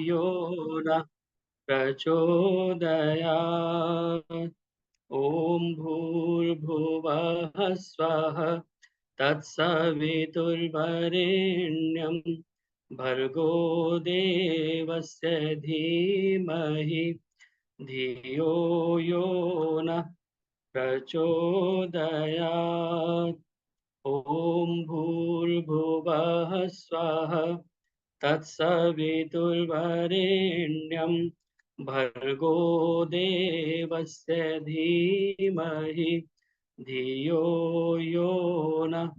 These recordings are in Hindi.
यो न प्रचोदयात्। ॐ भूर्भुवः स्वः तत्सवितुर्वरेण्यं भर्गो देवस्य धीमहि धियो यो नः प्रचोदयात्। ॐ भूर्भुवः स्वः तत्सवितुर्वरेण्यं भर्गो देवस्य धीमहि धियो यो नः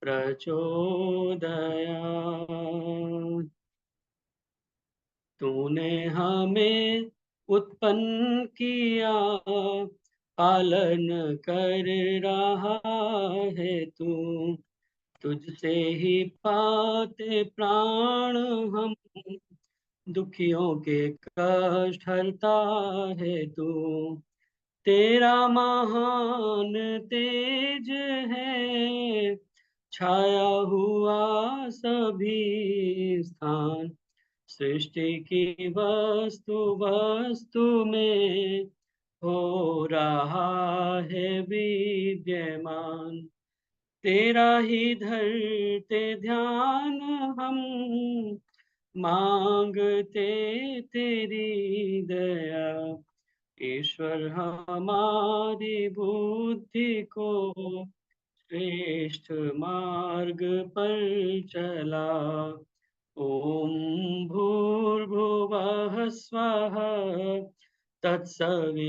प्रचोदयात्। तूने हमें उत्पन्न किया, पालन कर रहा है तू। तुझसे ही पाते प्राण हम, दुखियों के कष्ट हरता है तू। तेरा महान तेज है, छाया हुआ सभी स्थान। सृष्टि की वस्तु वस्तु में हो रहा है विद्यमान। तेरा ही धरते ध्यान हम, मांगते तेरी दया। ईश्वर हमारी बुद्धि को श्रेष्ठ मार्ग पर चला। ओम भूर्भुवः स्वः तत्सवितुर्वरेण्यं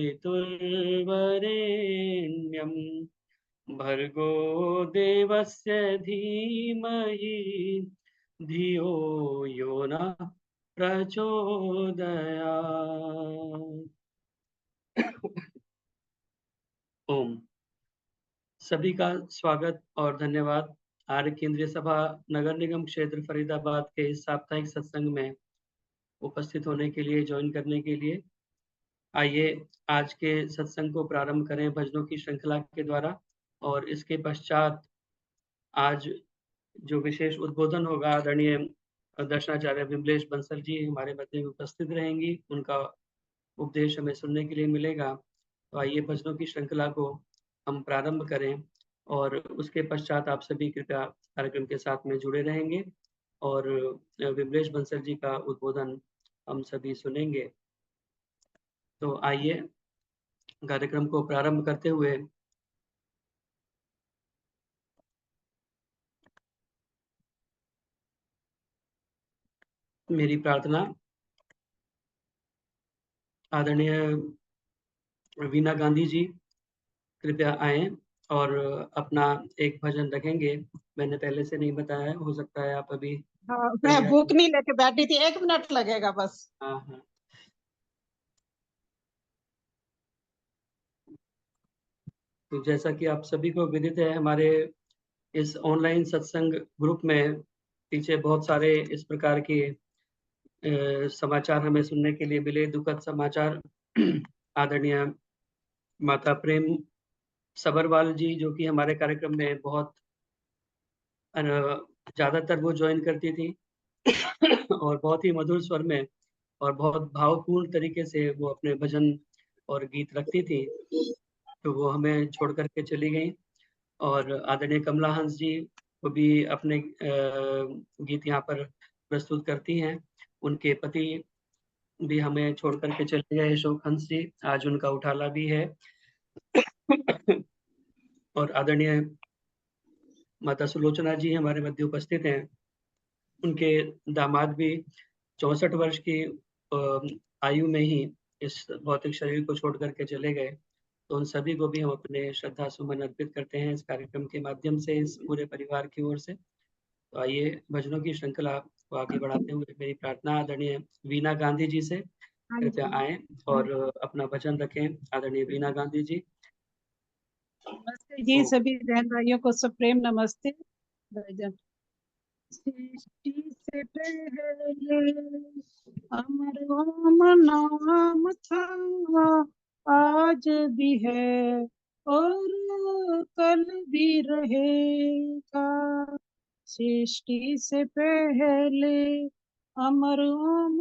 भर्गो देवस्य धीमहि धियो यो नः प्रचोदयात्। ओम। सभी का स्वागत और धन्यवाद आर्य केंद्रीय सभा नगर निगम क्षेत्र फरीदाबाद के इस साप्ताहिक सत्संग में उपस्थित होने के लिए, ज्वाइन करने के लिए। आइए आज के सत्संग को प्रारंभ करें भजनों की श्रृंखला के द्वारा। और इसके पश्चात आज जो विशेष उद्बोधन होगा, आदरणीय दर्शनाचार्य विमलेश बंसल जी हमारे मध्य में उपस्थित रहेंगी। उनका उपदेश हमें सुनने के लिए मिलेगा। तो आइए भजनों की श्रृंखला को हम प्रारंभ करें और उसके पश्चात आप सभी कृपया कार्यक्रम के साथ में जुड़े रहेंगे और विमलेश बंसल जी का उद्बोधन हम सभी सुनेंगे। तो आइए कार्यक्रम को प्रारंभ करते हुए मेरी प्रार्थना आदरणीय वीना गांधी जी कृपया आए और अपना एक भजन रखेंगे। मैंने पहले से नहीं बताया, हो सकता है आप अभी हाँ, मैं बुक नहीं लेके बैठी थी, 1 मिनट लगेगा बस। हाँ हाँ। तो जैसा कि आप सभी को विदित है, हमारे इस ऑनलाइन सत्संग ग्रुप में पीछे बहुत सारे इस प्रकार के समाचार हमें सुनने के लिए मिले, दुखद समाचार। आदरणीय माता प्रेम सबरवाल जी, जो कि हमारे कार्यक्रम में बहुत ज्यादातर वो ज्वाइन करती थी और बहुत ही मधुर स्वर में और बहुत भावपूर्ण तरीके से वो अपने भजन और गीत रखती थी, तो वो हमें छोड़ करके चली गई। और आदरणीय कमला हंस जी वो भी अपने गीत यहाँ पर प्रस्तुत करती हैं। उनके पति भी हमें छोड़ करके चले गए, अशोक हंस जी, आज उनका उठाला भी है। और आदरणीय माता सुलोचना जी हमारे मध्य उपस्थित हैं। उनके दामाद भी 64 वर्ष की आयु में ही इस भौतिक शरीर को छोड़ करके चले गए। तो उन सभी को भी हम अपने श्रद्धा सुमन अर्पित करते हैं इस कार्यक्रम के माध्यम से, इस पूरे परिवार की ओर से। तो आइए भजनों की श्रृंखला को आगे बढ़ाते हुए मेरी प्रार्थना आदरणीय वीना गांधी जी से कृपया आए और अपना भजन रखें। आदरणीय वीना गांधी जी। नमस्ते जी, सभी बहन भाइयों को सप्रेम नमस्ते। भजन। सृष्टि से पहले अमर ओम नाम था, आज भी है और कल भी रहेगा। सृष्टि से पहले अमर ओम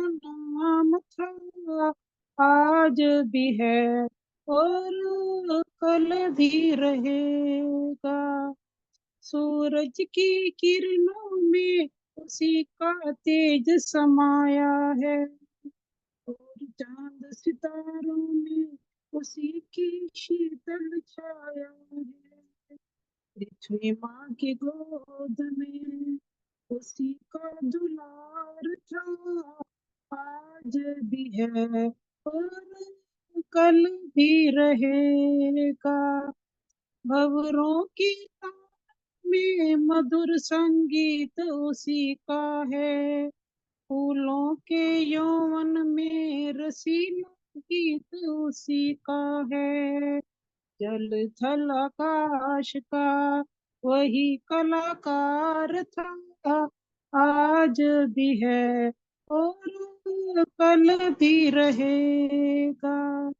आज भी है और कल भी रहेगा। सूरज की किरणों में उसी का तेज समाया है, और चांद सितारों में उसी की शीतल छाया है। पृथ्वी माँ की गोद में उसी का दुलार था, आज भी है और कल भी रहेगा। भंवरों की तान में मधुर संगीत उसी का है, फूलों के यौवन में रसीला गीत उसी का है। जल थल आकाश का वही कलाकार था, आज भी है और कल भी रहेगा।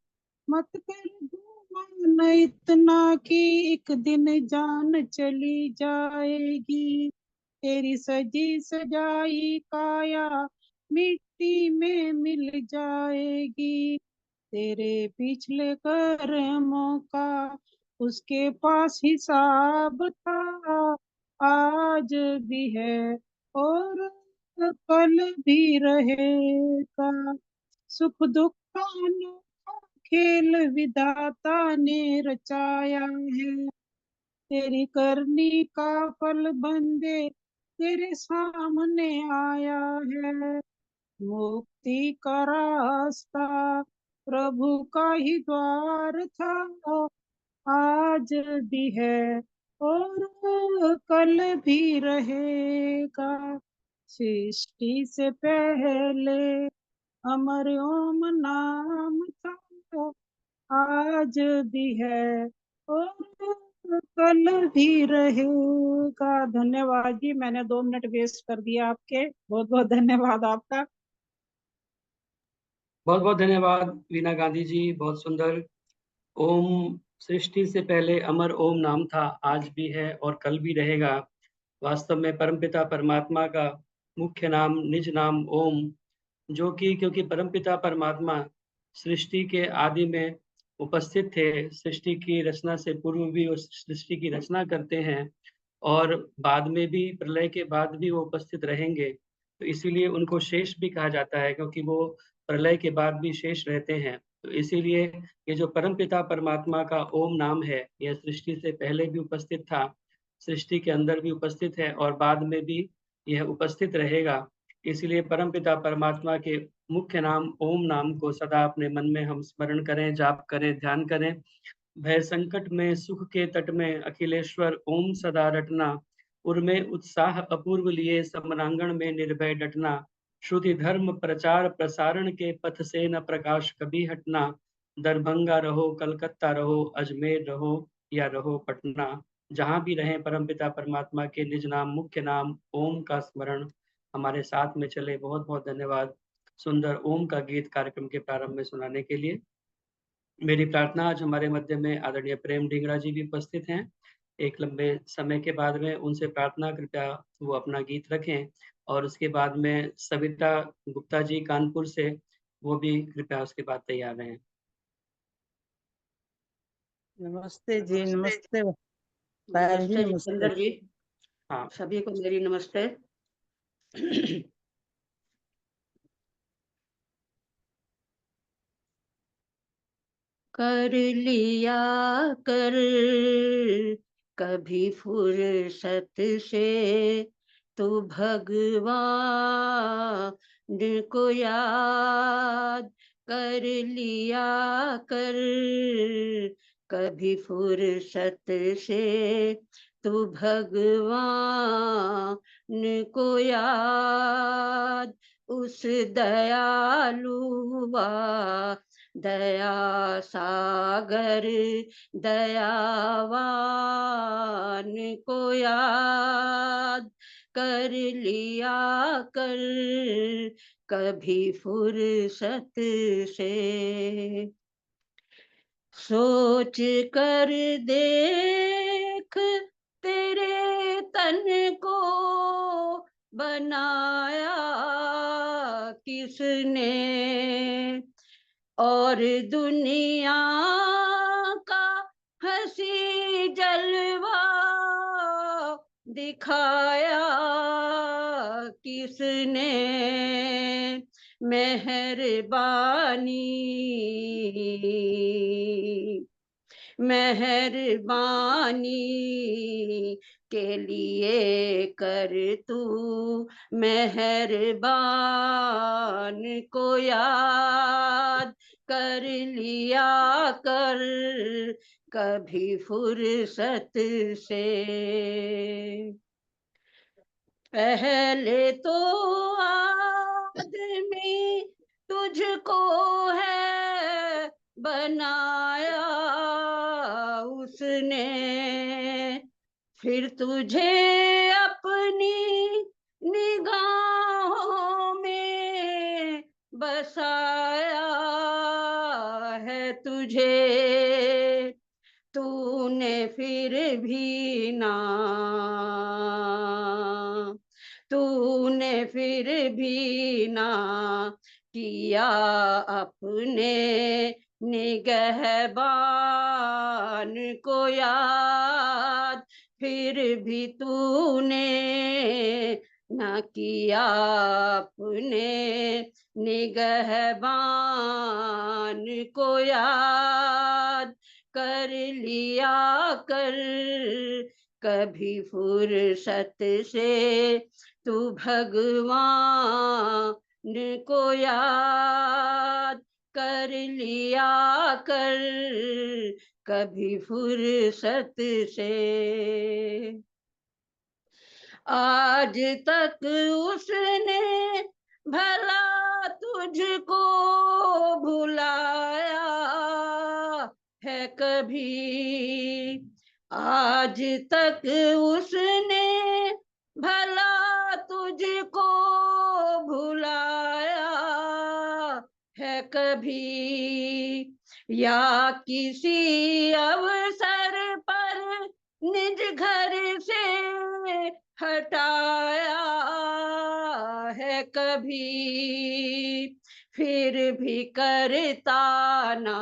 मत कर गुमान इतना कि एक दिन जान चली जाएगी, तेरी सजी सजाई काया मिट्टी में मिल जाएगी। तेरे पिछले कर्मों का उसके पास हिसाब था, आज भी है और कल भी रहेगा। सुख दुख का अनोखा खेल विधाता ने रचाया है, तेरी करनी का फल बंदे तेरे सामने आया है। मुक्ति का रास्ता प्रभु का ही द्वार था, आज भी है और कल भी रहेगा। सृष्टि से पहले अमर ओम नाम था, आज भी है और कल भी रहेगा। धन्यवाद जी, मैंने 2 मिनट वेस्ट कर दिया आपके। बहुत बहुत धन्यवाद आपका। बहुत बहुत धन्यवाद वीना गांधी जी, बहुत सुंदर। ओम, सृष्टि से पहले अमर ओम नाम था, आज भी है और कल भी रहेगा। वास्तव में परमपिता परमात्मा का मुख्य नाम, निज नाम ओम, जो कि क्योंकि परमपिता परमात्मा सृष्टि के आदि में उपस्थित थे, सृष्टि की रचना से पूर्व भी वो सृष्टि की रचना करते हैं और बाद में भी, प्रलय के बाद भी वो उपस्थित रहेंगे। तो इसीलिए उनको शेष भी कहा जाता है, क्योंकि वो प्रलय के बाद भी शेष रहते हैं। तो इसीलिए ये जो परमपिता परमात्मा का ओम नाम है, यह सृष्टि से पहले भी उपस्थित था, सृष्टि के अंदर भी उपस्थित है और बाद में भी यह उपस्थित रहेगा। इसलिए परमपिता परमात्मा के मुख्य नाम ओम नाम को सदा अपने मन में हम स्मरण करें, जाप करें, ध्यान करें। भय संकट में सुख के तट में अखिलेश्वर ओम सदा रटना, उर्मे उत्साह अपूर्व लिए समरांगण में निर्भय डटना, श्रुति धर्म प्रचार प्रसारण के पथ से न प्रकाश कभी हटना, दरभंगा रहो कलकत्ता रहो अजमेर रहो या रहो पटना। जहां भी रहें परमपिता परमात्मा के निज नाम, मुख्य नाम ओम का स्मरण हमारे साथ में चले। बहुत बहुत धन्यवाद सुंदर ओम का गीत कार्यक्रम के प्रारंभ में सुनाने के लिए। मेरी प्रार्थना, आज हमारे मध्य में आदरणीय प्रेम ढींगरा जी भी उपस्थित हैं। एक लंबे समय के बाद में उनसे प्रार्थना, कृपया वो अपना गीत रखें। और उसके बाद में सविता गुप्ता जी कानपुर से, वो भी कृपया उसके बाद तैयार रहें। नमस्ते जी, नमस्ते पायल जी, नमस्ते नमस्ते। जितेंद्र जी, हाँ, सभी को मेरी नमस्ते। कर लिया कर कभी फुर्सत से तू भगवान को याद, कर लिया कर कभी फुर्सत से तू भगवान को याद, उस दयालुआ दया सागर दयावान को याद, कर लिया कर कभी फुर्सत से। सोच कर देख तेरे तन को बनाया किसने, और दुनिया का हंसी जलवा दिखाया किसने, मेहरबानी मेहरबानी के लिए कर तू मेहरबान को याद कर लिया कर कभी फुर्सत से। पहले तो आदमी तुझको है बनाया उसने, फिर तुझे अपनी निगाहों में बसाया है तुझे, तूने फिर भी ना किया अपने निगहबान को याद, फिर भी तूने ना किया अपने निगहबान को याद, कर लिया कर कभी फुर्सत से तू भगवान को याद, कर लिया कर कभी फुर्सत से। आज तक उसने भला तुझको भुलाया है कभी, आज तक उसने भला तुझको भुलाया है कभी, या किसी अवसर पर निज घर से हटाया है कभी, फिर भी करता ना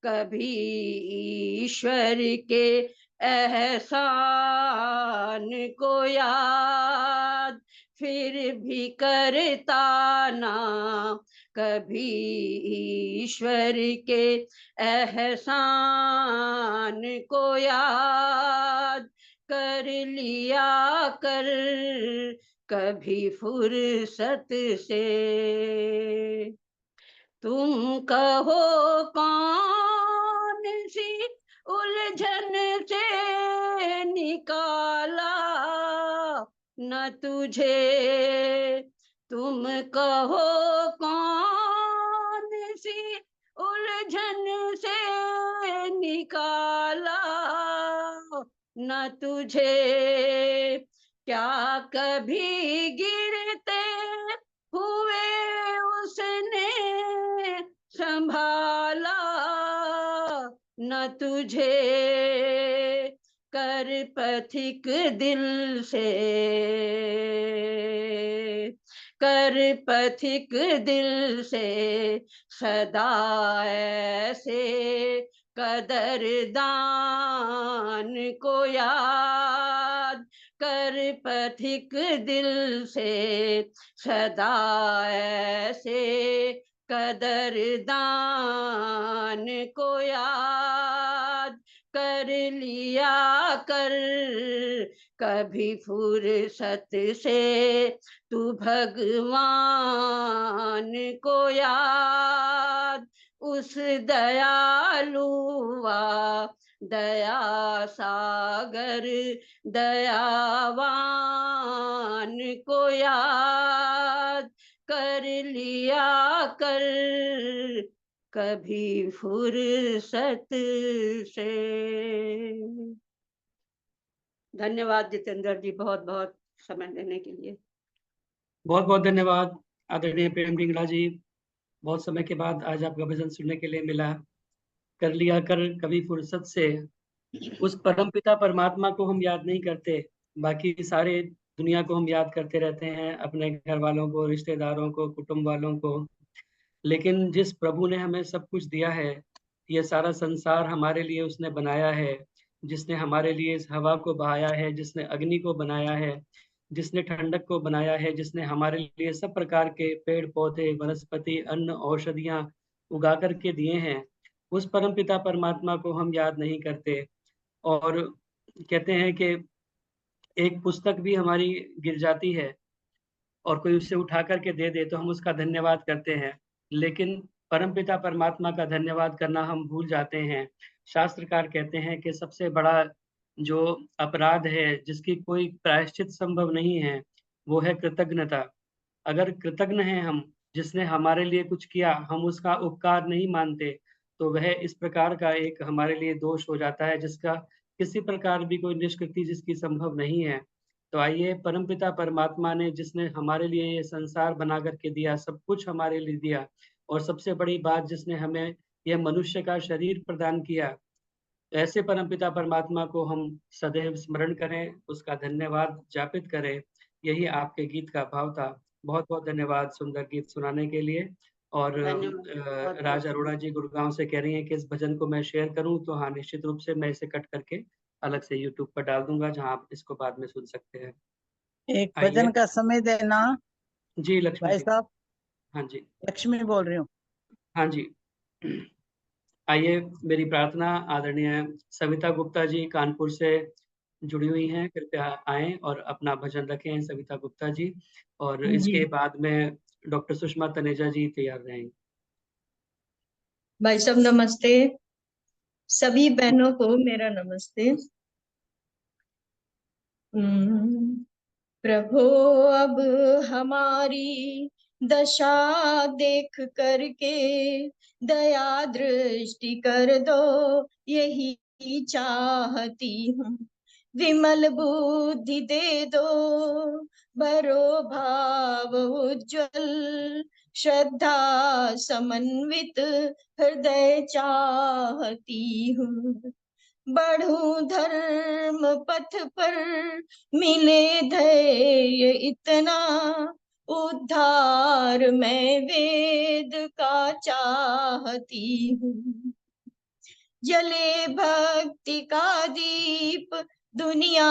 कभी ईश्वर के एहसान को याद, फिर भी करता ना कभी ईश्वर के एहसान को याद, कर लिया कर कभी फुर्सत से। तुम कहो कौन सी उलझन से निकाला न तुझे, तुम कहो कौन सी उलझन से निकाला न तुझे, क्या कभी गिरते हुए उसने संभाला न तुझे, कर पथिक दिल से सदा ऐसे कदरदान को याद, कर पथिक दिल से सदा ऐसे कदरदान को याद, कर लिया कर कभी फुर्सत से तू भगवान को याद, उस दयालुआ दया सागर दयावान को याद, कर लिया कर कभी फुर्सत से। धन्यवाद जितेंद्र जी, बहुत बहुत समय देने के लिए। बहुत बहुत धन्यवाद आदरणीय प्रेम डिंगड़ा जी। बहुत समय के बाद आज आपका भजन सुनने के लिए मिला। कर लिया कर कभी फुर्सत से, उस परमपिता परमात्मा को हम याद नहीं करते, बाकी सारे दुनिया को हम याद करते रहते हैं, अपने घर वालों को, रिश्तेदारों को, कुटुंब वालों को, लेकिन जिस प्रभु ने हमें सब कुछ दिया है, ये सारा संसार हमारे लिए उसने बनाया है, जिसने हमारे लिए इस हवा को बहाया है, जिसने अग्नि को बनाया है, जिसने ठंडक को बनाया है, जिसने हमारे लिए सब प्रकार के पेड़-पौधे, वनस्पति, अन्न, औषधियाँ उगा कर के दिए हैं, उस परमपिता परमात्मा को हम याद नहीं करते। और कहते हैं कि एक पुस्तक भी हमारी गिर जाती है और कोई उसे उठा कर के दे दे तो हम उसका धन्यवाद करते हैं। लेकिन परमपिता परमात्मा का धन्यवाद करना हम भूल जाते हैं। शास्त्रकार कहते हैं कि सबसे बड़ा जो अपराध है, जिसकी कोई प्रायश्चित संभव नहीं है, वो है कृतज्ञता। अगर कृतज्ञ हैं हम, जिसने हमारे लिए कुछ किया, हम उसका उपकार नहीं मानते, तो वह इस प्रकार का एक हमारे लिए दोष हो जाता है, जिसका किसी प्रकार भी कोई निष्कृति जिसकी संभव नहीं है। तो आइए परमपिता परमात्मा ने जिसने हमारे लिए ये संसार बना कर के दिया, सब कुछ हमारे लिए दिया और सबसे बड़ी बात जिसने हमें यह मनुष्य का शरीर प्रदान किया, ऐसे परमपिता परमात्मा को हम सदैव स्मरण करें, उसका धन्यवाद ज्ञापित करें। यही आपके गीत का भाव था। बहुत-बहुत धन्यवाद सुंदर गीत सुनाने के लिए। और धन्यवाद, बहुत राज बहुत अरोड़ा जी गुड़गाँव से कह रही हैं कि इस भजन को मैं शेयर करूँ, तो हाँ, निश्चित रूप से मैं इसे कट करके अलग से यूट्यूब पर डाल दूँगा, जहाँ आप इसको बाद में सुन सकते हैं। एक आइए। भजन का समय देना। जी, लक्ष्मी भाई जी। साहब, हाँ जी। लक्ष्मी बोल रही हूँ। हाँ जी। आइए, मेरी प्रार्थना आदरणीय सविता गुप्ता जी कानपुर से जुड़ी हुई हैं, कृपया आएँ और अपना भजन रखें सविता गुप्ता जी, और जी, इसके बाद में डॉक्टर सुषमा तनेजा जी तैयार रहेंगी। भाई साहब नमस्ते, सभी बहनों को मेरा नमस्ते। प्रभु अब हमारी दशा देख करके दया दृष्टि कर दो, यही चाहती हूँ। विमल बुद्धि दे दो, भरो भाव उज्ज्वल, श्रद्धा समन्वित हृदय चाहती हूँ। बढ़ूं धर्म पथ पर, मिले धैर्य इतना, उद्धार मैं वेद का चाहती हूँ। जले भक्ति का दीप दुनिया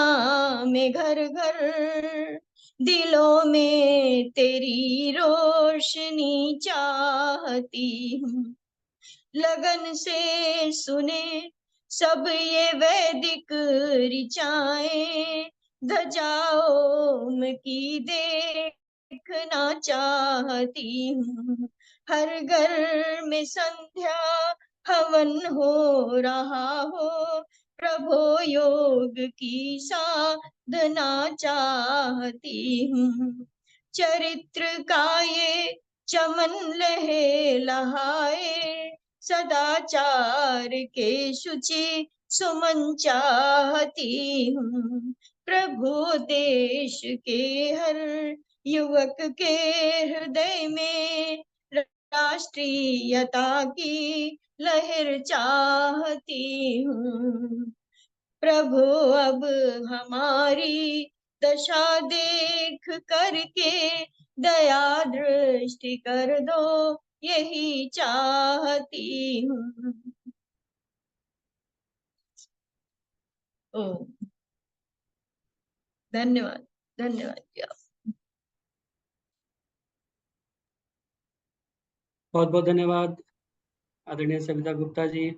में घर घर, दिलों में तेरी रोशनी चाहती हूँ। लगन से सुने सब ये वैदिक ऋचाएं, ध्वजाओं की देखना चाहती हूँ। हर घर में संध्या हवन हो रहा हो, प्रभो योग की साधना चाहती हूँ। चरित्र का ये चमन लहे लहाए, सदाचार के शुचि सुमन चाहती हूँ। प्रभु देश के हर युवक के हृदय में राष्ट्रीयता की लहर चाहती हूँ। प्रभु अब हमारी दशा देख करके दया दृष्टि कर दो, यही चाहती हूँ। ओ धन्यवाद, धन्यवाद जी। बहुत-बहुत धन्यवाद आदरणीय सविता गुप्ता जी।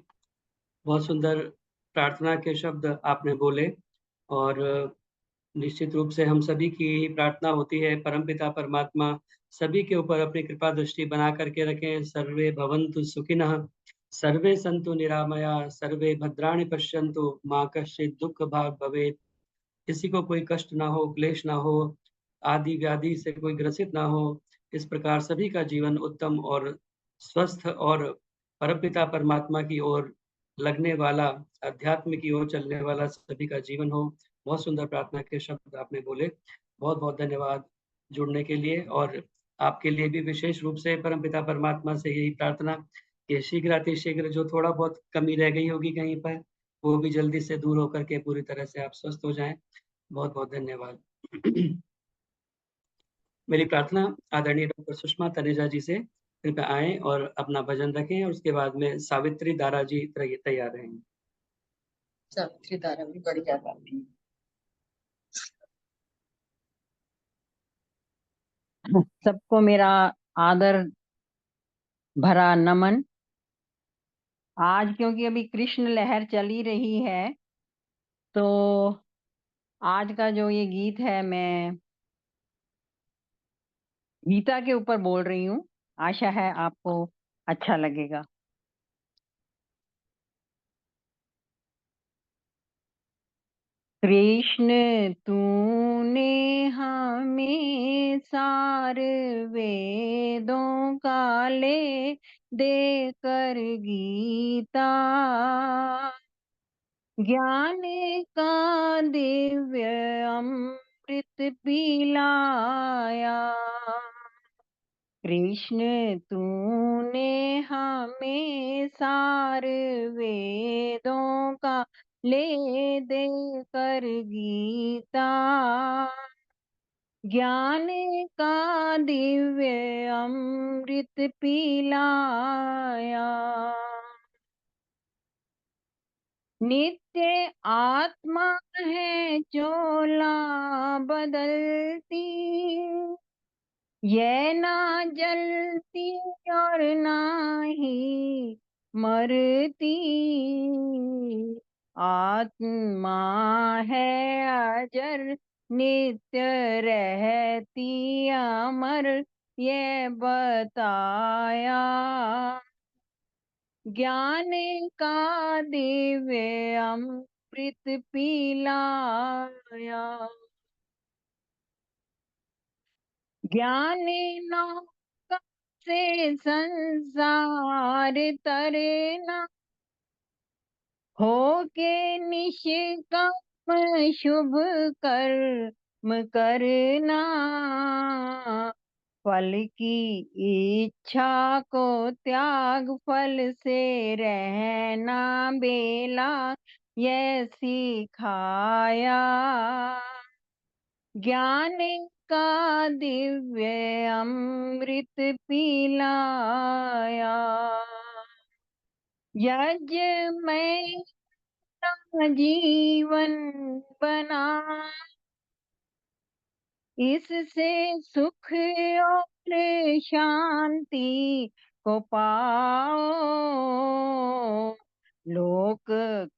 बहुत सुंदर प्रार्थना के शब्द आपने बोले, और निश्चित रूप से हम सभी की यही प्रार्थना होती है, परमपिता परमात्मा सभी के ऊपर अपनी कृपा दृष्टि बना करके रखें। सर्वे भवन्तु सुखिनः, सर्वे सन्तु निरामया, सर्वे भद्राणि पश्यन्तु, मा कश्चित् दुःख भाग् भवेत्। किसी को कोई कष्ट ना हो, क्लेश ना हो, आदि व्याधि से कोई ग्रसित ना हो। इस प्रकार सभी का जीवन उत्तम और स्वस्थ और परमपिता परमात्मा की ओर लगने वाला, अध्यात्म की ओर चलने वाला सभी का जीवन हो। बहुत सुंदर प्रार्थना के शब्द आपने बोले। बहुत-बहुत धन्यवाद जुड़ने के लिए, और आपके लिए भी विशेष रूप से परमपिता परमात्मा से यही प्रार्थना कि शीघ्रातिशीघ्र जो थोड़ा बहुत कमी रह गई होगी कहीं पर, वो भी जल्दी से दूर होकर के पूरी तरह से आप स्वस्थ हो जाएँ। बहुत-बहुत धन्यवाद। मेरी प्रार्थना आदरणीय डॉक्टर सुषमा तनेजा जी से कृपया आएँ और अपना भजन रखें और उसके बाद में सावित्री दारा जी तैयार रहेंगे। सावित्री दारा भी बढ़िया गाती है। सबको मेरा आदर भरा नमन। आज क्योंकि अभी कृष्ण लहर चली रही है, तो आज का जो ये गीत है मैं गीता के ऊपर बोल रही हूँ। आशा है आपको अच्छा लगेगा। कृष्ण तूने हमें सार वेदों का ले देकर गीता, ज्ञान का दिव्य अमृत पिलाया। कृष्ण तूने हमें सार वेदों का ले देकर गीता, ज्ञान का दिव्य अमृत पिलाया। नित्य आत्मा है चोला बदलती, ये ना जलती और ना ही मरती। आत्मा है अजर नित्य रहती अमर, ये बताया। ज्ञान का दिव्य अमृत पिलाया। ज्ञान नौका से संसार तरना, होके निष्काम शुभ कर्म करना। फल की इच्छा को त्याग फल से रहना बेला, ये सिखाया। ज्ञान का दिव्य अमृत पिलाया। यज्ञ में जीवन बना, इससे सुख और शांति को पाओ। लोक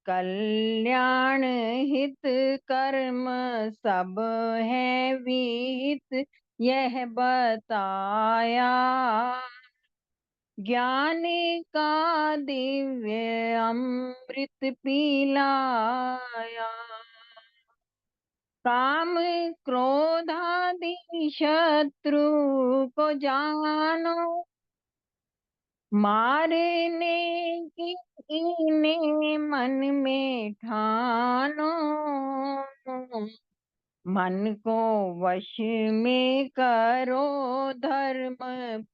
कल्याण हित कर्म सब है विहित, यह बताया। ज्ञान का दिव्य अमृत पिलाया। काम क्रोध आदि शत्रु को जानो, मारने की इन्हें मन में ठानो। मन को वश में करो, धर्म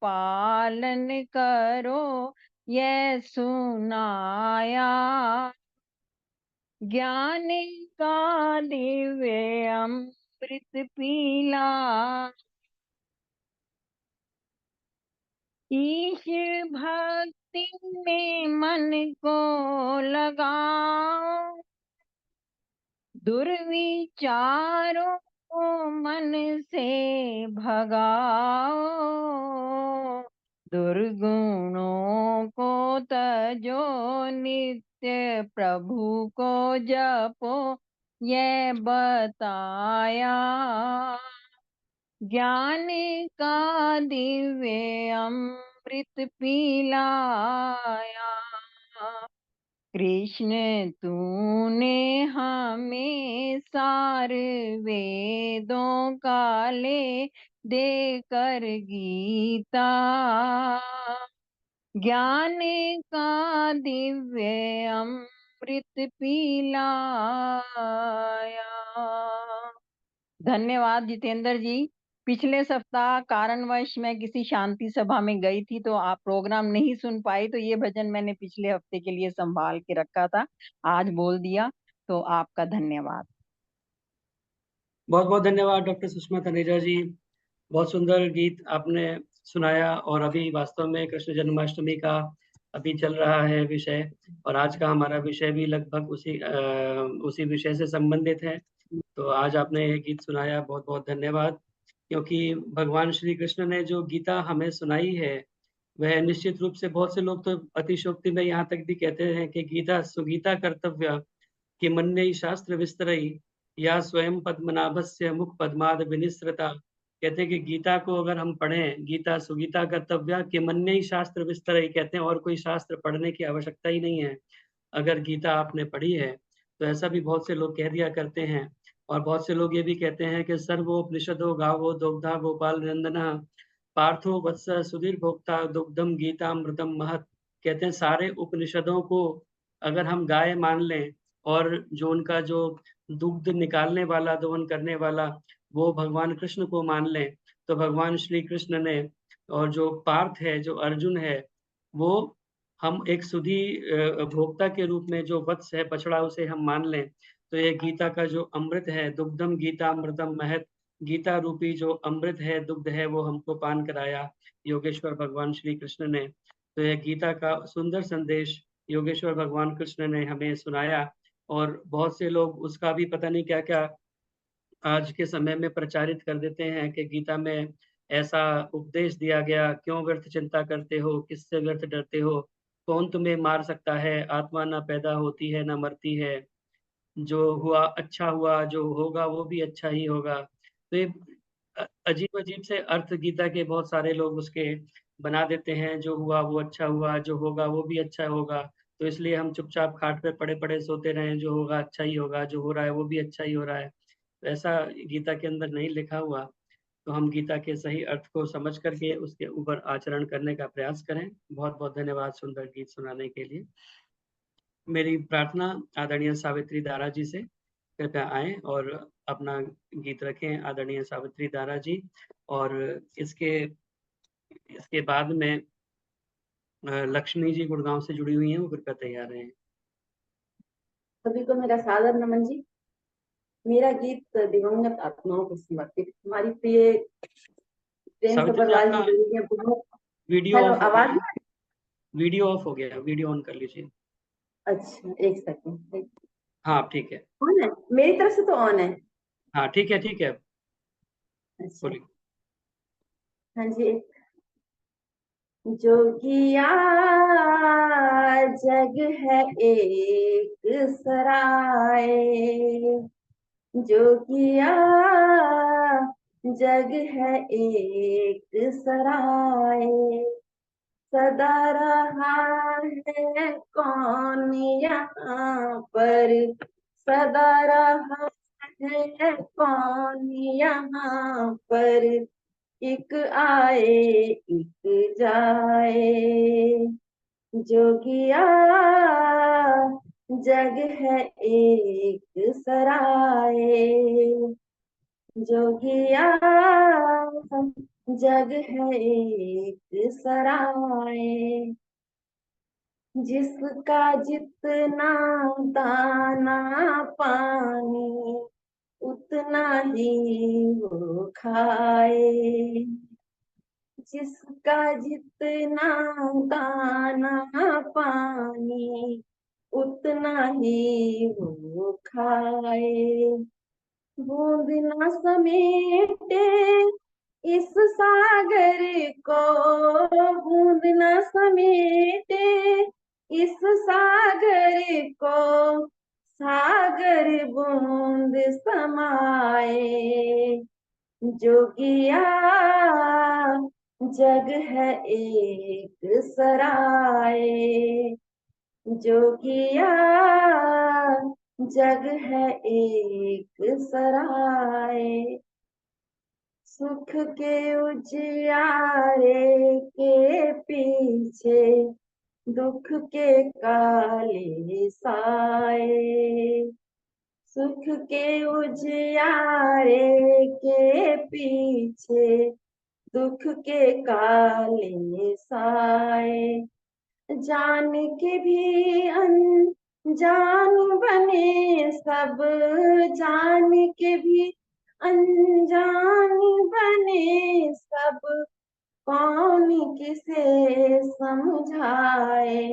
पालन करो, ये सुनाया। ज्ञान का दिव्य अमृत पिलाया। ईश भक्ति में मन को लगाओ, दुर्विचारों को मन से भगाओ। दुर्गुणों को तजो, नित्य प्रभु को जपो, ये बताया। ज्ञान का दिव्य अमृत पिलाया। कृष्ण तूने हमें सार वेदों का ले देकर गीता, ज्ञान का दिव्य अमृत पिलाया। धन्यवाद जितेंद्र जी। पिछले सप्ताह कारणवश मैं किसी शांति सभा में गई थी, तो आप प्रोग्राम नहीं सुन पाई, तो ये भजन मैंने पिछले हफ्ते के लिए संभाल के रखा था, आज बोल दिया, तो आपका धन्यवाद। बहुत बहुत धन्यवाद डॉक्टर सुषमा तनेजा जी। बहुत सुंदर गीत आपने सुनाया और अभी वास्तव में कृष्ण जन्माष्टमी का अभी चल रहा है विषय और आज का हमारा विषय भी लगभग उसी विषय से संबंधित है। तो आज आपने ये गीत सुनाया, बहुत बहुत धन्यवाद। क्योंकि भगवान श्री कृष्ण ने जो गीता हमें सुनाई है वह निश्चित रूप से बहुत से लोग तो अतिशयोक्ति में यहाँ तक भी कहते हैं कि गीता सुगीता कर्तव्य कि मन्यई शास्त्र विस्तरई या स्वयं पद्मनाभस्य मुख पद्माद विनिसृता। कहते हैं कि गीता को अगर हम पढ़ें, गीता सुगीता कर्तव्य कि मन्यई शास्त्र विस्तरई, कहते हैं और कोई शास्त्र पढ़ने की आवश्यकता ही नहीं है। अगर गीता आपने पढ़ी है तो ऐसा भी बहुत से लोग कह दिया करते हैं। और बहुत से लोग ये भी कहते हैं कि सर्वोपनिषदो गावो दुग्धा गोपाल नंदना पार्थो वत्स सुधीर भोक्ता दुग्धम गीतामृतम महत। कहते हैं सारे उपनिषदों को अगर हम गाय मान लें और जो उनका जो दुग्ध निकालने वाला, दोहन करने वाला, वो भगवान कृष्ण को मान लें, तो भगवान श्री कृष्ण ने और जो पार्थ है, जो अर्जुन है, वो हम एक सुधी भोक्ता के रूप में जो वत्स है, बछड़ा, उसे हम मान लें, तो ये गीता का जो अमृत है, दुग्धम गीतामृतम महत, गीता रूपी जो अमृत है, दुग्ध है, वो हमको पान कराया योगेश्वर भगवान श्री कृष्ण ने। तो यह गीता का सुंदर संदेश योगेश्वर भगवान कृष्ण ने हमें सुनाया और बहुत से लोग उसका भी पता नहीं क्या-क्या आज के समय में प्रचारित कर देते हैं कि गीता में ऐसा उपदेश दिया गया, क्यों व्यर्थ चिंता करते हो, किससे व्यर्थ डरते हो, कौन तुम्हें मार सकता है, आत्मा ना पैदा होती है ना मरती है, जो हुआ अच्छा हुआ, जो होगा वो भी अच्छा ही होगा। तो ये अजीब-अजीब से अर्थ गीता के बहुत सारे लोग उसके बना देते हैं, जो हुआ वो अच्छा हुआ, जो होगा वो भी अच्छा होगा। तो इसलिए हम चुपचाप खाट पे पड़े-पड़े सोते रहें, जो होगा अच्छा ही होगा, जो हो रहा है वो भी अच्छा ही हो रहा है। तो ऐसा गीता के अंदर नहीं लिखा हुआ। तो हम गीता के सही अर्थ को समझ करके उसके ऊपर आचरण करने का प्रयास करें। बहुत-बहुत धन्यवाद सुंदर गीत सुनाने के लिए। मेरी प्रार्थना आदरणीय सावित्री दारा जी से, कृपया आएँ और अपना गीत रखें आदरणीय सावित्री दारा जी। और इसके इसके बाद में लक्ष्मी जी गुड़गाँव से जुड़ी हुई हैं, वो कृपया तैयार रहें। सभी को मेरा सादर नमन जी। मेरा गीत दिवंगत आत्माओं को समर्पित। हमारी प्रिय प्रेम सावित्री जी, सब्रवाल आपका जी जुड़ी है बहुत। वीडियो हेलो, ऑफ हो आवाज गया है। नहीं? वीडियो ऑफ हो गया है, वीडियो ऑन कर लीजिए। अच्छा, एक सेकंड। हाँ, ठीक है। ऑन है, मेरी तरफ से तो ऑन है। हाँ, ठीक है, ठीक है। अच्छा, बोलिए। हाँ जी। जोगिया जग है एक सराय, जोगिया जग है एक सराय, सदा रहा है कौन यहाँ पर, सदा रहा है कौन यहाँ पर, एक आए एक जाए, जोगिया जग है एक सराय, जोगिया जग है एक सराय, जिसका जितना दाना पानी उतना ही वो खाए, जिसका जितना दाना पानी उतना ही वो खाए, बूंद न समेटे इस सागर को, बूंद न समेटे इस सागर को, सागर बूंद समाए, जोगिया जग है एक सराय, जोगिया जग है एक सराय, सुख के उजियारे के पीछे दुख के काले साए, सुख के उजियारे के पीछे दुख के काले साए, जान के भी अनजान बने सब, जान के भी अनजान जान बने सब, कौन किसे समझाए।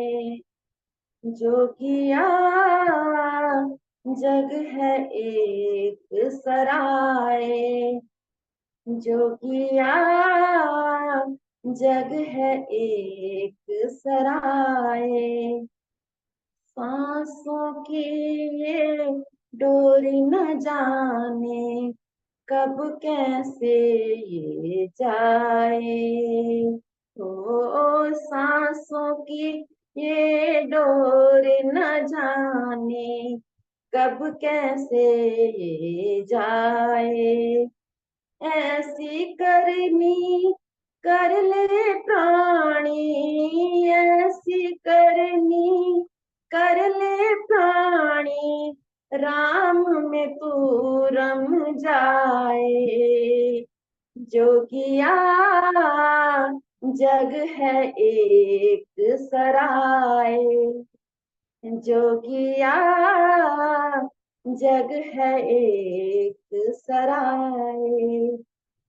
जोगिया जग है एक सराय, जोगिया जग है एक सराय। सांसों की ये डोरी न जाने कब कैसे ये जाए। ओ सांसों की ये डोरी न जाने कब कैसे ये जाए। ऐसी करनी कर ले प्राणी, ऐसी करनी कर ले प्राणी, राम में तू रम जाए। जोगिया जग है एक सराय, जोगिया जग है एक सराय,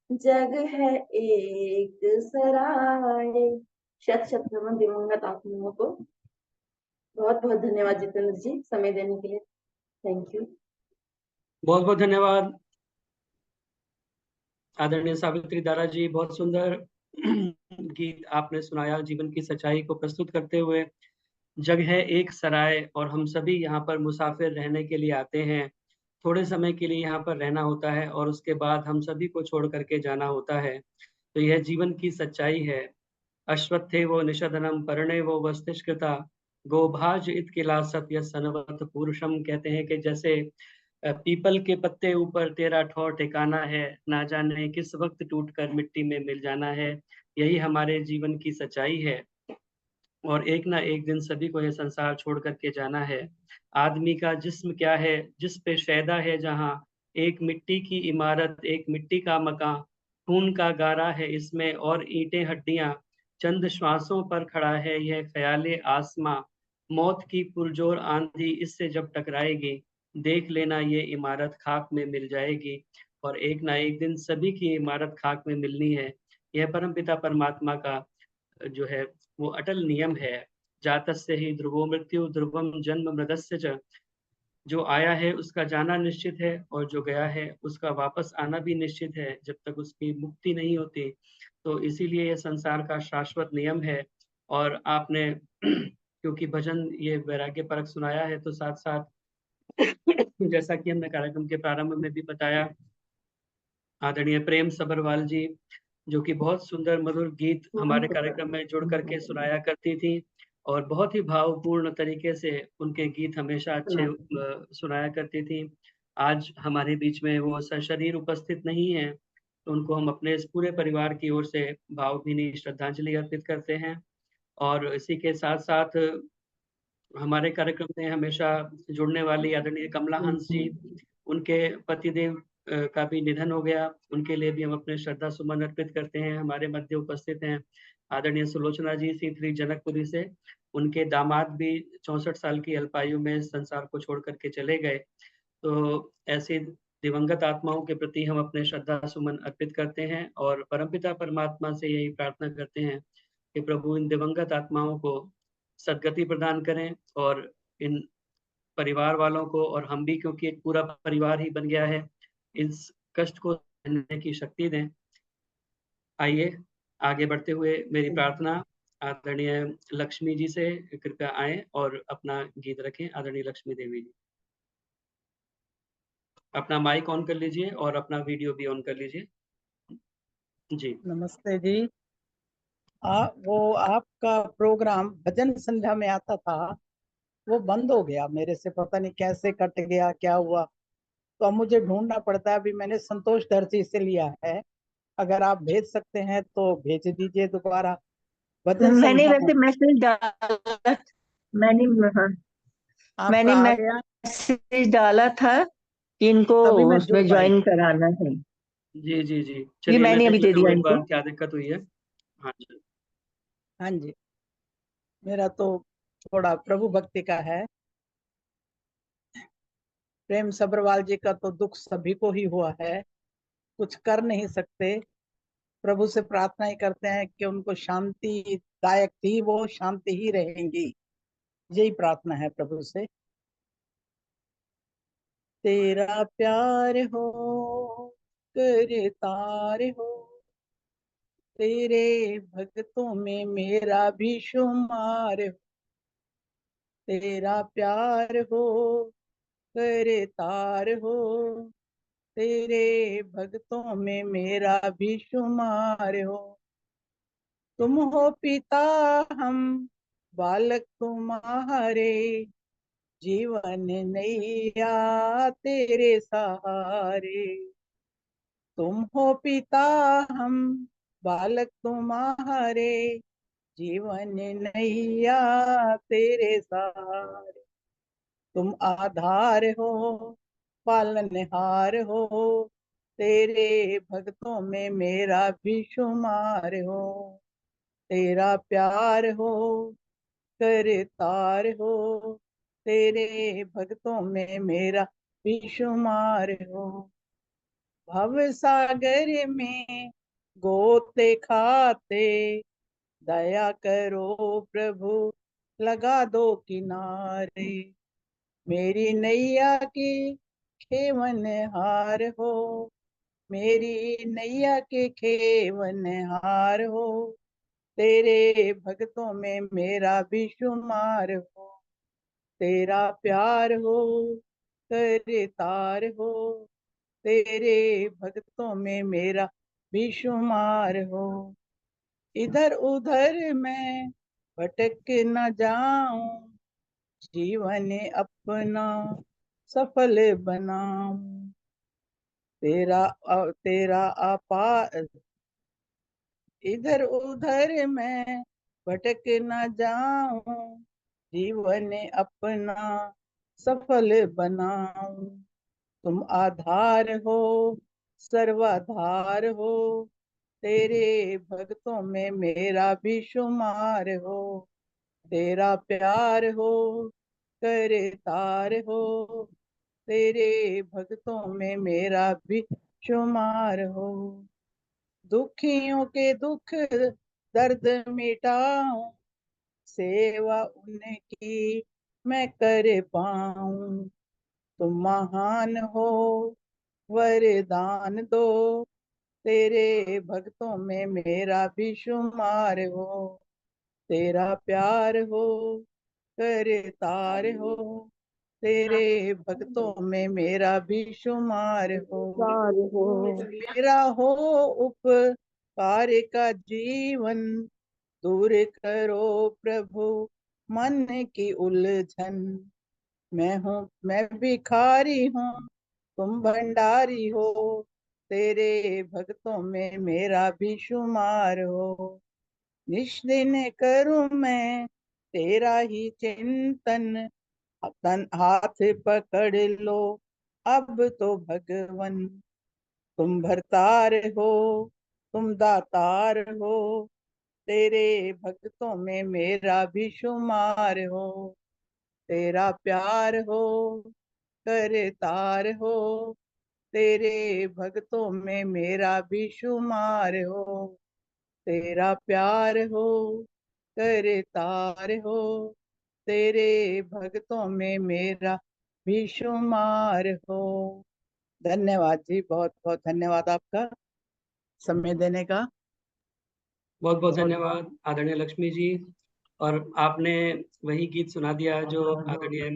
जग है एक सराय। शत शत नमन दिवंगत आत्माओं को। बहुत बहुत धन्यवाद जितेंद्र जी समय देने के लिए। Thank you. बहुत बहुत धन्यवाद आदरणीय सावित्री दारा जी। बहुत सुंदर गीत आपने सुनाया जीवन की सच्चाई को प्रस्तुत करते हुए। जग है एक सराय और हम सभी यहाँ पर मुसाफिर रहने के लिए आते हैं। थोड़े समय के लिए यहाँ पर रहना होता है और उसके बाद हम सभी को छोड़ करके जाना होता है। तो यह जीवन की सच्चाई है। अश्वत्थे वो निषदनम परणे वो वस्तिष्कृता गोभाज इत्किला सत्य सनवत पुरुषम। कहते हैं कि जैसे पीपल के पत्ते ऊपर तेरा ठौर ठिकाना है, ना जाने किस वक्त टूटकर मिट्टी में मिल जाना है। यही हमारे जीवन की सच्चाई है और एक ना एक दिन सभी को यह संसार छोड़ करके जाना है। आदमी का जिस्म क्या है जिस पे शैदा है जहाँ, एक मिट्टी की इमारत एक मिट्टी का मकान, खून का गारा है इसमें और ईंटें हड्डियां, चंद श्वासों पर खड़ा है यह ख्याले आसमां। मौत की पुरजोर आंधी इससे जब टकराएगी, देख लेना ये इमारत खाक में मिल जाएगी। और एक ना एक दिन सभी की इमारत खाक में मिलनी है। यह परमपिता परमात्मा का जो है वो अटल नियम है। जातस्य ही ध्रुवो मृत्यु ध्रुवम जन्म मृतस्य च। जो आया है उसका जाना निश्चित है और जो गया है उसका वापस आना भी निश्चित है, जब तक उसकी मुक्ति नहीं होती। तो इसीलिए यह संसार का शाश्वत नियम है। और आपने क्योंकि भजन ये वैराग्य परक सुनाया है, तो साथ साथ जैसा कि हमने कार्यक्रम के प्रारंभ में भी बताया, आदरणीय प्रेम सबरवाल जी जो कि बहुत सुंदर मधुर गीत हमारे कार्यक्रम में जुड़ करके सुनाया करती थी और बहुत ही भावपूर्ण तरीके से उनके गीत हमेशा अच्छे सुनाया करती थी। आज हमारे बीच में वो सशरीर उपस्थित नहीं है, तो उनको हम अपने इस पूरे परिवार की ओर से भावभीनी श्रद्धांजलि अर्पित करते हैं। और इसी के साथ साथ हमारे कार्यक्रम में हमेशा जुड़ने वाली आदरणीय कमला हंस जी, उनके पतिदेव का भी निधन हो गया। उनके लिए भी हम अपने श्रद्धा सुमन अर्पित करते हैं। हमारे मध्य उपस्थित हैं आदरणीय सुलोचना जी सीतरी जनकपुरी से। उनके दामाद भी 64 साल की अल्पायु में संसार को छोड़ करके चले गए। तो ऐसे दिवंगत आत्माओं के प्रति हम अपने श्रद्धा सुमन अर्पित करते हैं और परमपिता परमात्मा से यही प्रार्थना करते हैं कि प्रभु इन दिवंगत आत्माओं को सद्गति प्रदान करें और इन परिवार वालों को और हम भी, क्योंकि एक पूरा परिवार ही बन गया है, इस कष्ट को सहने की शक्ति दें। आइए आगे बढ़ते हुए मेरी प्रार्थना आदरणीय लक्ष्मी जी से कृपया आए और अपना गीत रखें। आदरणीय लक्ष्मी देवी जी, अपना माइक ऑन कर लीजिए और अपना वीडियो भी ऑन कर लीजिए जी। नमस्ते जी। वो आपका प्रोग्राम भजन संध्या में आता था, वो बंद हो गया मेरे से, पता नहीं कैसे कट गया, क्या हुआ। तो अब मुझे ढूंढना पड़ता है। अभी मैंने संतोष दर्जी से लिया है, अगर आप भेज सकते हैं तो भेज दीजिए दोबारा। भजन मैंने संध्या वैसे मैसेज डाला, मैंने हाँ, मैंने आपका आ गया, मैसेज डाला था कि इनको तभी मैं जुड़ उसमें पाई। ज्वाइन कराना है। जी जी जी, ये चलिए मैं मैंने देख अभी दे लेता हूँ दिया एक इनको। बार क्या दिक्कत हुई है। हाँ जी हाँ जी, मेरा तो थोड़ा प्रभु भक्ति का है। प्रेम सब्रवाल जी का तो दुख सभी को ही हुआ है, कुछ कर नहीं सकते। प्रभु से प्रार्थना ही करते हैं कि उनको शांति दायक थी, वो शांति ही रहेंगी। यही प्रार्थना है प्रभु से। तेरा प्यार हो करतार हो, तेरे भक्तों में मेरा भी शुमार हो। तेरा प्यार हो करतार हो, तेरे भक्तों में मेरा भी शुमार हो। तुम हो पिता, हम बालक तुम्हारे, जीवन नैया तेरे सहारे। तुम हो पिता, हम बालक तुम्हारे, जीवन नैया तेरे सहारे। तुम आधार हो पालनहार हो, तेरे भक्तों में मेरा भी शुमार हो। तेरा प्यार हो करतार हो, तेरे भक्तों में मेरा भी शुमार हो। भव सागर में गोते खाते, दया करो प्रभु लगा दो किनारे। मेरी नैया की खेवन हार हो, मेरी नैया के खेवन हार हो, तेरे भक्तों में मेरा भी शुमार हो। तेरा प्यार हो करतार हो, तेरे भक्तों में मेरा भी शुमार हो। इधर उधर मैं भटक न जाऊं, जीवन अपना सफल बनाऊं। तेरा अपार, इधर उधर मैं भटक न जाऊं, जीवन अपना सफल बनाऊं। तुम आधार हो सर्वाधार हो, तेरे भक्तों में मेरा भी शुमार हो। तेरा प्यार हो करतार हो, तेरे भक्तों में मेरा भी शुमार हो। दुखियों के दुख दर्द मिटाऊं, सेवा उनकी मैं कर पाऊं। तुम महान हो वरदान दो, तेरे भक्तों में मेरा भी शुमार हो। तेरा प्यार हो करतार हो, तेरे भक्तों में मेरा भी शुमार हो। मेरा हो उपकार का जीवन, दूर करो प्रभु मन की उलझन। मैं भिखारी हूँ तुम भंडारी हो, तेरे भक्तों में मेरा भी शुमार हो। निश दिन करूं मैं तेरा ही चिंतन, तन हाथ पकड़ लो अब तो भगवन। तुम भरतार हो तुम दातार हो, तेरे भक्तों में मेरा भी शुमार हो। तेरा प्यार हो करतार हो, तेरे भक्तों में मेरा भी शुमार हो। तेरा प्यार हो करतार हो, तेरे भक्तों में मेरा भी शुमार हो। धन्यवाद जी, बहुत बहुत धन्यवाद आपका समय देने का। बहुत बहुत धन्यवाद आदरणीय लक्ष्मी जी। और आपने वही गीत सुना दिया जो आदरणीय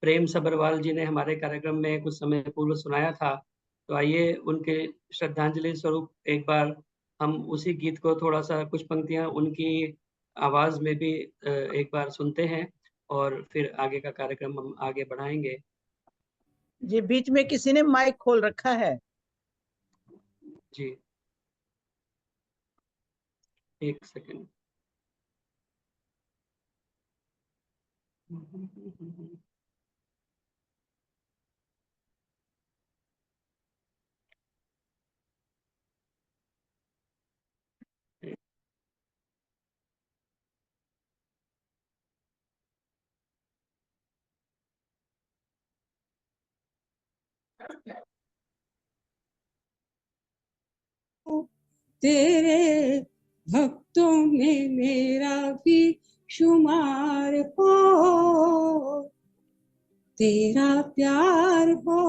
प्रेम सब्रवाल जी ने हमारे कार्यक्रम में कुछ समय पूर्व सुनाया था। तो आइए उनके श्रद्धांजलि स्वरूप एक बार हम उसी गीत को थोड़ा सा कुछ पंक्तियां उनकी आवाज में भी एक बार सुनते हैं और फिर आगे का कार्यक्रम हम आगे बढ़ाएंगे। जी, बीच में किसी ने माइक खोल रखा है। जी, एक सेकंड। तेरे भक्तों में मेरा भी शुमार हो, तेरा प्यार हो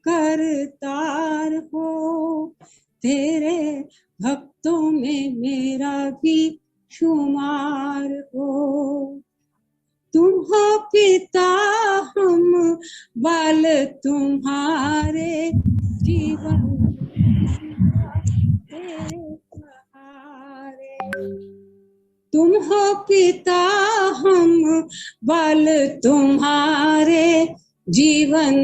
करतार हो, तेरे भक्तों में मेरा भी शुमार हो। तुम हो पिता हम बाल तुम्हारे, जीवन तेरे सहारे। तुम हो पिता हम बाल तुम्हारे, जीवन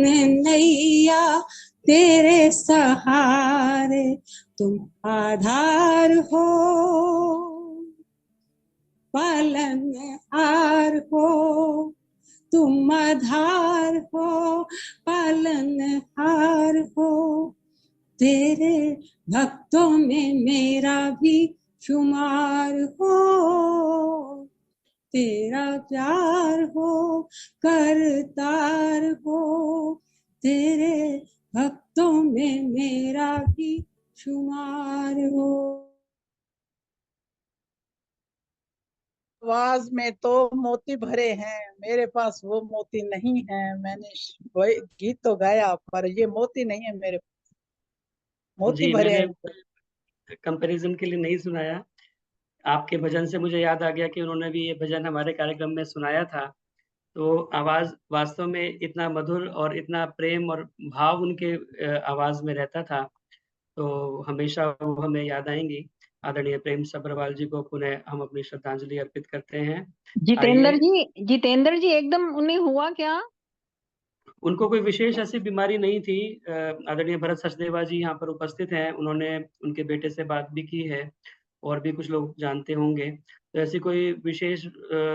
नैया तेरे सहारे। तुम आधार हो पालनहार हो, तुम आधार हो पालनहार हो, तेरे भक्तों में मेरा भी शुमार हो, तेरा प्यार हो करतार हो, तेरे भक्तों में मेरा भी शुमार हो। आवाज में तो मोती भरे हैं, मेरे पास वो मोती नहीं है। मैंने वही गीत तो गाया पर ये मोती नहीं है मेरे पास, मोती जी, भरे मैंने हैं। कंपैरिजन के लिए नहीं सुनाया। आपके भजन से मुझे याद आ गया कि उन्होंने भी ये भजन हमारे कार्यक्रम में सुनाया था। तो आवाज वास्तव में इतना मधुर और इतना प्रेम और भाव उनके आवाज में रहता था, तो हमेशा वो हमें याद आएंगी। आदरणीय प्रेम सब्रवाल जी को पुनः हम अपनी श्रद्धांजलि अर्पित करते हैं। आइए, जितेंद्र जी एकदम उन्हें हुआ क्या? उनको कोई विशेष ऐसी बीमारी नहीं थी। आदरणीय भरत सचदेवा जी यहाँ पर उपस्थित हैं, उन्होंने उनके बेटे से बात भी की है और भी कुछ लोग जानते होंगे। तो ऐसी कोई विशेष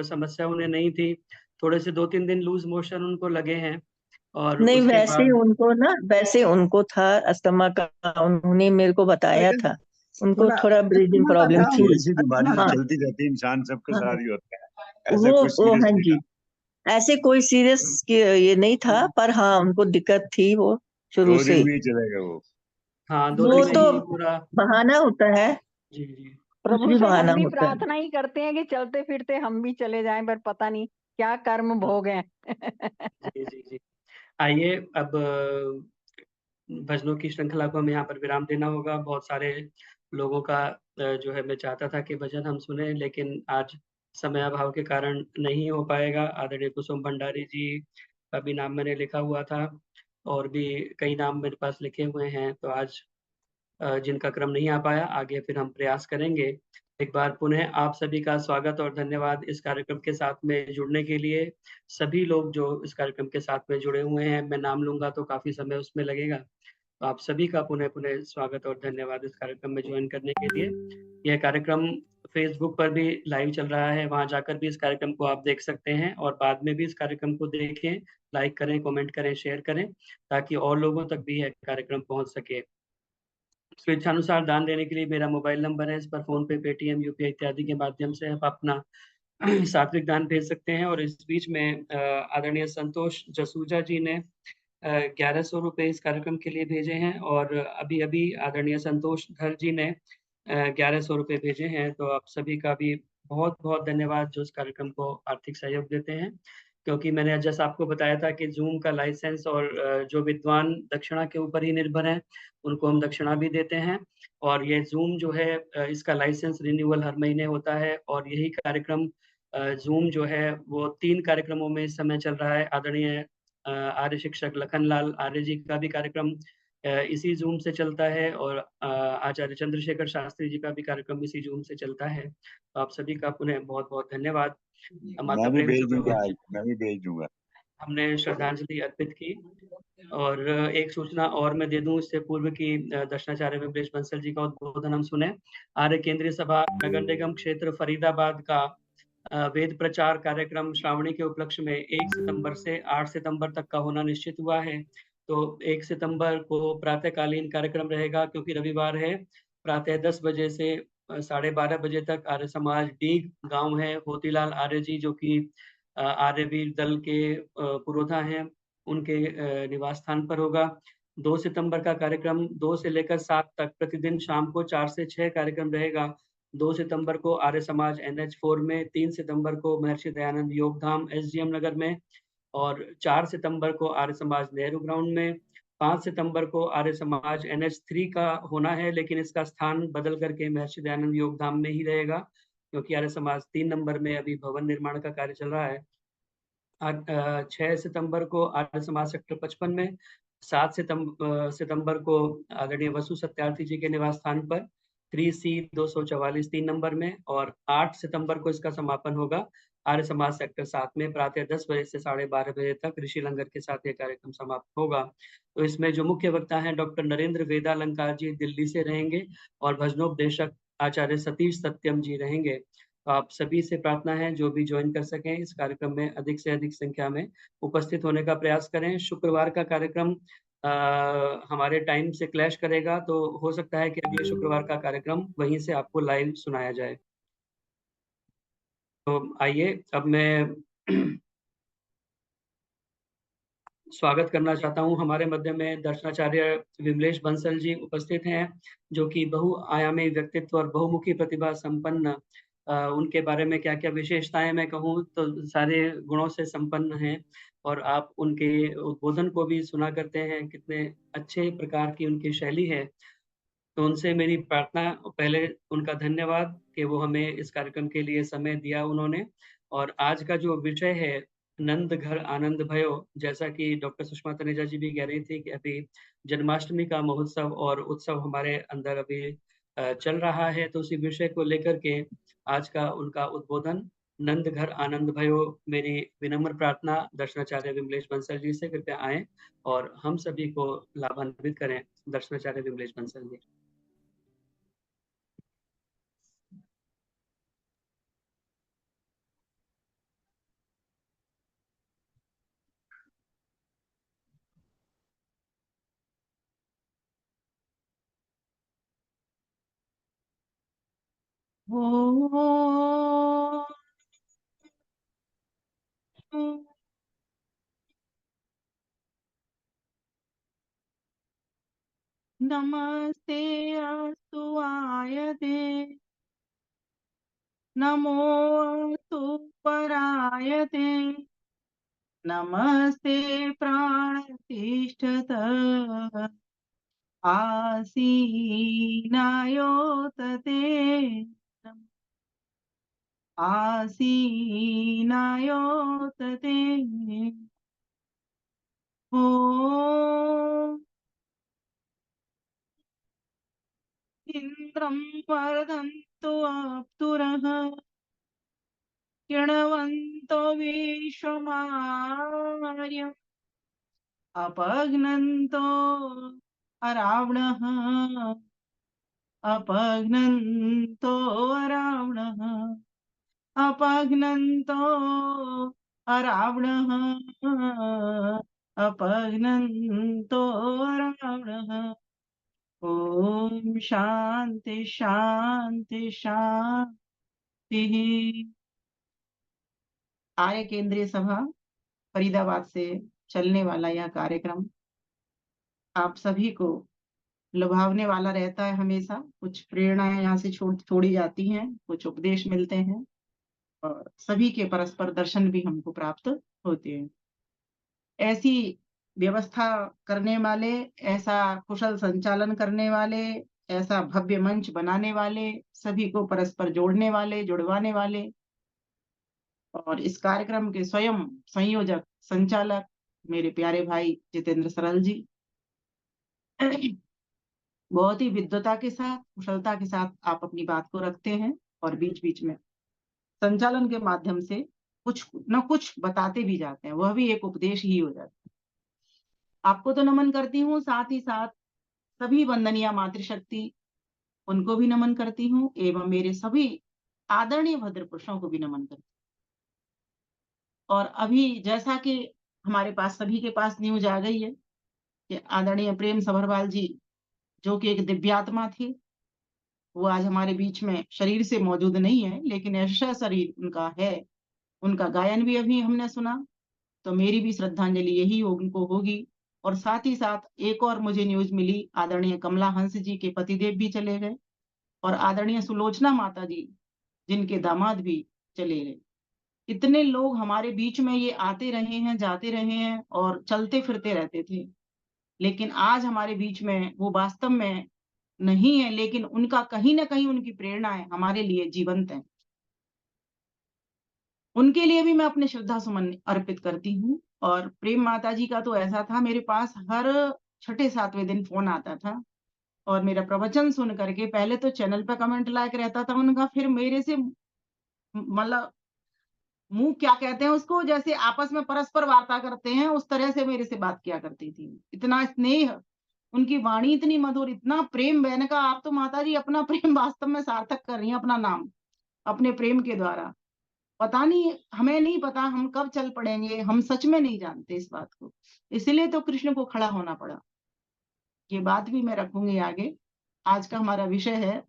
समस्या उन्हें नहीं थी। थोड़े से 2-3 दिन लूज मोशन उनको लगे हैं और नहीं, उसके वैसे बाद उनको ना, वैसे उनको था अस्थमा का, उन्होंने मेरे को बताया था। उनको थोड़ा ब्रीदिंग अस्थमा का प्रॉब्लम था, थी। ऐसी बीमारी तो हाँ चलती रहती है, इंसान सबके हाँ, साथ ही होता है, ऐसा वो कोई सीरियस हाँ नहीं जी, था। ऐसे कोई सीरियस ये नहीं था, पर हाँ उनको दिक्कत थी वो शुरू 2 से। दिन में ही चलेगा वो। हाँ, 2 वो दिन में तो ही पूरा। बहाना होता है, जी, जी। कुछ प्रभु भी से बहाना हम भी होता है। प्रार्थना ही करते हैं कि चलते फिरते हम भी चले जाएं, पर पता नहीं क्या कर्म भोग हैं। जी, जी, जी। आइए अब भजनों की श्रृंखला को हमें यहाँ पर विराम देना होगा। बहुत सारे लोगों का जो है मैं चाहता था कि भजन हम सुने, लेकिन आज समय अभाव के कारण नहीं हो पाएगा। आदरणीय कुसुम भंडारी जी का भी नाम मैंने लिखा हुआ था और भी कई नाम मेरे पास लिखे हुए हैं, तो आज जिनका क्रम नहीं आ पाया, आगे फिर हम प्रयास करेंगे। एक बार पुनः आप सभी का स्वागत और धन्यवाद इस कार्यक्रम के साथ में जुड़ने के लिए। सभी लोग जो इस कार्यक्रम के साथ में जुड़े हुए हैं, मैं नाम लूँगा तो काफ़ी समय उसमें लगेगा। तो आप सभी का पुनः स्वागत और धन्यवाद इस कार्यक्रम में ज्वाइन करने के लिए। यह कार्यक्रम फेसबुक पर भी लाइव चल रहा है, वहाँ जाकर भी इस कार्यक्रम को आप देख सकते हैं और बाद में भी इस कार्यक्रम को देखें, लाइक करें, कमेंट करें, शेयर करें, ताकि और लोगों तक भी यह कार्यक्रम पहुँच सके। स्वेच्छानुसार दान देने के लिए मेरा मोबाइल नंबर है, इस पर फ़ोन पे, पेटीएम, यूपीआई इत्यादि के माध्यम से आप अपना सात्विक दान भेज सकते हैं। और इस बीच में आदरणीय संतोष जसूजा जी ने 1100 रुपए इस कार्यक्रम के लिए भेजे हैं और अभी-अभी आदरणीय संतोष धर जी ने 1100 रुपए भेजे हैं। तो आप सभी का भी बहुत-बहुत धन्यवाद जो इस कार्यक्रम को आर्थिक सहयोग देते हैं। क्योंकि मैंने जैसा आपको बताया था कि ज़ूम का लाइसेंस और जो विद्वान दक्षिणा के ऊपर ही निर्भर हैं, उनको हम दक्षिणा भी देते हैं। और ये ज़ूम जो है इसका लाइसेंस रिन्यूअल हर महीने होता है और यही कार्यक्रम ज़ूम जो है वो 3 कार्यक्रमों में इस समय चल रहा है। आदरणीय आर्य शिक्षक लखनलाल आर्य जी का भी कार्यक्रम इसी ज़ूम से चलता है और आचार्य चंद्रशेखर शास्त्री जी का भी कार्यक्रम इसी ज़ूम से चलता है। तो आप सभी का पुनः बहुत-बहुत धन्यवाद। माता मैं भी प्रेम भेज दूंगा, सब्रवाल जी मैं भी भेज दूंगा। हमने श्रद्धांजलि अर्पित की। और एक सूचना और मैं दे दूं इससे पूर्व की दर्शनाचार्य विमलेश बंसल जी का उद्बोधन हम सुने। आर्य केंद्रीय सभा नगर निगम क्षेत्र फरीदाबाद का वेद प्रचार कार्यक्रम श्रावणी के उपलक्ष्य में 1 सितंबर से 8 सितंबर तक का होना निश्चित हुआ है। तो 1 सितंबर को प्रातःकालीन कार्यक्रम रहेगा, क्योंकि रविवार है। प्रातः 10 बजे से 12:30 बजे तक आर्य समाज डीग गांव है, होतीलाल आर्य जी जो कि आर्यवीर दल के पुरोधा हैं, उनके निवास स्थान पर होगा। 2 सितंबर का कार्यक्रम 2 से लेकर 7 तक प्रतिदिन शाम को 4 से 6 कार्यक्रम रहेगा। 2 सितंबर को आर्य समाज NH4 में, 3 सितंबर को महर्षि दयानंद योगधाम SGM नगर में और 4 सितंबर को आर्य समाज नेहरू ग्राउंड में। 5 सितंबर को आर्य समाज NH3 का होना है, लेकिन इसका स्थान बदल करके महर्षि दयानंद योगधाम में ही रहेगा, क्योंकि आर्य समाज 3 नंबर में अभी भवन निर्माण का कार्य चल रहा है। 6 सितंबर को आर्य समाज सेक्टर 55 में, 7 सितंबर को आदरणीय वसु सत्यार्थी जी के निवास स्थान पर 3C 244 3 नंबर में, और 8 सितंबर को इसका समापन होगा आर्य समाज सेक्टर 7 में प्रातः 10 बजे से 12:30 बजे तक ऋषि लंगर के साथ ये कार्यक्रम समाप्त होगा। तो इसमें जो मुख्य वक्ता हैं डॉक्टर नरेंद्र वेदालंकार जी दिल्ली से रहेंगे और भजनोपदेशक आचार्य सतीश सत्यम जी रहेंगे। तो आप सभी से प्रार्थना है जो भी ज्वाइन कर सकें इस कार्यक्रम में अधिक से अधिक संख्या में उपस्थित होने का प्रयास करें। शुक्रवार का कार्यक्रम हमारे टाइम से क्लैश करेगा, तो हो सकता है कि अगले शुक्रवार का कार्यक्रम वहीं से आपको लाइव सुनाया जाए। तो आइए अब मैं स्वागत करना चाहता हूं। हमारे मध्य में दर्शनाचार्य विमलेश बंसल जी उपस्थित हैं, जो कि बहुआयामी व्यक्तित्व और बहुमुखी प्रतिभा संपन्न, उनके बारे में क्या क्या विशेषताएं मैं कहूं तो सारे गुणों से संपन्न हैं, और आप उनके उद्बोधन को भी सुना करते हैं, कितने अच्छे प्रकार की उनकी शैली है। तो उनसे मेरी प्रार्थना, पहले उनका धन्यवाद कि वो हमें इस कार्यक्रम के लिए समय दिया उन्होंने। और आज का जो विषय है नंद घर आनंद भयो, जैसा कि डॉक्टर सुषमा तनेजा जी भी कह रही थी कि अभी जन्माष्टमी का महोत्सव और उत्सव हमारे अंदर अभी चल रहा है, तो उसी विषय को लेकर के आज का उनका उद्बोधन नंद घर आनंद भयो। मेरी विनम्र प्रार्थना दर्शनाचार्य विमलेश बंसल जी से, कृपया आए और हम सभी को लाभान्वित करें। दर्शनाचार्य विमलेश बंसल जी। नमस्ते अस्तु आयते, नमो अस्तु परायते, नमस्ते प्राणतिष्ठत आसीनायोतते, आसीनायोतते। ॐ इन्द्रं वर्धन्तु अप्सुरः, कृण्वन्तो विश्वमार्यम्, अपघ्नन्तो अरावणः, अपघ्नन्तो अरावणः, अपघ्नन्तो अरावणः, अपघ्नन्तो अरावणः। ओम शांति शांति शांति। आर्य केंद्रीय सभा फरीदाबाद से चलने वाला यह कार्यक्रम आप सभी को लुभावने वाला रहता है। हमेशा कुछ प्रेरणाएं यहाँ से छोड़ी जाती हैं, कुछ उपदेश मिलते हैं और सभी के परस्पर दर्शन भी हमको प्राप्त होते हैं। ऐसी व्यवस्था करने वाले, ऐसा कुशल संचालन करने वाले, ऐसा भव्य मंच बनाने वाले, सभी को परस्पर जोड़ने वाले, जुड़वाने वाले और इस कार्यक्रम के स्वयं संयोजक संचालक मेरे प्यारे भाई जितेंद्र सरल जी, बहुत ही विद्वता के साथ, कुशलता के साथ आप अपनी बात को रखते हैं और बीच बीच में संचालन के माध्यम से कुछ न कुछ बताते भी जाते हैं, वह भी एक उपदेश ही हो जाता है। आपको तो नमन करती हूँ, साथ ही साथ सभी वंदनीय मातृशक्ति उनको भी नमन करती हूँ एवं मेरे सभी आदरणीय भद्र पुरुषों को भी नमन करती हूँ। और अभी जैसा कि हमारे पास सभी के पास न्यूज आ गई है कि आदरणीय प्रेम सभरवाल जी, जो कि एक दिव्यात्मा थी, वो आज हमारे बीच में शरीर से मौजूद नहीं है, लेकिन ऐसा शरीर उनका है। उनका गायन भी अभी हमने सुना, तो मेरी भी श्रद्धांजलि यही उनको होगी और साथ ही साथ एक और मुझे न्यूज मिली, आदरणीय कमला हंस जी के पतिदेव भी चले गए और आदरणीय सुलोचना माता जी जिनके दामाद भी चले गए। इतने लोग हमारे बीच में ये आते रहे हैं, जाते रहे हैं और चलते फिरते रहते थे, लेकिन आज हमारे बीच में वो वास्तव में नहीं है, लेकिन उनका कहीं ना कहीं उनकी प्रेरणाएं हमारे लिए जीवंत है। उनके लिए भी मैं अपने श्रद्धा सुमन अर्पित करती हूँ। और प्रेम माता जी का तो ऐसा था, मेरे पास हर 6-7वें दिन फोन आता था और मेरा प्रवचन सुन करके पहले तो चैनल पे कमेंट लायक रहता था उनका, फिर मेरे से मतलब मुंह क्या कहते हैं उसको, जैसे आपस में परस्पर वार्ता करते हैं उस तरह से मेरे से बात किया करती थी। इतना स्नेह, उनकी वाणी इतनी मधुर, इतना प्रेम। मैंने कहा आप तो माता जी अपना प्रेम वास्तव में सार्थक कर रही हैं, अपना नाम अपने प्रेम के द्वारा। पता नहीं, हमें नहीं पता हम कब चल पड़ेंगे, हम सच में नहीं जानते इस बात को, इसलिए तो कृष्ण को खड़ा होना पड़ा। ये बात भी मैं रखूंगी आगे। आज का हमारा विषय है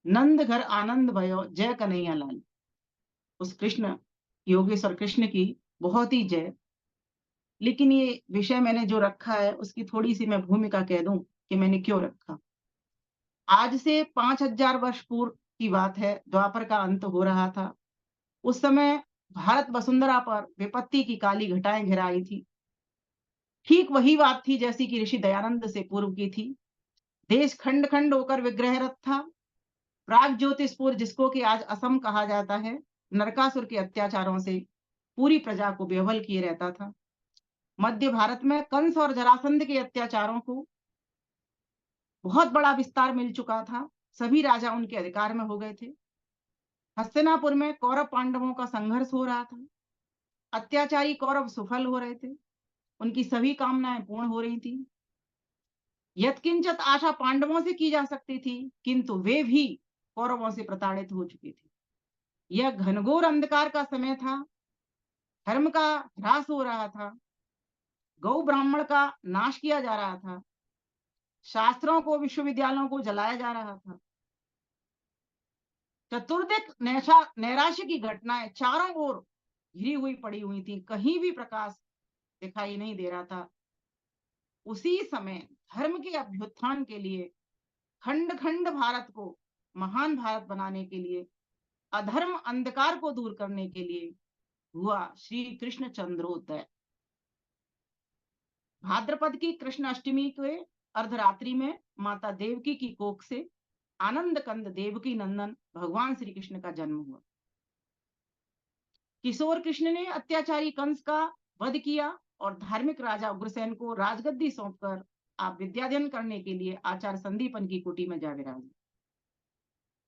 नंद घर आनंद भयो जय कन्हैया लाल। उस कृष्ण, योगेश्वर कृष्ण की बहुत ही जय। लेकिन ये विषय मैंने जो रखा है उसकी थोड़ी सी मैं भूमिका कह दूं कि मैंने क्यों रखा। आज से 5000 वर्ष पूर्व की बात है, द्वापर का अंत हो रहा था। उस समय भारत वसुंधरा पर विपत्ति की काली घटाएं घिराई थी। ठीक वही बात थी जैसी कि ऋषि दयानंद से पूर्व की थी। देश खंड खंड होकर विग्रहरत था। प्राग ज्योतिषपुर, जिसको कि आज असम कहा जाता है, नरकासुर के अत्याचारों से पूरी प्रजा को बेवल किए रहता था। मध्य भारत में कंस और जरासंध के अत्याचारों को बहुत बड़ा विस्तार मिल चुका था। सभी राजा उनके अधिकार में हो गए थे। हस्तिनापुर में कौरव पांडवों का संघर्ष हो रहा था। अत्याचारी कौरव सफल हो रहे थे, उनकी सभी कामनाएं पूर्ण हो रही थी। यत्किंचत आशा पांडवों से की जा सकती थी, किंतु वे भी कौरवों से प्रताड़ित हो चुके थे। यह घनघोर अंधकार का समय था। धर्म का ह्रास हो रहा था। गौ ब्राह्मण का नाश किया जा रहा था। शास्त्रों को, विश्वविद्यालयों को जलाया जा रहा था। चतुर्दिक नैराश्य की घटनाएं चारों ओर घिरी हुई पड़ी हुई थी, कहीं भी प्रकाश दिखाई नहीं दे रहा था। उसी समय धर्म के अभ्युत्थान के लिए, खंड खंड भारत को महान भारत बनाने के लिए, अधर्म अंधकार को दूर करने के लिए हुआ श्री कृष्ण चंद्रोदय। भाद्रपद की कृष्ण अष्टमी के अर्धरात्रि में माता देवकी की कोख से आनंद कंद देवकी नंदन भगवान श्री कृष्ण का जन्म हुआ। किशोर कृष्ण ने अत्याचारी कंस का वध किया और धार्मिक राजा उग्रसेन को राजगद्दी सौंपकर आप विद्याध्ययन करने के लिए आचार्य संदीपन की कुटी में जा विराजे।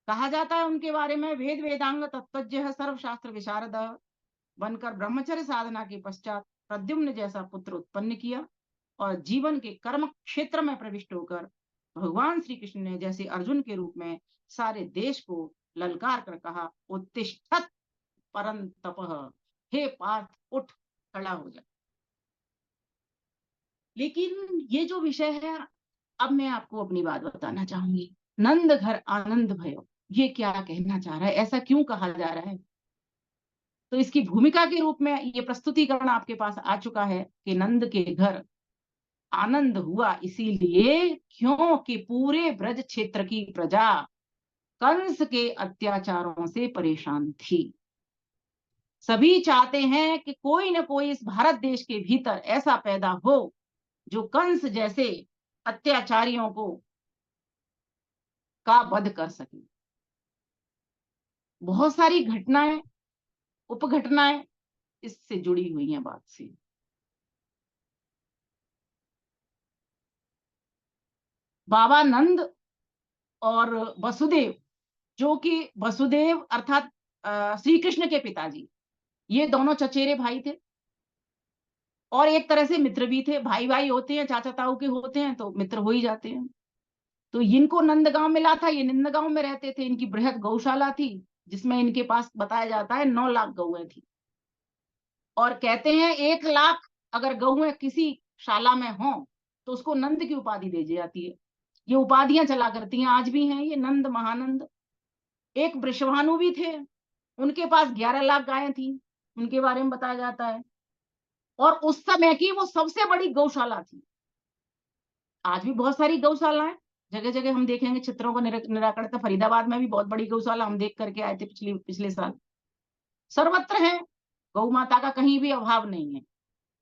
कहा जाता है उनके बारे में, वेद वेदांग तत्वज्ञ सर्वशास्त्र विशारद बनकर ब्रह्मचर्य साधना के पश्चात प्रद्युम्न जैसा पुत्र उत्पन्न किया और जीवन के कर्म क्षेत्र में प्रविष्ट होकर भगवान श्री कृष्ण ने जैसे अर्जुन के रूप में सारे देश को ललकार कर कहा, उत्तिष्ठत परंतपः, हे पार्थ उठ, खड़ा हो जा। लेकिन ये जो विषय है, अब मैं आपको अपनी बात बताना चाहूंगी। नंद घर आनंद भयो, ये क्या कहना चाह रहा है, ऐसा क्यों कहा जा रहा है? तो इसकी भूमिका के रूप में ये प्रस्तुतिकरण आपके पास आ चुका है कि नंद के घर आनंद हुआ इसीलिए क्योंकि पूरे ब्रज क्षेत्र की प्रजा कंस के अत्याचारों से परेशान थी। सभी चाहते हैं कि कोई ना कोई इस भारत देश के भीतर ऐसा पैदा हो जो कंस जैसे अत्याचारियों को का वध कर सके। बहुत सारी घटनाएं, उपघटनाएं इससे जुड़ी हुई हैं बात से। बाबा नंद और वसुदेव, जो कि वसुदेव अर्थात श्री कृष्ण के पिताजी, ये दोनों चचेरे भाई थे और एक तरह से मित्र भी थे। भाई भाई होते हैं, चाचा ताऊ के होते हैं तो मित्र हो ही जाते हैं। तो इनको नंदगांव मिला था, ये नंदगांव में रहते थे। इनकी बृहद गौशाला थी जिसमें इनके पास बताया जाता है 9 लाख गौएं थी। और कहते हैं 1 लाख अगर गौएं किसी शाला में हो तो उसको नंद की उपाधि दी जाती है। ये उपाधियां चला करती हैं, आज भी हैं ये, नंद महानंद। एक वृषभानु भी थे, उनके पास 11 लाख गायें थी, उनके बारे में बताया जाता है। और उस समय की वो सबसे बड़ी गौशाला थी। आज भी बहुत सारी गौशालाएं जगह जगह हम देखेंगे, चित्रों को निराकरण था। फरीदाबाद में भी बहुत बड़ी गौशाला हम देख करके आए थे पिछले साल। सर्वत्र है, गौ माता का कहीं भी अभाव नहीं है।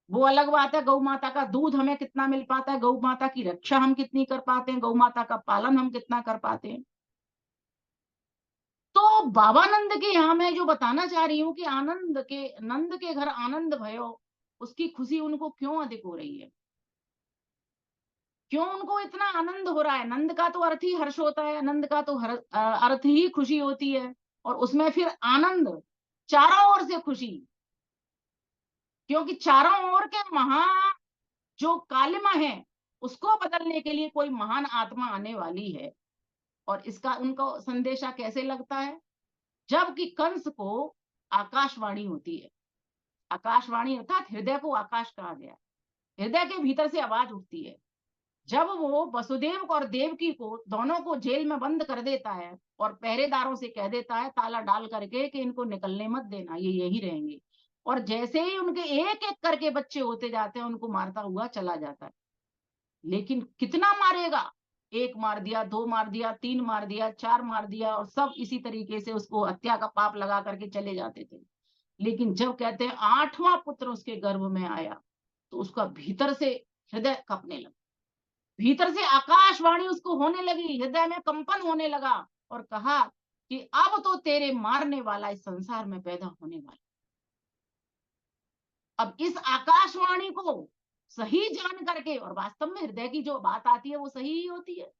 वो अलग बात है, गौ माता का दूध हमें कितना मिल पाता है, गौ माता की रक्षा हम कितनी कर पाते हैं, गौ माता का पालन हम कितना कर पाते हैं। तो बाबानंद के यहाँ मैं जो बताना चाह रही हूँ कि नंद के घर आनंद भयो, उसकी खुशी उनको क्यों अधिक हो रही है, क्यों उनको इतना आनंद हो रहा है। नंद का तो अर्थ ही हर्ष होता है, नंद का तो अर्थ ही खुशी होती है, और उसमें फिर आनंद, चारों ओर से खुशी, क्योंकि चारों ओर के जो कालिमा है उसको बदलने के लिए कोई महान आत्मा आने वाली है। और इसका उनको संदेशा कैसे लगता है, जबकि कंस को आकाशवाणी होती है। आकाशवाणी अर्थात हृदय को आकाश कहा गया, हृदय के भीतर से आवाज उठती है। जब वो वसुदेव और देवकी को दोनों को जेल में बंद कर देता है और पहरेदारों से कह देता है ताला डाल करके कि इनको निकलने मत देना, ये यही रहेंगे, और जैसे ही उनके एक एक करके बच्चे होते जाते हैं उनको मारता हुआ चला जाता है। लेकिन कितना मारेगा, एक मार दिया, दो मार दिया, तीन मार दिया, चार मार दिया, और सब इसी तरीके से उसको हत्या का पाप लगा करके चले जाते थे। लेकिन जब कहते हैं 8वां पुत्र उसके गर्भ में आया तो उसका भीतर से हृदय कपने लगा, भीतर से आकाशवाणी उसको होने लगी, हृदय में कंपन होने लगा, और कहा कि अब तो तेरे मारने वाला इस संसार में पैदा होने वाला। अब इस आकाशवाणी को सही जान करके, और वास्तव में हृदय की जो बात आती है वो सही ही होती है,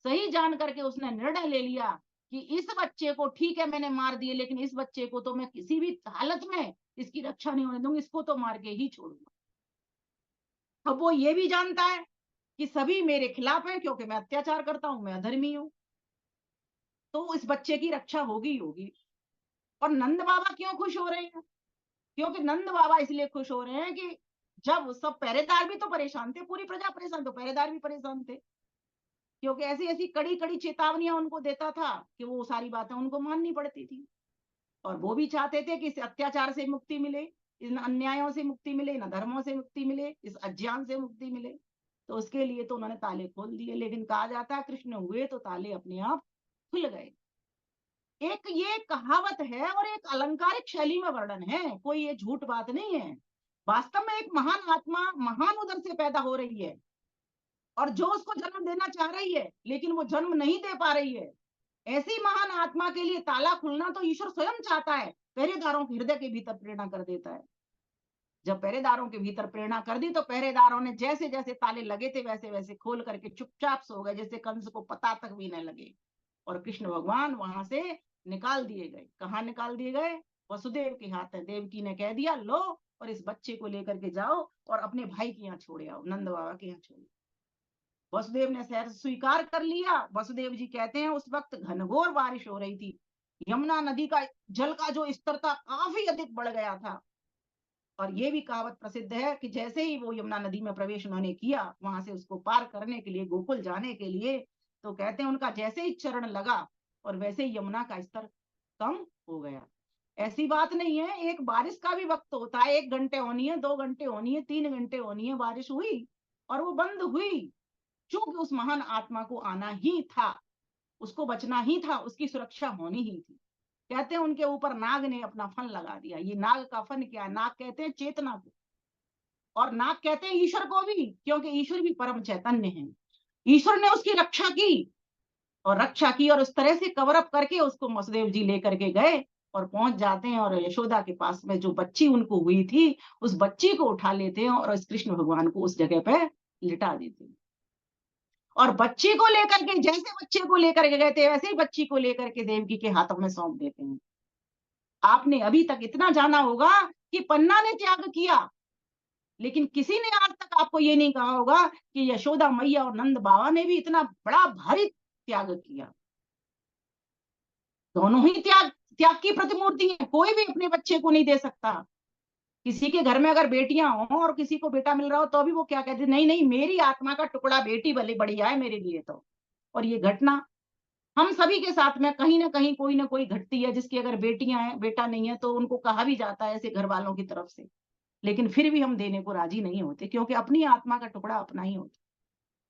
सही जान करके उसने निर्णय ले लिया कि इस बच्चे को ठीक है मैंने मार दिए, लेकिन इस बच्चे को तो मैं किसी भी हालत में इसकी रक्षा नहीं होने दूंगी, इसको तो मार के ही छोड़ूंगा। अब वो ये भी जानता है कि सभी मेरे खिलाफ है क्योंकि मैं अत्याचार करता हूं, मैं अधर्मी हूं, तो इस बच्चे की रक्षा होगी ही होगी। और नंद बाबा क्यों खुश हो रहे हैं, क्योंकि नंद बाबा इसलिए खुश हो रहे हैं कि जब सब पहरेदार भी तो परेशान थे, पूरी प्रजा परेशान, तो पहरेदार भी परेशान थे, क्योंकि ऐसी ऐसी कड़ी कड़ी चेतावनियां उनको देता था कि वो सारी बातें उनको माननी पड़ती थी। और वो भी चाहते थे कि इस अत्याचार से मुक्ति मिले, इन अन्यायों से मुक्ति मिले, इन अधर्मों से मुक्ति मिले, इस अज्ञान से मुक्ति मिले। तो उसके लिए तो उन्होंने ताले खोल दिए। लेकिन कहा जाता है कृष्ण हुए तो ताले अपने आप खुल गए। एक ये कहावत है और एक अलंकारिक शैली में वर्णन है, कोई ये झूठ बात नहीं है। वास्तव में एक महान आत्मा महान उदर से पैदा हो रही है, और जो उसको जन्म देना चाह रही है लेकिन वो जन्म नहीं दे पा रही है। ऐसी महान आत्मा के लिए ताला खुलना तो ईश्वर स्वयं चाहता है, पहरेदारों के हृदय के भीतर प्रेरणा कर देता है। जब पहरेदारों के भीतर प्रेरणा कर दी तो पहरेदारों ने जैसे जैसे ताले लगे थे वैसे वैसे खोल करके चुपचाप सो गए, जैसे कंस को पता तक भी न लगे। और कृष्ण भगवान वहां से निकाल दिए गए। कहाँ निकाल दिए गए, वसुदेव के हाथ है। देवकी ने कह दिया लो और इस बच्चे को लेकर के जाओ और अपने भाई के यहाँ छोड़े आओ, नंद बाबा के यहाँ छोड़े। वसुदेव ने शहर स्वीकार कर लिया। वसुदेव जी कहते हैं उस वक्त घनघोर बारिश हो रही थी, यमुना नदी का जल का जो स्तर था काफी अधिक बढ़ गया था। और ये भी कहावत प्रसिद्ध है कि जैसे ही वो यमुना नदी में प्रवेश उन्होंने किया, वहां से उसको पार करने के लिए, गोकुल जाने के लिए, तो कहते हैं उनका जैसे ही चरण लगा और वैसे ही यमुना का स्तर कम हो गया। ऐसी बात नहीं है, एक बारिश का भी वक्त होता है, 1 घंटे होनी है, 2 घंटे होनी है, 3 घंटे होनी है। बारिश हुई और वो बंद हुई, क्योंकि उस महान आत्मा को आना ही था, उसको बचना ही था, उसकी सुरक्षा होनी ही थी। कहते हैं उनके ऊपर नाग ने अपना फन लगा दिया। ये नाग का फन क्या है, नाग कहते हैं चेतना को, और नाग कहते हैं ईश्वर को भी, क्योंकि ईश्वर भी परम चैतन्य है। ईश्वर ने उसकी रक्षा की और उस तरह से कवर अप करके उसको वसुदेव जी लेकर के गए और पहुंच जाते हैं, और यशोदा के पास में जो बच्ची उनको हुई थी उस बच्ची को उठा लेते हैं और इस कृष्ण भगवान को उस जगह पे लिटा देते हैं। और बच्ची को लेकर के, जैसे बच्चे को लेकर के गए थे वैसे ही बच्ची को लेकर के देवकी के हाथों में सौंप देते हैं। आपने अभी तक इतना जाना होगा कि पन्ना ने त्याग किया, लेकिन किसी ने आज तक आपको ये नहीं कहा होगा कि यशोदा मैया और नंद बाबा ने भी इतना बड़ा भारी त्याग किया। दोनों ही त्याग की प्रतिमूर्ति है। कोई भी अपने बच्चे को नहीं दे सकता। किसी के घर में अगर बेटियां हो और किसी को बेटा मिल रहा हो तो भी वो क्या कहते, नहीं नहीं मेरी आत्मा का टुकड़ा बेटी भले बढ़िया है मेरे लिए तो। और ये घटना हम सभी के साथ में कहीं ना कोई घटती है, जिसकी अगर बेटियां हैं, बेटा नहीं है, तो उनको कहा भी जाता है ऐसे घर वालों की तरफ से। लेकिन फिर भी हम देने को राजी नहीं होते, क्योंकि अपनी आत्मा का टुकड़ा अपना ही होता।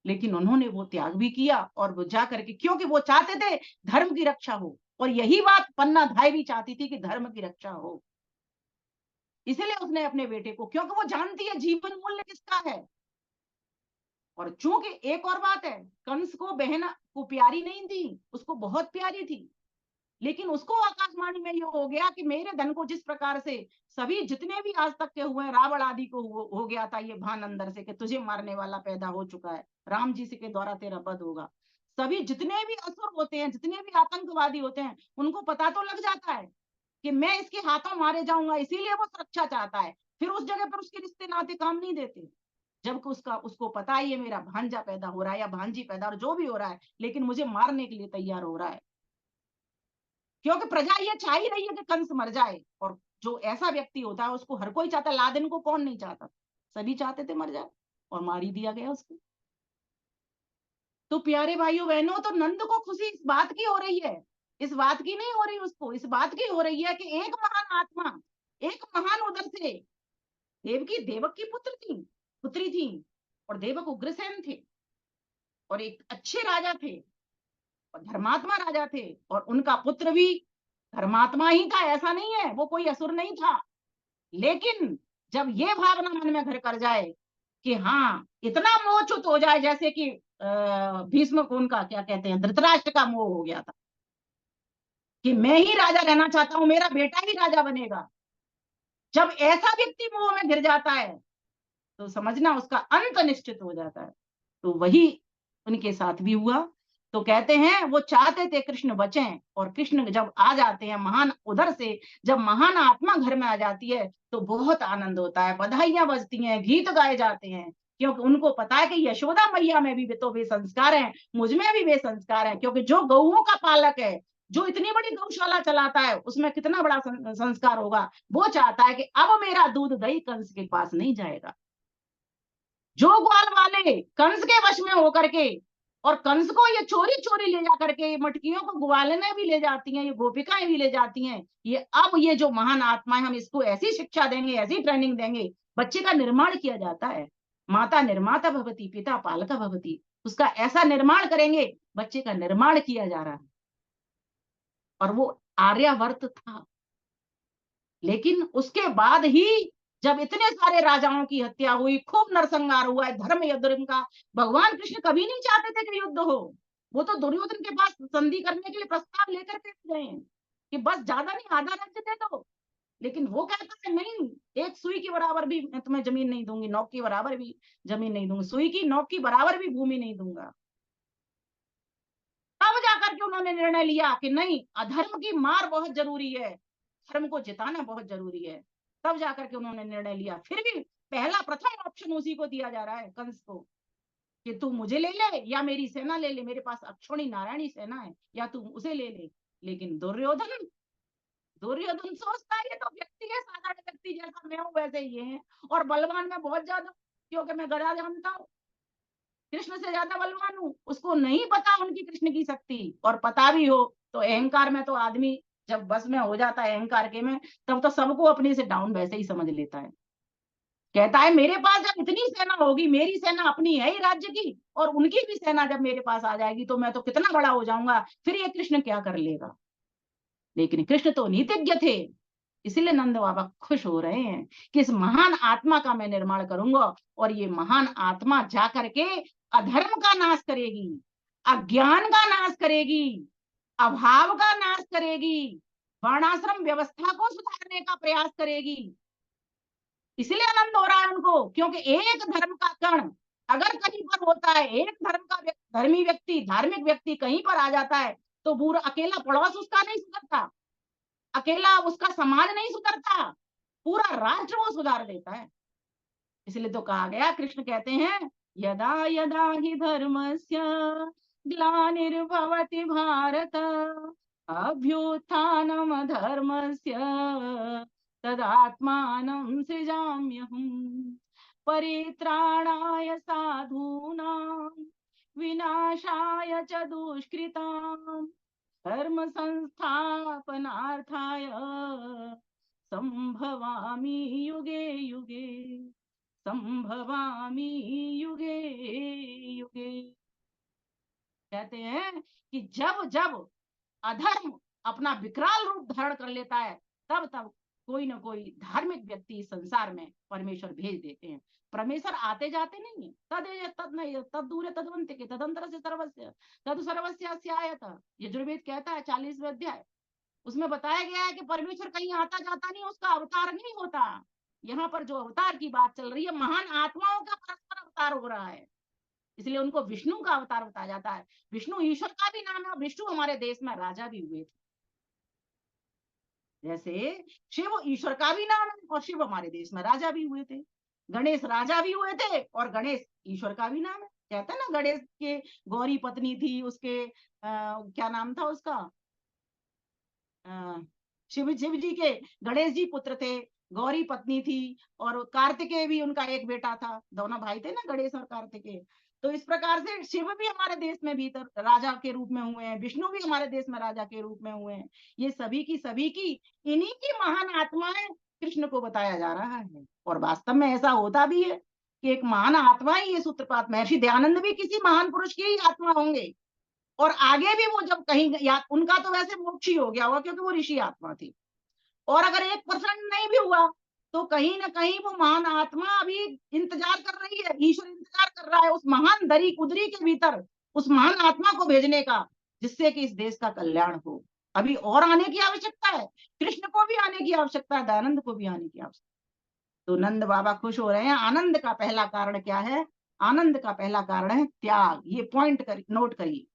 लेकिन उन्होंने वो त्याग भी किया, और वो जा करके, क्योंकि वो चाहते थे धर्म की रक्षा हो, और यही बात पन्ना धाय भी चाहती थी कि धर्म की रक्षा हो। इसलिए उसने अपने बेटे को, क्योंकि वो जानती है जीवन मूल्य किसका है। और चूंकि एक और बात है, कंस को बहन को प्यारी नहीं थी, उसको बहुत प्यारी थी, लेकिन उसको आकाशवाणी में ये हो गया कि मेरे धन को जिस प्रकार से सभी जितने भी आज तक के हुए, रावण आदि को हो गया था ये भान अंदर से कि तुझे मारने वाला पैदा हो चुका है, राम जी से के द्वारा तेरा वध होगा। सभी जितने भी असुर होते हैं, जितने भी आतंकवादी होते हैं, उनको पता तो लग जाता है कि मैं इसके हाथों मारे जाऊंगा, इसीलिए वो सुरक्षा चाहता है। फिर उस जगह पर उसके रिश्ते नाते काम नहीं देते, जबकि उसको पता है ये मेरा भांजा पैदा हो रहा है या भांजी पैदा, और जो भी हो रहा है, लेकिन मुझे मारने के लिए तैयार हो रहा है, क्योंकि प्रजा ये चाह ही रही है कि कंस मर जाए। और जो ऐसा व्यक्ति होता है उसको हर कोई चाहता, लादेन को कौन नहीं चाहता, सभी चाहते थे मर जाए, और मार ही दिया गया उसको। तो प्यारे भाइयों बहनों, तो नंद को खुशी इस बात की हो रही है, इस बात की नहीं हो रही, उसको इस बात की हो रही है कि एक महान आत्मा, एक महान उदर से, देवकी देवक की पुत्री थी, और देवक उग्रसेन थे, और एक अच्छे राजा थे, और धर्मात्मा राजा थे, और उनका पुत्र भी धर्मात्मा ही था, ऐसा नहीं है वो कोई असुर नहीं था। लेकिन जब ये भावना मन में घर कर जाए कि हाँ, इतना मोहच्युत हो जाए, जैसे कि भीष्म को उनका क्या कहते हैं, धृतराष्ट्र का मोह हो गया था कि मैं ही राजा रहना चाहता हूं, मेरा बेटा ही राजा बनेगा। जब ऐसा व्यक्ति मोह में गिर जाता है तो समझना उसका अंत निश्चित हो जाता है। तो वही उनके साथ भी हुआ। तो कहते हैं वो चाहते थे कृष्ण बचें, और कृष्ण जब आ जाते हैं महान उधर से, जब महान आत्मा घर में आ जाती है तो बहुत आनंद होता है, बधाइयां बजती हैं, गीत गाए जाते हैं, क्योंकि उनको पता है कि यशोदा मैया में भी तो वे संस्कार हैं, मुझ में भी वे संस्कार हैं। क्योंकि जो गौओं का पालक है, जो इतनी बड़ी गौशाला चलाता है, उसमें कितना बड़ा संस्कार होगा। वो चाहता है कि अब मेरा दूध दही कंस के पास नहीं जाएगा। जो ग्वाल वाले कंस के वश में होकर के, और कंस को ये चोरी चोरी ले जा करके मटकियों को ग्वालने भी ले जाती हैं, ये गोपिकाएं भी ले जाती हैं, ये अब ये जो महान आत्मा है, हम इसको ऐसी शिक्षा देंगे, ऐसी ट्रेनिंग देंगे, बच्चे का निर्माण किया जाता है। माता निर्माता भवती पिता पालका भवती, उसका ऐसा निर्माण करेंगे, बच्चे का निर्माण किया जा रहा है। और वो आर्यावर्त था। लेकिन उसके बाद ही जब इतने सारे राजाओं की हत्या हुई, खूब नरसंहार हुआ है, धर्म युद्ध का, भगवान कृष्ण कभी नहीं चाहते थे कि युद्ध हो। वो तो दुर्योधन के पास संधि करने के लिए प्रस्ताव लेकर के गए हैं कि बस ज्यादा नहीं, आधा राज्य दे दो। लेकिन वो कहता है नहीं, एक सुई की बराबर भी मैं तुम्हें जमीन नहीं दूंगी, नौक की बराबर भी जमीन नहीं दूंगी, सुई की नौक की बराबर भी भूमि नहीं दूंगा। तब जाकर के उन्होंने निर्णय लिया कि नहीं, अधर्म की मार बहुत जरूरी है, धर्म को जिताना बहुत जरूरी है। तब जाकर के उन्होंने निर्णय लिया। फिर भी पहला प्रथम ऑप्शन उसी को दिया जा रहा है, कंस को, कि तू मुझे ले ले या मेरी सेना ले ले, मेरे पास अक्षोणी नारायणी सेना है, या तू उसे ले ले। लेकिन दुर्योधन सोचता है ये तो व्यक्ति है, साधारण व्यक्ति जैसा मैं हूं वैसे ये है, और बलवान में बहुत ज्यादा, क्योंकि मैं गदा जानता हूँ, कृष्ण से ज्यादा बलवान हूँ। उसको नहीं पता उनकी कृष्ण की शक्ति, और पता भी हो तो अहंकार में तो आदमी जब बस में हो जाता है अहंकार के में, तब तो सबको अपने से डाउन वैसे ही समझ लेता है। कहता है मेरे पास जब इतनी सेना होगी, मेरी सेना अपनी है ही राज्य की, और उनकी भी सेना जब मेरे पास आ जाएगी तो मैं तो कितना बड़ा हो जाऊंगा, फिर ये कृष्ण क्या कर लेगा। लेकिन कृष्ण तो नीतिज्ञ थे, इसलिए नंद बाबा खुश हो रहे हैं कि इस महान आत्मा का मैं निर्माण करूंगा, और ये महान आत्मा जा करके अधर्म का नाश करेगी, अज्ञान का नाश करेगी, अभाव का नाश करेगी, वर्णाश्रम व्यवस्था को सुधारने का प्रयास करेगी। इसलिए आनंद हो रहा है उनको, क्योंकि एक धर्म का कण अगर कहीं पर होता है, एक धर्म का धर्मी व्यक्ति, धार्मिक व्यक्ति कहीं पर आ जाता है, तो पूरा अकेला पड़ोस उसका नहीं सुधरता, अकेला उसका समाज नहीं सुधरता, पूरा राष्ट्र वो सुधार देता है। इसलिए तो कहा गया, कृष्ण कहते हैं यदा यदा हि धर्मस्य ग्लानिर्भवति भारत अभ्युत्थानम धर्मस्य तदात्मानं सृजाम्यहम् परित्राणाय साधूनां विनाशाय च दुष्कृतां धर्म संस्थापनार्थाय संभवामि युगे युगे, संभवामि युगे युगे। कहते हैं कि जब जब अधर्म अपना विकराल रूप धारण कर लेता है, तब तब कोई ना कोई धार्मिक व्यक्ति संसार में परमेश्वर भेज देते हैं। परमेश्वर आते जाते नहीं है। तद नहीं तद दूर तदवंत के तदंतर से सर्वस्य तद सर्वस्य आयत, यजुर्वेद कहता है 40वें अध्याय। उसमें बताया गया है कि परमेश्वर कहीं आता जाता नहीं, उसका अवतार नहीं होता। यहाँ पर जो अवतार की बात चल रही है, महान आत्माओं का परस्पर अवतार हो रहा है, इसलिए उनको विष्णु का अवतार बताया जाता है। विष्णु ईश्वर का भी नाम है और विष्णु हमारे देश में राजा भी हुए थे। जैसे शिव ईश्वर का भी नाम है और शिव हमारे देश में राजा भी हुए थे। गणेश राजा भी हुए थे और गणेश ईश्वर का भी नाम है। कहते हैं ना, गणेश के गौरी पत्नी थी, उसके क्या नाम था उसका, शिव जी के गणेश जी पुत्र थे, गौरी पत्नी थी, और कार्तिकेय भी उनका एक बेटा था। दोनों भाई थे ना, गणेश और कार्तिकेय। तो इस प्रकार से शिव भी हमारे देश में भीतर राजा के रूप में हुए हैं, विष्णु भी हमारे देश में राजा के रूप में हुए हैं। ये सभी की इन्हीं की महान आत्माएं कृष्ण को बताया जा रहा है। और वास्तव में ऐसा होता भी है कि एक महान आत्मा ही ये सूत्रपात महर्षि दयानंद भी किसी महान पुरुष की ही आत्मा होंगे। और आगे भी वो जब कहीं उनका तो वैसे मोक्ष ही हो गया होगा क्योंकि वो ऋषि आत्मा थी। और अगर 1% नहीं भी हुआ तो कहीं ना कहीं वो महान आत्मा अभी इंतजार कर रही है, ईश्वर इंतजार कर रहा है उस महान दरी कुदरी के भीतर उस महान आत्मा को भेजने का, जिससे कि इस देश का कल्याण हो। अभी और आने की आवश्यकता है, कृष्ण को भी आने की आवश्यकता है, दयानंद को भी आने की आवश्यकता है। तो नंद बाबा खुश हो रहे हैं। आनंद का पहला कारण क्या है? आनंद का पहला कारण है त्याग। ये पॉइंट नोट करिए,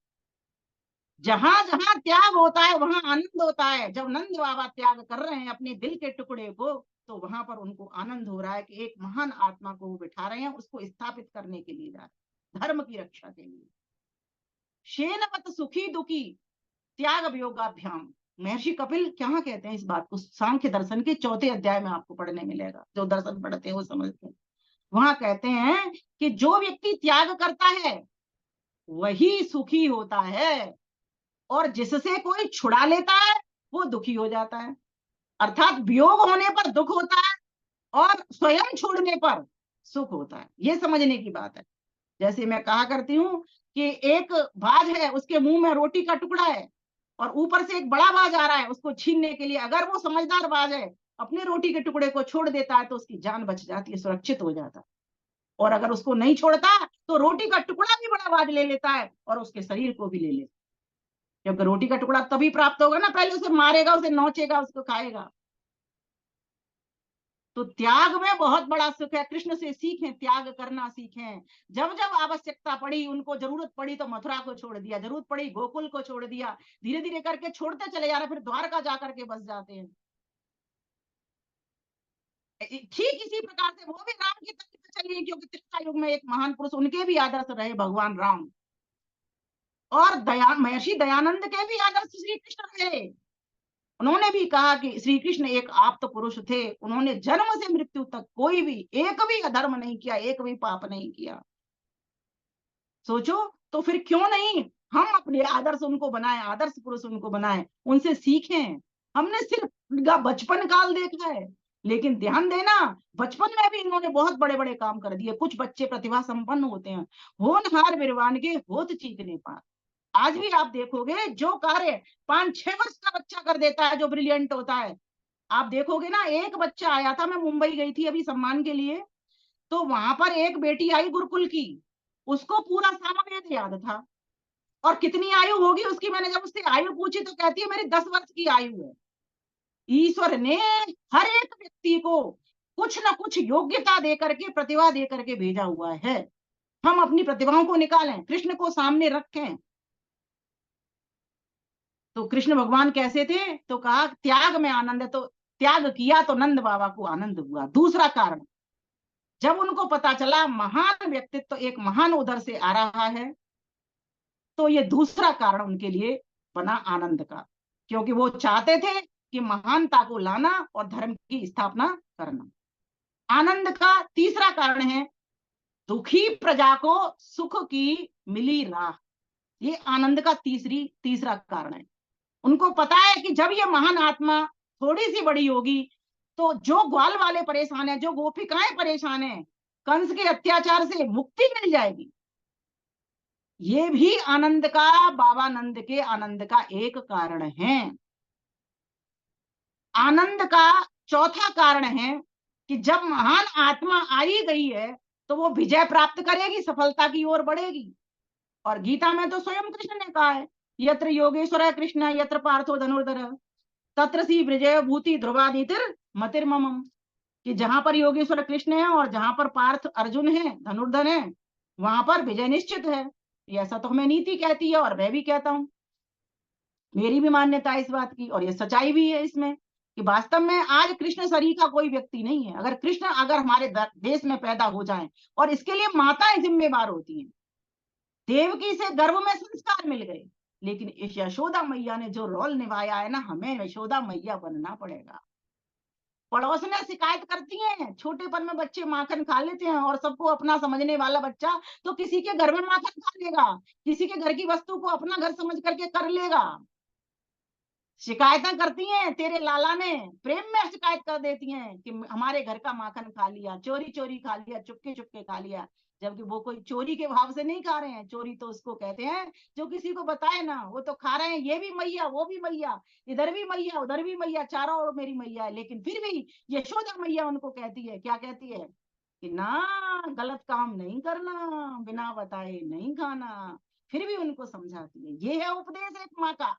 जहां जहां त्याग होता है वहां आनंद होता है। जब नंद बाबा त्याग कर रहे हैं अपने दिल के टुकड़े को, तो वहां पर उनको आनंद हो रहा है कि एक महान आत्मा को वो बिठा रहे हैं, उसको स्थापित करने के लिए जा रहे हैं, धर्म की रक्षा के लिए। शेनवत सुखी दुखी त्याग वियोगाभ्याम। महर्षि कपिल क्या कहते हैं इस बात को? सांख्य दर्शन के 4थे अध्याय में आपको पढ़ने मिलेगा, जो दर्शन पढ़ते हैं वो समझते हैं। वहां कहते हैं कि जो व्यक्ति त्याग करता है वही सुखी होता है, और जिससे कोई छुड़ा लेता है वो दुखी हो जाता है। अर्थात वियोग होने पर दुख होता है और स्वयं छोड़ने पर सुख होता है। ये समझने की बात है। जैसे मैं कहा करती हूँ कि एक बाज है, उसके मुंह में रोटी का टुकड़ा है और ऊपर से एक बड़ा बाज आ रहा है उसको छीनने के लिए। अगर वो समझदार बाज है, अपने रोटी के टुकड़े को छोड़ देता है तो उसकी जान बच जाती है, सुरक्षित हो जाता है। और अगर उसको नहीं छोड़ता तो रोटी का टुकड़ा भी बड़ा बाज ले लेता है और उसके शरीर को भी ले लेता है। क्योंकि रोटी का टुकड़ा तभी प्राप्त होगा ना, पहले उसे मारेगा, उसे नोचेगा, उसको खाएगा। तो त्याग में बहुत बड़ा सुख है। कृष्ण से सीखें, त्याग करना सीखें। जब जब आवश्यकता पड़ी, उनको जरूरत पड़ी तो मथुरा को छोड़ दिया, जरूरत पड़ी गोकुल को छोड़ दिया, धीरे धीरे करके छोड़ते चले जा रहे, फिर द्वारका जाकर के बस जाते हैं। ठीक इसी प्रकार से वो भी राम की तरफ चलिए, क्योंकि त्रेता युग में एक महान पुरुष, उनके भी आदर्श रहे भगवान राम। और महर्षि दयानंद के भी आदर्श श्री कृष्ण रहे। उन्होंने भी कहा कि श्री कृष्ण एक आप्त पुरुष थे। उन्होंने जन्म से मृत्यु तक कोई भी एक भी अधर्म नहीं किया, एक भी पाप नहीं किया। सोचो, तो फिर क्यों नहीं हम अपने आदर्श उनको बनाए, आदर्श पुरुष उनको बनाए, उनसे सीखें। हमने सिर्फ उनका बचपन काल देखा है, लेकिन ध्यान देना बचपन में भी इन्होंने बहुत बड़े बड़े काम कर दिए। कुछ बच्चे प्रतिभा संपन्न होते हैं, होनहार बिरवान के होत चीकने पार। आज भी आप देखोगे जो कार्य 5-6 वर्ष का बच्चा कर देता है, जो ब्रिलियंट होता है, आप देखोगे ना। एक बच्चा आया था, मैं मुंबई गई थी अभी सम्मान के लिए, तो वहां पर एक बेटी आई गुरुकुल की, उसको पूरा सामवेद याद था। और कितनी आयु होगी उसकी, मैंने जब उससे आयु पूछी तो कहती है मेरी 10 वर्ष की आयु है। ईश्वर ने हर एक व्यक्ति को कुछ न कुछ योग्यता दे करके, प्रतिभा दे करके भेजा हुआ है। हम अपनी प्रतिभाओं को निकालें, कृष्ण को सामने रखें। तो कृष्ण भगवान कैसे थे? तो कहा त्याग में आनंद है। तो त्याग किया तो नंद बाबा को आनंद हुआ। दूसरा कारण, जब उनको पता चला महान व्यक्तित्व एक महान उधर से आ रहा है, तो ये दूसरा कारण उनके लिए बना आनंद का, क्योंकि वो चाहते थे कि महानता को लाना और धर्म की स्थापना करना। आनंद का तीसरा कारण है दुखी प्रजा को सुख की मिली राह। ये आनंद का तीसरा कारण है। उनको पता है कि जब ये महान आत्मा थोड़ी सी बड़ी होगी तो जो ग्वाल वाले परेशान है, जो गोपिकाएं परेशान है, कंस के अत्याचार से मुक्ति मिल जाएगी। ये भी आनंद का, बाबा नंद के आनंद का एक कारण है। आनंद का चौथा कारण है कि जब महान आत्मा आई गई है तो वो विजय प्राप्त करेगी, सफलता की ओर बढ़ेगी। और गीता में तो स्वयं कृष्ण ने कहा है, यत्र योगेश्वर कृष्ण यत्र पार्थो धनुर्धर तत्र सी विजय भूति ध्रुवादितिर मतिर्मम, कि जहां पर योगेश्वर कृष्ण है और जहां पर पार्थ अर्जुन है, धनुर्धर है, वहां पर विजय निश्चित है। ऐसा तो हमें नीति कहती है और मैं भी कहता हूं, मेरी भी मान्यता है इस बात की, और ये सच्चाई भी है इसमें कि वास्तव में आज कृष्ण शरीर का कोई व्यक्ति नहीं है। अगर कृष्ण अगर हमारे देश में पैदा हो जाएं, और इसके लिए माताएं जिम्मेवार होती हैं। देवकी से गर्भ में संस्कार मिल गए, लेकिन इस यशोदा मैया ने जो रोल निभाया है ना, हमें यशोदा मैया बनना पड़ेगा। पड़ोसने शिकायत करती हैं, छोटेपन में बच्चे माखन खा लेते हैं, और सबको अपना समझने वाला बच्चा तो किसी के घर में माखन खा लेगा, किसी के घर की वस्तु को अपना घर समझ करके कर लेगा। शिकायतें करती हैं, तेरे लाला ने प्रेम में शिकायत कर देती हैं कि हमारे घर का माखन खा लिया, चोरी चोरी खा लिया, चुपके चुपके खा लिया, जबकि वो कोई चोरी के भाव से नहीं खा रहे हैं। चोरी तो उसको कहते हैं जो किसी को बताए ना, वो तो खा रहे हैं, ये भी मैया वो भी मैया, इधर भी मैया उधर भी मैया, चारों ओर मेरी मैया है। लेकिन फिर भी यशोदा मैया उनको कहती है, क्या कहती है कि ना, गलत काम नहीं करना, बिना बताए नहीं खाना, फिर भी उनको समझाती है। ये है उपदेश एक माँ का।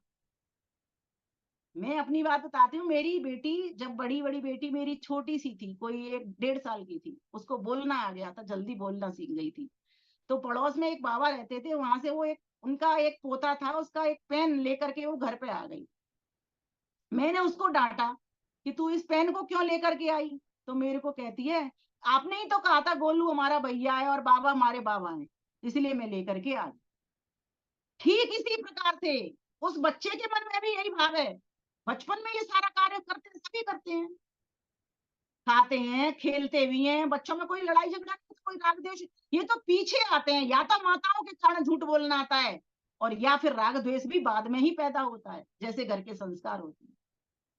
मैं अपनी बात बताती हूँ, मेरी बेटी जब बड़ी बेटी मेरी छोटी सी थी, कोई 1-1.5 साल की थी, उसको बोलना आ गया था, जल्दी बोलना सीख गई थी। तो पड़ोस में एक बाबा रहते थे, वहां से वो उनका एक पोता था, उसका एक पेन लेकर के वो घर पे आ गई। मैंने उसको डांटा कि तू इस पेन को क्यों लेकर के आई? तो मेरे को कहती है, आपने ही तो कहा था गोलू हमारा भैया है और बाबा हमारे बाबा हैं, इसलिए मैं लेकर के आ गई। ठीक इसी प्रकार से उस बच्चे के मन में भी यही भाव है। बचपन में ये सारा कार्य करते हैं, सभी करते हैं, खाते हैं, खेलते भी हैं, बच्चों में कोई लड़ाई झगड़ा नहीं, कोई राग द्वेष, ये तो पीछे आते हैं। या तो माताओं के कारण झूठ बोलना आता है, और या फिर राग द्वेष भी बाद में ही पैदा होता है, जैसे घर के संस्कार होते हैं।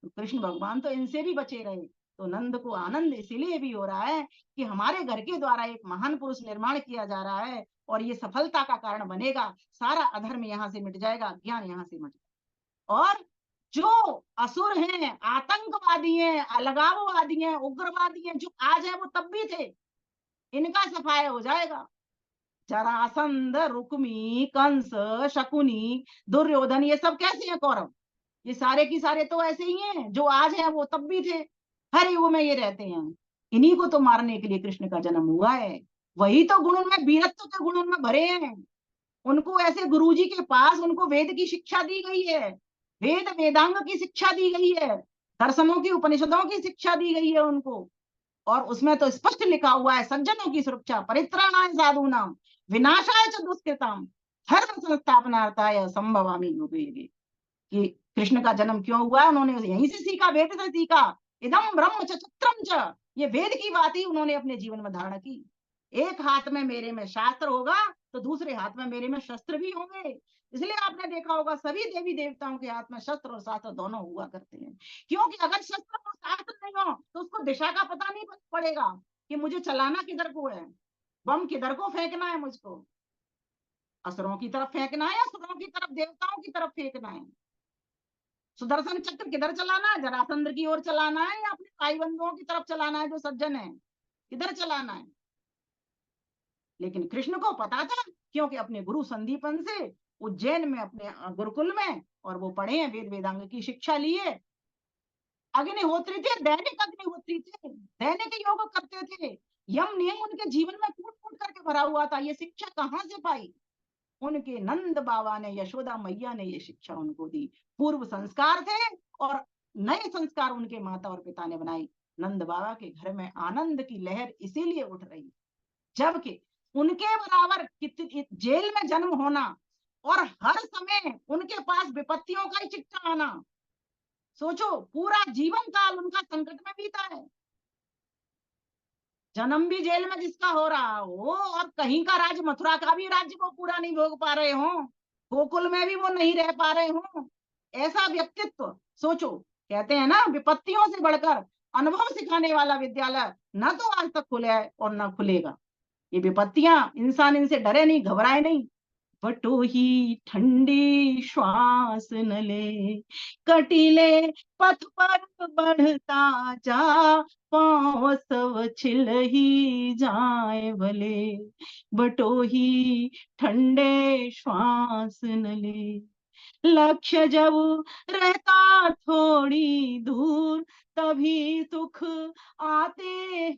तो कृष्ण भगवान तो इनसे भी बचे रहे। तो नंद को आनंद इसीलिए भी हो रहा है कि हमारे घर के द्वारा एक महान पुरुष निर्माण किया जा रहा है, और ये सफलता का कारण बनेगा। सारा अधर्म यहाँ से मिट जाएगा, ज्ञान यहाँ से मिट जाएगा। और जो असुर हैं, आतंकवादी हैं, अलगाववादी हैं, उग्रवादी हैं, जो आज है वो तब भी थे, इनका सफाया हो जाएगा। जरासंध, रुक्मी, कंस, शकुनी, दुर्योधन, ये सब कैसे हैं? कौरव, ये सारे की सारे तो ऐसे ही हैं, जो आज है वो तब भी थे, हर युग में ये रहते हैं। इन्हीं को तो मारने के लिए कृष्ण का जन्म हुआ है। वही तो गुण उनमें, वीरत्व के गुण उनमें भरे हैं। उनको ऐसे गुरुजी के पास उनको वेद की शिक्षा दी गई है, वेद वेदांग की शिक्षा दी गई है, दर्शनों की उपनिषदों की शिक्षा दी गई है उनको। और उसमें तो स्पष्ट लिखा हुआ है, सज्जनों की सुरक्षा, परित्राणाय साधूनाम, विनाशाय च दुष्कृताम, धर्म संस्थापनार्थाय संभवामि युगे युगे। कि कृष्ण का जन्म क्यों हुआ, उन्होंने यहीं से सीखा, वेद से सीखा। इदम ब्रह्म च चित्रम च, ये वेद की बात ही उन्होंने अपने जीवन में धारण की। एक हाथ में मेरे में शास्त्र होगा तो दूसरे हाथ में मेरे में शस्त्र भी होंगे। इसलिए आपने देखा होगा सभी देवी देवताओं के हाथ में शस्त्र और शास्त्र दोनों हुआ करते हैं, क्योंकि अगर शस्त्र और शास्त्र नहीं हो तो उसको दिशा का पता नहीं पड़ेगा कि मुझे चलाना किधर को है, बम किधर को फेंकना है, मुझको असुरों की तरफ फेंकना है या असुरों की तरफ, देवताओं की तरफ फेंकना है। सुदर्शन चक्र किधर चलाना है, जरासंध की ओर चलाना है या अपने भाई बंधुओं की तरफ चलाना है जो सज्जन है, किधर चलाना है। लेकिन कृष्ण को पता था, क्योंकि अपने गुरु संदीपन से उज्जैन में अपने गुरुकुल में, और वो पढ़े हैं, वेद वेदांग की शिक्षा लिए, अग्निहोत्री थे, दैनिक अग्निहोत्री थे, दैनिक योग करते थे, यम नियम उनके जीवन में कूट कूट करके भरा हुआ था। ये शिक्षा कहाँ से पाई? उनके नंद बाबा ने, यशोदा मैया ने ये शिक्षा उनको दी। पूर्व संस्कार थे और नए संस्कार उनके माता और पिता ने बनाई। नंद बाबा के घर में आनंद की लहर इसीलिए उठ रही, जबकि उनके बराबर जेल में जन्म होना और हर समय उनके पास विपत्तियों का ही चिट्ठा आना, सोचो पूरा जीवन काल उनका संकट में बीता है। जन्म भी जेल में जिसका हो रहा हो, और कहीं का राज, मथुरा का भी राज्य को पूरा नहीं भोग पा रहे हो, गोकुल में भी वो नहीं रह पा रहे हो, ऐसा व्यक्तित्व सोचो। कहते हैं ना, विपत्तियों से बढ़कर अनुभव सिखाने वाला विद्यालय न तो आज तक खुला है और न खुलेगा। ये विपत्तियां, इंसान इनसे डरे नहीं, घबराए नहीं। बटोही ठंडी श्वास न ले, कटीले पथ पर बढ़ता जा, पांव सब छिल ही जाए भले, बटोही ठंडे श्वास न ले। लक्ष्य जब रहता थोड़ी दूर, तभी सुख आते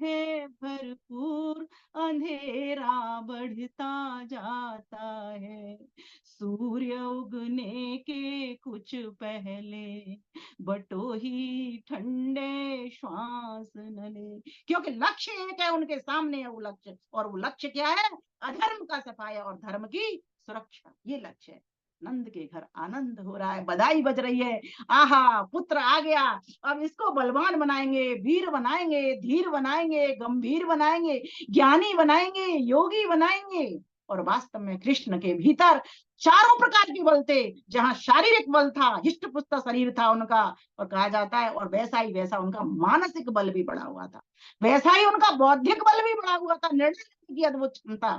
हैं भरपूर, अंधेरा बढ़ता जाता है सूर्य उगने के कुछ पहले, बटोही ठंडे श्वास न ले। क्योंकि लक्ष्य एक है उनके सामने है, वो लक्ष्य, और वो लक्ष्य क्या है? अधर्म का सफाया और धर्म की सुरक्षा, ये लक्ष्य है। नंद के घर आनंद हो रहा है, बधाई बज रही है, आहा पुत्र आ गया, अब इसको बलवान बनाएंगे, वीर बनाएंगे, धीर बनाएंगे, गंभीर बनाएंगे, ज्ञानी बनाएंगे, योगी बनाएंगे। और वास्तव में कृष्ण के भीतर चारों प्रकार के बल थे। जहां शारीरिक बल था, हिष्ट पुष्ट शरीर था उनका, और कहा जाता है, और वैसा ही वैसा उनका मानसिक बल भी बढ़ा हुआ था, वैसा ही उनका बौद्धिक बल भी बढ़ा हुआ था, निर्णय लेने की अद्भुत क्षमता,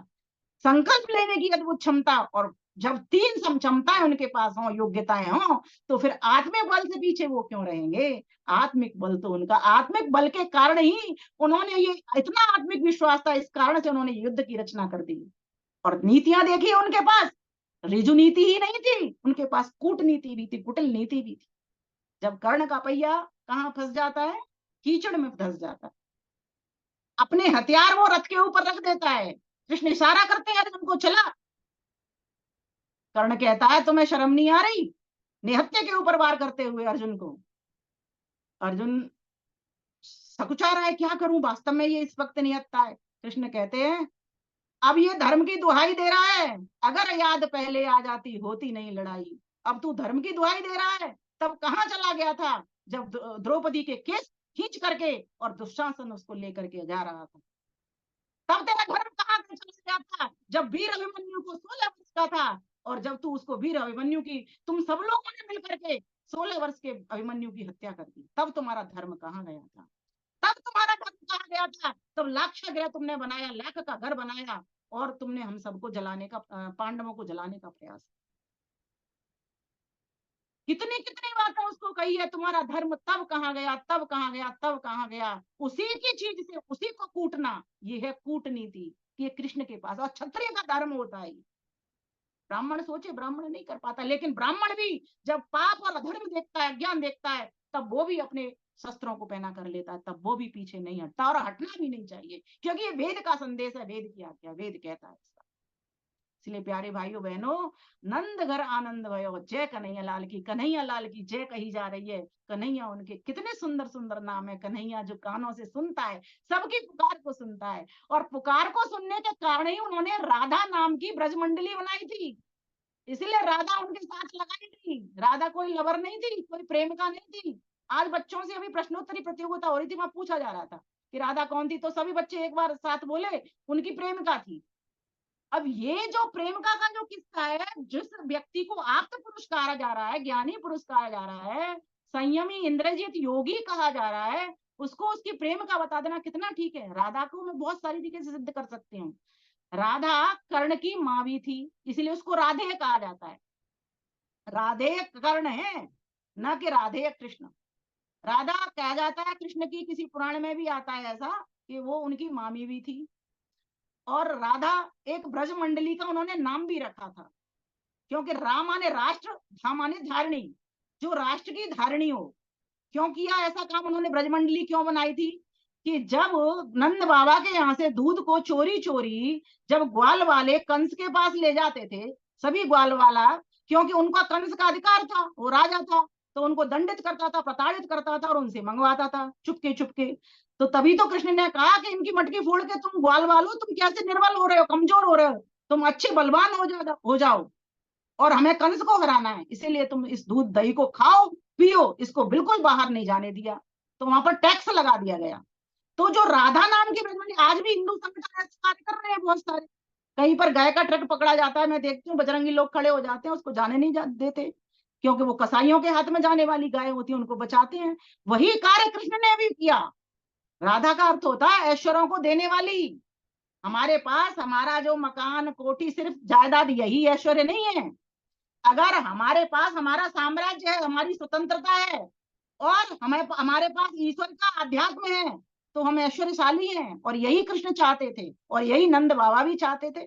संकल्प लेने की अद्भुत क्षमता। और जब तीन क्षमताएं उनके पास हो, योग्यताएं हो, तो फिर आत्मिक बल से पीछे वो क्यों रहेंगे? आत्मिक बल तो उनका, आत्मिक बल के कारण ही उन्होंने ये, इतना आत्मिक विश्वास था, इस कारण से उन्होंने युद्ध की रचना कर दी। और नीतियां देखी उनके पास, ऋजु नीति ही नहीं थी, उनके पास कूटनीति भी थी, कुटिल नीति भी थी। जब कर्ण का पहिया कहाँ फंस जाता है? कीचड़ में फंस जाता है, अपने हथियार वो रथ के ऊपर रख देता है। कृष्ण इशारा करते हैं अर्जुन को, चला। कर्ण कहता है तुम्हें शर्म नहीं आ रही? निहत्थे के ऊपर वार करते हुए अर्जुन को। अर्जुन सकुचा रहा है, क्या करूं, वास्तव में ये इस वक्त निहत्था है। कृष्ण कहते हैं अब ये धर्म की दुहाई दे रहा है, अगर याद पहले आ जाती होती नहीं लड़ाई। अब तू धर्म की दुहाई दे रहा है, तब कहां चला गया था जब द्रौपदी के केस खींच करके और दुशासन उसको लेकर के जा रहा था? तब तेरा धर्म कहां चला गया था जब वीर अभिमन्यु को 16 वर्ष का था, और जब तू उसको वीर अभिमन्यु की, तुम सब लोगों ने मिलकर के 16 वर्ष के अभिमन्यु की हत्या कर दी, तब तुम्हारा धर्म कहां गया था? तब तुम्हारा धर्म कहां गया था? तब लाक्षागृह तुमने बनाया, लाख का घर बनाया, और तुमने हम सबको जलाने का, पांडवों को जलाने का प्रयास। कितनी कितनी बातें उसको कही है, तुम्हारा धर्म तब कहां गया, तब कहां गया, तब कहां गया। उसी की चीज से उसी को कूटना, ये है कूटनीति, ये कृष्ण के पास। और क्षत्रिय का धर्म होता है। ब्राह्मण सोचे, ब्राह्मण नहीं कर पाता, लेकिन ब्राह्मण भी जब पाप और अधर्म देखता है, ज्ञान देखता है, तब वो भी अपने शस्त्रों को पहना कर लेता है, तब वो भी पीछे नहीं हटता, और हटना भी नहीं चाहिए, क्योंकि ये वेद का संदेश है, वेद की आज्ञा, वेद कहता है इसका। इसलिए प्यारे भाइयों बहनों, नंद घर आनंद भयो, जय कन्हैया लाल की, कन्हैया लाल की जय कही जा रही है। कन्हैया उनके कितने सुंदर सुंदर नाम है। कन्हैया जो कानों से सुनता है, सबकी पुकार को सुनता है, और पुकार को सुनने के कारण ही उन्होंने राधा नाम की ब्रजमंडली बनाई थी। इसलिए राधा उनके साथ लगाई थी। राधा कोई लवर नहीं थी, कोई प्रेमिका नहीं थी। आज बच्चों से अभी प्रश्नोत्तरी प्रतियोगिता हो रही थी, वहां पूछा जा रहा था कि राधा कौन थी, तो सभी बच्चे एक बार साथ बोले उनकी प्रेमिका थी। अब ये जो प्रेमिका का जो किस्सा है, जिस व्यक्ति को आप्त पुरुष कहा जा रहा है, ज्ञानी पुरुष कहा जा रहा है, संयमी इंद्रजित योगी कहा जा रहा है, उसको उसकी प्रेमिका बता देना कितना ठीक है। राधा को मैं बहुत सारी तरीके से सिद्ध कर सकती हूँ। राधा कर्ण की माँ भी थी, इसलिए उसको राधे कहा जाता है। राधे कर्ण है, न कि राधे कृष्ण। राधा कहा जाता है कृष्ण की, किसी पुराण में भी आता है ऐसा कि वो उनकी मामी भी थी। और राधा एक ब्रज मंडली का उन्होंने नाम भी रखा था, क्योंकि राम माने राष्ट्र, धा माने धारणी, जो राष्ट्र की धारणी हो। क्यों किया ऐसा काम उन्होंने, ब्रज मंडली क्यों बनाई थी? कि जब नंद बाबा के यहाँ से दूध को चोरी चोरी जब ग्वाल वाले कंस के पास ले जाते थे, सभी ग्वाल वाला, क्योंकि उनका कंस का अधिकार था, वो राजा था, तो उनको दंडित करता था, प्रताड़ित करता था, और उनसे मंगवाता था चुपके चुपके। तो तभी तो कृष्ण ने कहा कि इनकी मटकी फोड़ के तुम ग्वाल वालो, तुम कैसे निर्बल हो रहे हो, कमजोर हो रहे हो, तुम अच्छे बलवान हो जाओ, और हमें कंस को हराना है, इसीलिए तुम इस दूध दही को खाओ पियो, इसको बिल्कुल बाहर नहीं जाने दिया। तो वहां पर टैक्स लगा दिया गया। तो जो राधा नाम की ब्रजमंडली, आज भी हिंदू संगठन कार्य कर रहे हैं बहुत सारे। कहीं पर गाय का ट्रक पकड़ा जाता है, मैं देखती हूँ बजरंगी लोग खड़े हो जाते हैं, उसको जाने नहीं देते। क्योंकि वो कसाईयों के हाथ में जाने वाली गाय होती है, उनको बचाते हैं। वही कार्य कृष्ण ने भी किया। राधा का अर्थ होता है ऐश्वर्यों को देने वाली। हमारे पास हमारा जो मकान कोठी सिर्फ जायदाद यही ऐश्वर्य नहीं है। अगर हमारे पास हमारा साम्राज्य है, हमारी स्वतंत्रता है और हमारे पास ईश्वर का अध्यात्म है तो हम ऐश्वर्यशाली हैं। और यही कृष्ण चाहते थे और यही नंद बाबा भी चाहते थे।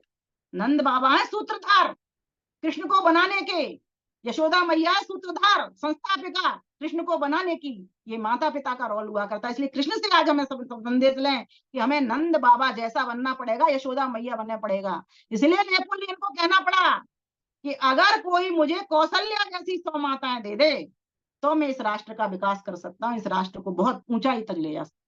नंद बाबा है सूत्रधार कृष्ण को बनाने के, यशोदा मैया सूत्रधार संस्थापिका कृष्ण को बनाने की। ये माता पिता का रोल हुआ करता है। इसलिए कृष्ण से आज हमें सब संदेश लें कि हमें नंद बाबा जैसा बनना पड़ेगा, यशोदा मैया बनना पड़ेगा। इसलिए नेपोलियन को कहना पड़ा कि अगर कोई मुझे कौशल्या जैसी 100 माताएं दे दे तो मैं इस राष्ट्र का विकास कर सकता हूँ, इस राष्ट्र को बहुत ऊंचाई तक ले जा सकता हूँ।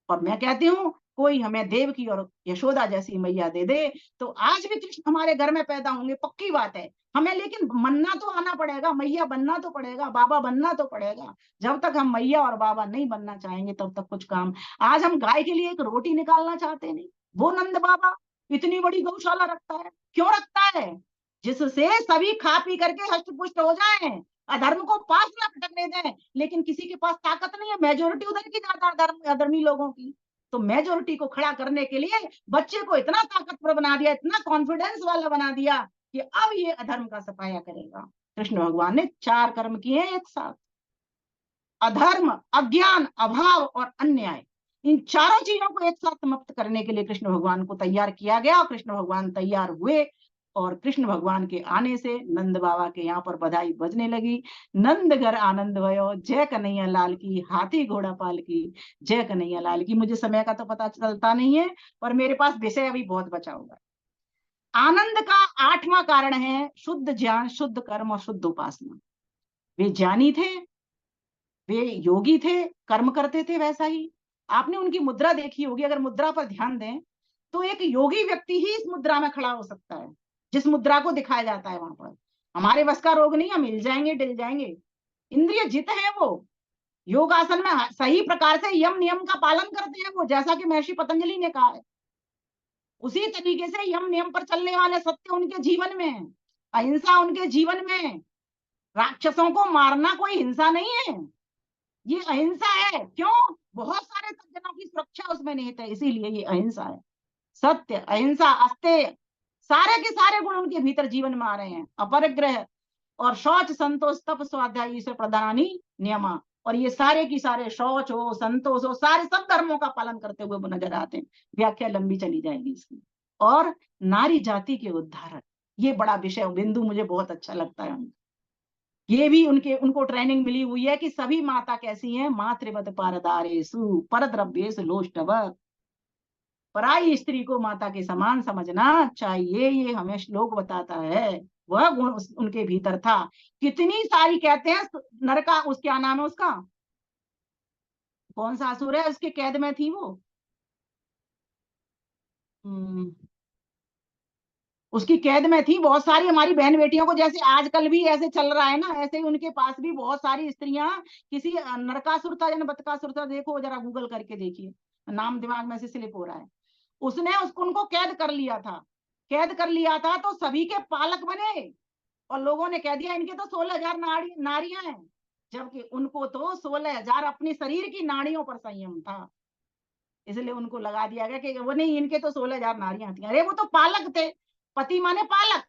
और मैं कहती हूँ कोई हमें देवकी और यशोदा जैसी मैया दे दे तो आज भी कृष्ण हमारे घर में पैदा होंगे, पक्की बात है। हमें लेकिन बनना तो आना पड़ेगा, मैया बनना तो पड़ेगा, बाबा बनना तो पड़ेगा। जब तक हम मैया और बाबा नहीं बनना चाहेंगे तब तक कुछ काम। आज हम गाय के लिए एक रोटी निकालना चाहते नहीं, वो नंद बाबा इतनी बड़ी गौशाला रखता है। क्यों रखता है? जिससे सभी खा पी करके हष्ट पुष्ट हो जाए, अधर्म को पास ना भटकने दें। लेकिन किसी के पास ताकत नहीं है, मेजोरिटी उधर की ज्यादा अधर्मी लोगों की। तो मेजोरिटी को खड़ा करने के लिए बच्चे को इतना ताकतवर बना दिया, इतना कॉन्फिडेंस वाला बना दिया कि अब ये अधर्म का सफाया करेगा। कृष्ण भगवान ने 4 कर्म किए एक साथ, अधर्म, अज्ञान, अभाव और अन्याय। इन चारों चीजों को एक साथ समाप्त करने के लिए कृष्ण भगवान को तैयार किया गया और कृष्ण भगवान तैयार हुए। और कृष्ण भगवान के आने से नंद बाबा के यहाँ पर बधाई बजने लगी। नंद घर आनंद भयो, जय कन्हैया लाल की, हाथी घोड़ा पाल की, जय कन्हैया लाल की। मुझे समय का तो पता चलता नहीं है और मेरे पास विषय अभी बहुत बचा हुआ है। आनंद का 8वां कारण है शुद्ध ज्ञान, शुद्ध कर्म और शुद्ध उपासना। वे ज्ञानी थे, वे योगी थे, कर्म करते थे। वैसा ही आपने उनकी मुद्रा देखी होगी, अगर मुद्रा पर ध्यान दें तो एक योगी व्यक्ति ही इस मुद्रा में खड़ा हो सकता है जिस मुद्रा को दिखाया जाता है वहां पर। हमारे बस का रोग नहीं, हम हिल जाएंगे डिल जाएंगे। इंद्रिय जित है वो, योग आसन में सही प्रकार से यम नियम का पालन करते हैं वो, जैसा कि महर्षि पतंजलि ने कहा है। उसी तरीके से यम नियम पर चलने वाले सत्य उनके जीवन में, अहिंसा उनके जीवन में। राक्षसों को मारना कोई हिंसा नहीं है, ये अहिंसा है। क्यों? बहुत सारे सज्जनों की सुरक्षा उसमें निहित है, इसीलिए ये अहिंसा है। सत्य, अहिंसा, अस्तेय, सारे के सारे गुण उनके भीतर जीवन में आ रहे हैं। अपरिग्रह और शौच, संतोष, तप, स्वाध्याय, ईश्वर प्रदानी नियमा। और ये सारे की सारे शौच हो, संतोष हो, सारे सब धर्मों का पालन करते हुए वो नजर आते हैं। व्याख्या लंबी चली जाएगी इसकी। और नारी जाति के उद्धारक, ये बड़ा विषय बिंदु मुझे बहुत अच्छा लगता है। ये भी उनको ट्रेनिंग मिली हुई है कि सभी माता कैसी हैं, मातृवत पारदारेषु परद्रव्येषु लोष्टवत्। पराई स्त्री को माता के समान समझना चाहिए, ये हमें श्लोक बताता है। वह गुण उनके भीतर था। कितनी सारी कहते हैं नरका, उस क्या नाम है उसका, कौन सा असुर है उसके कैद में थी वो, उसकी कैद में थी। बहुत सारी हमारी बहन बेटियों को, जैसे आजकल भी ऐसे चल रहा है ना, ऐसे ही उनके पास भी बहुत सारी स्त्रियां किसी नरकासुर था या बतकासुर था, देखो जरा गूगल करके देखिए, नाम दिमाग में से स्लिप हो रहा है। उसने उनको कैद कर लिया था। कैद कर लिया था तो सभी के पालक बने और लोगों ने कह दिया इनके तो 16,000 नारियां हैं, जबकि उनको तो 16,000 अपने शरीर की नाड़ियों पर संयम था। इसलिए उनको लगा दिया गया कि वो नहीं, इनके तो 16,000 नारियां थी। अरे वो तो पालक थे, पति माने पालक।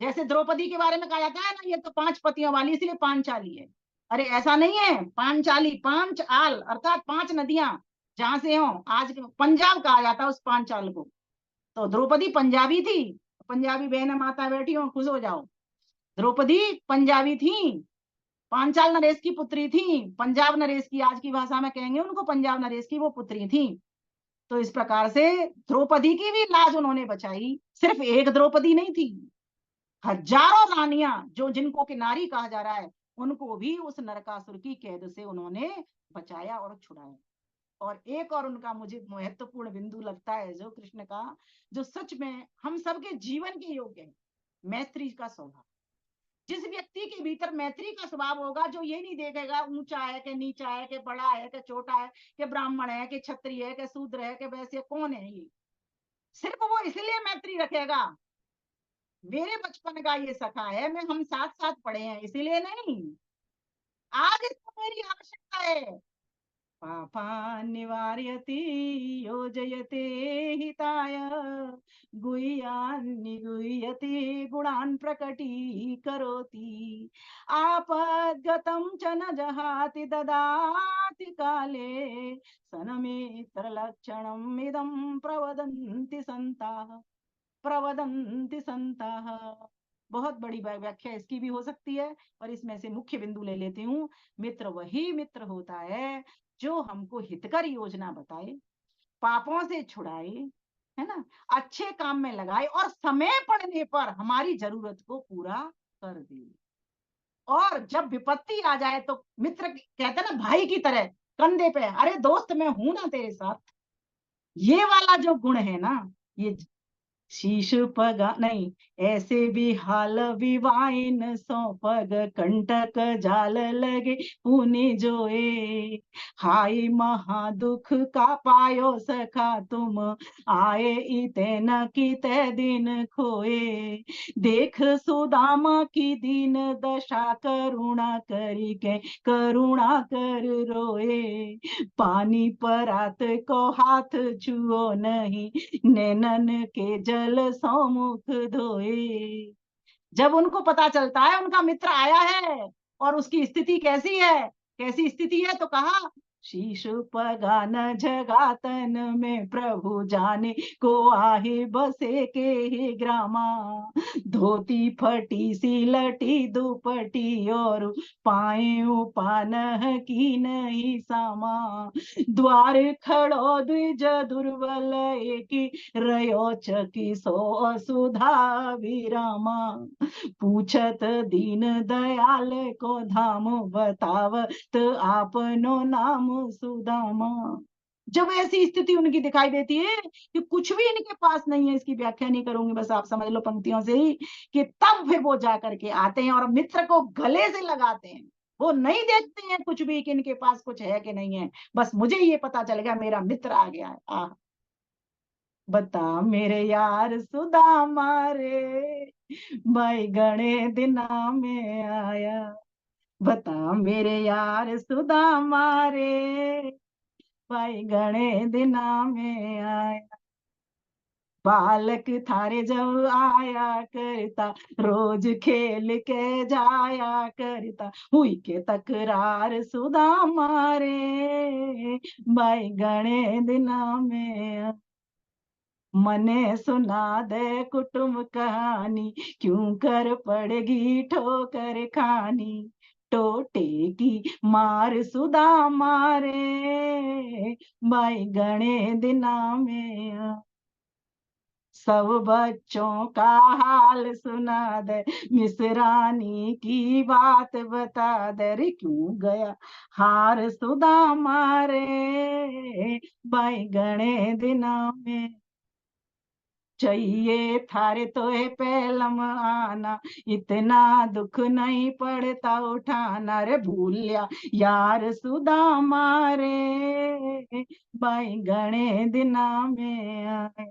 जैसे द्रौपदी के बारे में कहा जाता है ना, ये तो 5 पतियों वाली इसलिए पांचाली है। अरे ऐसा नहीं है, पांचाली, 5 आल अर्थात 5 नदियां जहां से हो। आज पंजाब कहा जाता है उस पांचाल को। तो द्रौपदी पंजाबी थी। पंजाबी बहन माता बैठी हो, खुश हो जाओ। द्रौपदी पंजाबी थी, पांचाल नरेश की पुत्री थी। पंजाब नरेश की, आज की भाषा में कहेंगे उनको पंजाब नरेश की वो पुत्री थी। तो इस प्रकार से द्रौपदी की भी लाज उन्होंने बचाई। सिर्फ एक द्रौपदी नहीं थी, हजारों रानियां जो जिनको कि नारी कहा जा रहा है, उनको भी उस नरकासुर की कैद से उन्होंने बचाया और छुड़ाया। और एक और उनका मुझे महत्वपूर्ण बिंदु लगता है जो कृष्ण का, जो सच में हम सबके जीवन के योग्य है, मैत्री का स्वभाव। जिस व्यक्ति के भीतर मैत्री का स्वभाव होगा, जो ये नहीं देखेगा ऊंचा है कि नीचा है कि बड़ा है कि छोटा है कि ब्राह्मण है कि क्षत्रिय है कि शूद्र है कि वैसे कौन है, ये सिर्फ वो इसलिए मैत्री रखेगा मेरे बचपन का ये सखा है, मैं हम साथ साथ पढ़े हैं, इसीलिए नहीं, आज इसको मेरी आवश्यकता है। पापा निवार्यति योजयते हिताय गुह्यान् निगुह्यति गुणान् प्रकटीकरोति आपद्गतं च न जहाति ददाति काले सनमित्रलक्षणम् इदं प्रवदन्ति संताः। बहुत बड़ी व्याख्या इसकी भी हो सकती है, और इसमें से मुख्य बिंदु ले लेती हूँ। मित्र वही मित्र होता है जो हमको हितकर योजना बताए, पापों से छुड़ाए, है ना, अच्छे काम में लगाए और समय पड़ने पर हमारी जरूरत को पूरा कर दे। और जब विपत्ति आ जाए तो मित्र कहते हैं ना, भाई की तरह कंधे पे, अरे दोस्त मैं हूं ना तेरे साथ। ये वाला जो गुण है ना, ये शीश पगा नहीं, ऐसे भी हाल विवाइन सो पग कंटक जाल लगे पुनि जोए। हाय महा दुख का पायो सखा तुम आए इते न किते दिन खोए। देख सुदामा की दीन दशा करुणा करी के करुणा कर रोए। पानी परात को हाथ छुओ नहीं नैनन के जल सौमुख धोए। जब उनको पता चलता है उनका मित्र आया है और उसकी स्थिति कैसी है, कैसी स्थिति है, तो कहा शीश पगा न जगातन में प्रभु जाने को आहे बसे के ही ग्रामा। धोती फटी सी लटी दुपटी और पाए उपान की नहीं सामा। द्वार खड़ो द्विज दुर्बल एकी रयो चकी सो असुधा विरामा। पूछत दीन दयाल को धाम बतावत आपनो नाम सुदामा। जब ऐसी स्थिति उनकी दिखाई देती है कि कुछ भी इनके पास नहीं है, इसकी व्याख्या नहीं करूंगी, बस आप समझ लो पंक्तियों से ही, कि तब फिर वो जा करके आते हैं और मित्र को गले से लगाते हैं। वो नहीं देखते हैं कुछ भी कि इनके पास कुछ है कि नहीं है, बस मुझे ये पता चल गया मेरा मित्र आ गया है। आह, बता मेरे यार सुदामा रे भाई घणे दिना में आया। बता मेरे यार सुदामा रे भाई घणे दिना में आया। बालक थारे जब आया करता रोज खेल के जाया करता। हुई के तकरार सुदामा रे भाई घणे दिना में आया। मने सुना दे कुटुंब कहानी क्यों कर पड़ेगी ठोकर खानी। टोटे की मार सुदामा रे भाई घणे दिना में। सब बच्चों का हाल सुना दे मिसरानी की बात बता दे। रे क्यों गया हार सुदामा रे भाई घणे दिना में। चाहिए थारे तो है पहलम आना इतना दुख नहीं पड़ता उठाना। रे भूलिया यार सुदामा रे भाई घणे दिना में आए।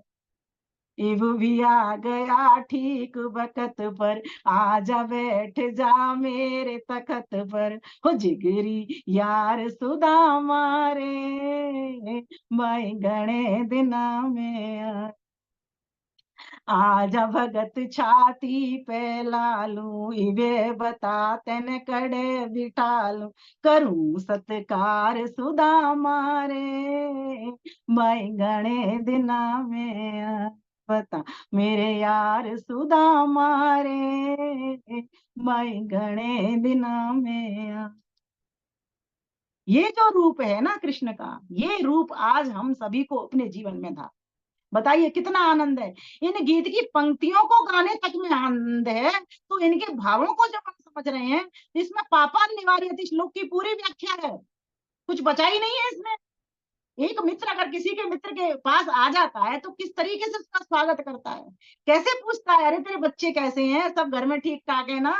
इव भी आ गया ठीक वक्त पर आजा बैठ जा मेरे तखत पर। हो जिगरी यार सुदामा रे भाई घणे दिना में आए। आजा भगत छाती पे लालू इवे बता तेन कड़े बिठालू। करूं सत्कार सुदामा रे भाई घणे दिना में। बता मेरे यार सुदामा रे भाई घणे दिना में। ये जो रूप है ना कृष्ण का, ये रूप आज हम सभी को अपने जीवन में था। बताइए कितना आनंद है। इन गीत की पंक्तियों को गाने तक में आनंद है, तो इनके भावों को जब हम समझ रहे हैं, इसमें पापा निवार्यति श्लोक की पूरी व्याख्या है, कुछ बचा ही नहीं है इसमें। एक मित्र अगर किसी के मित्र के पास आ जाता है तो किस तरीके से उसका स्वागत करता है, कैसे पूछता है, अरे तेरे बच्चे कैसे हैं, सब घर में ठीक ठाक है ना,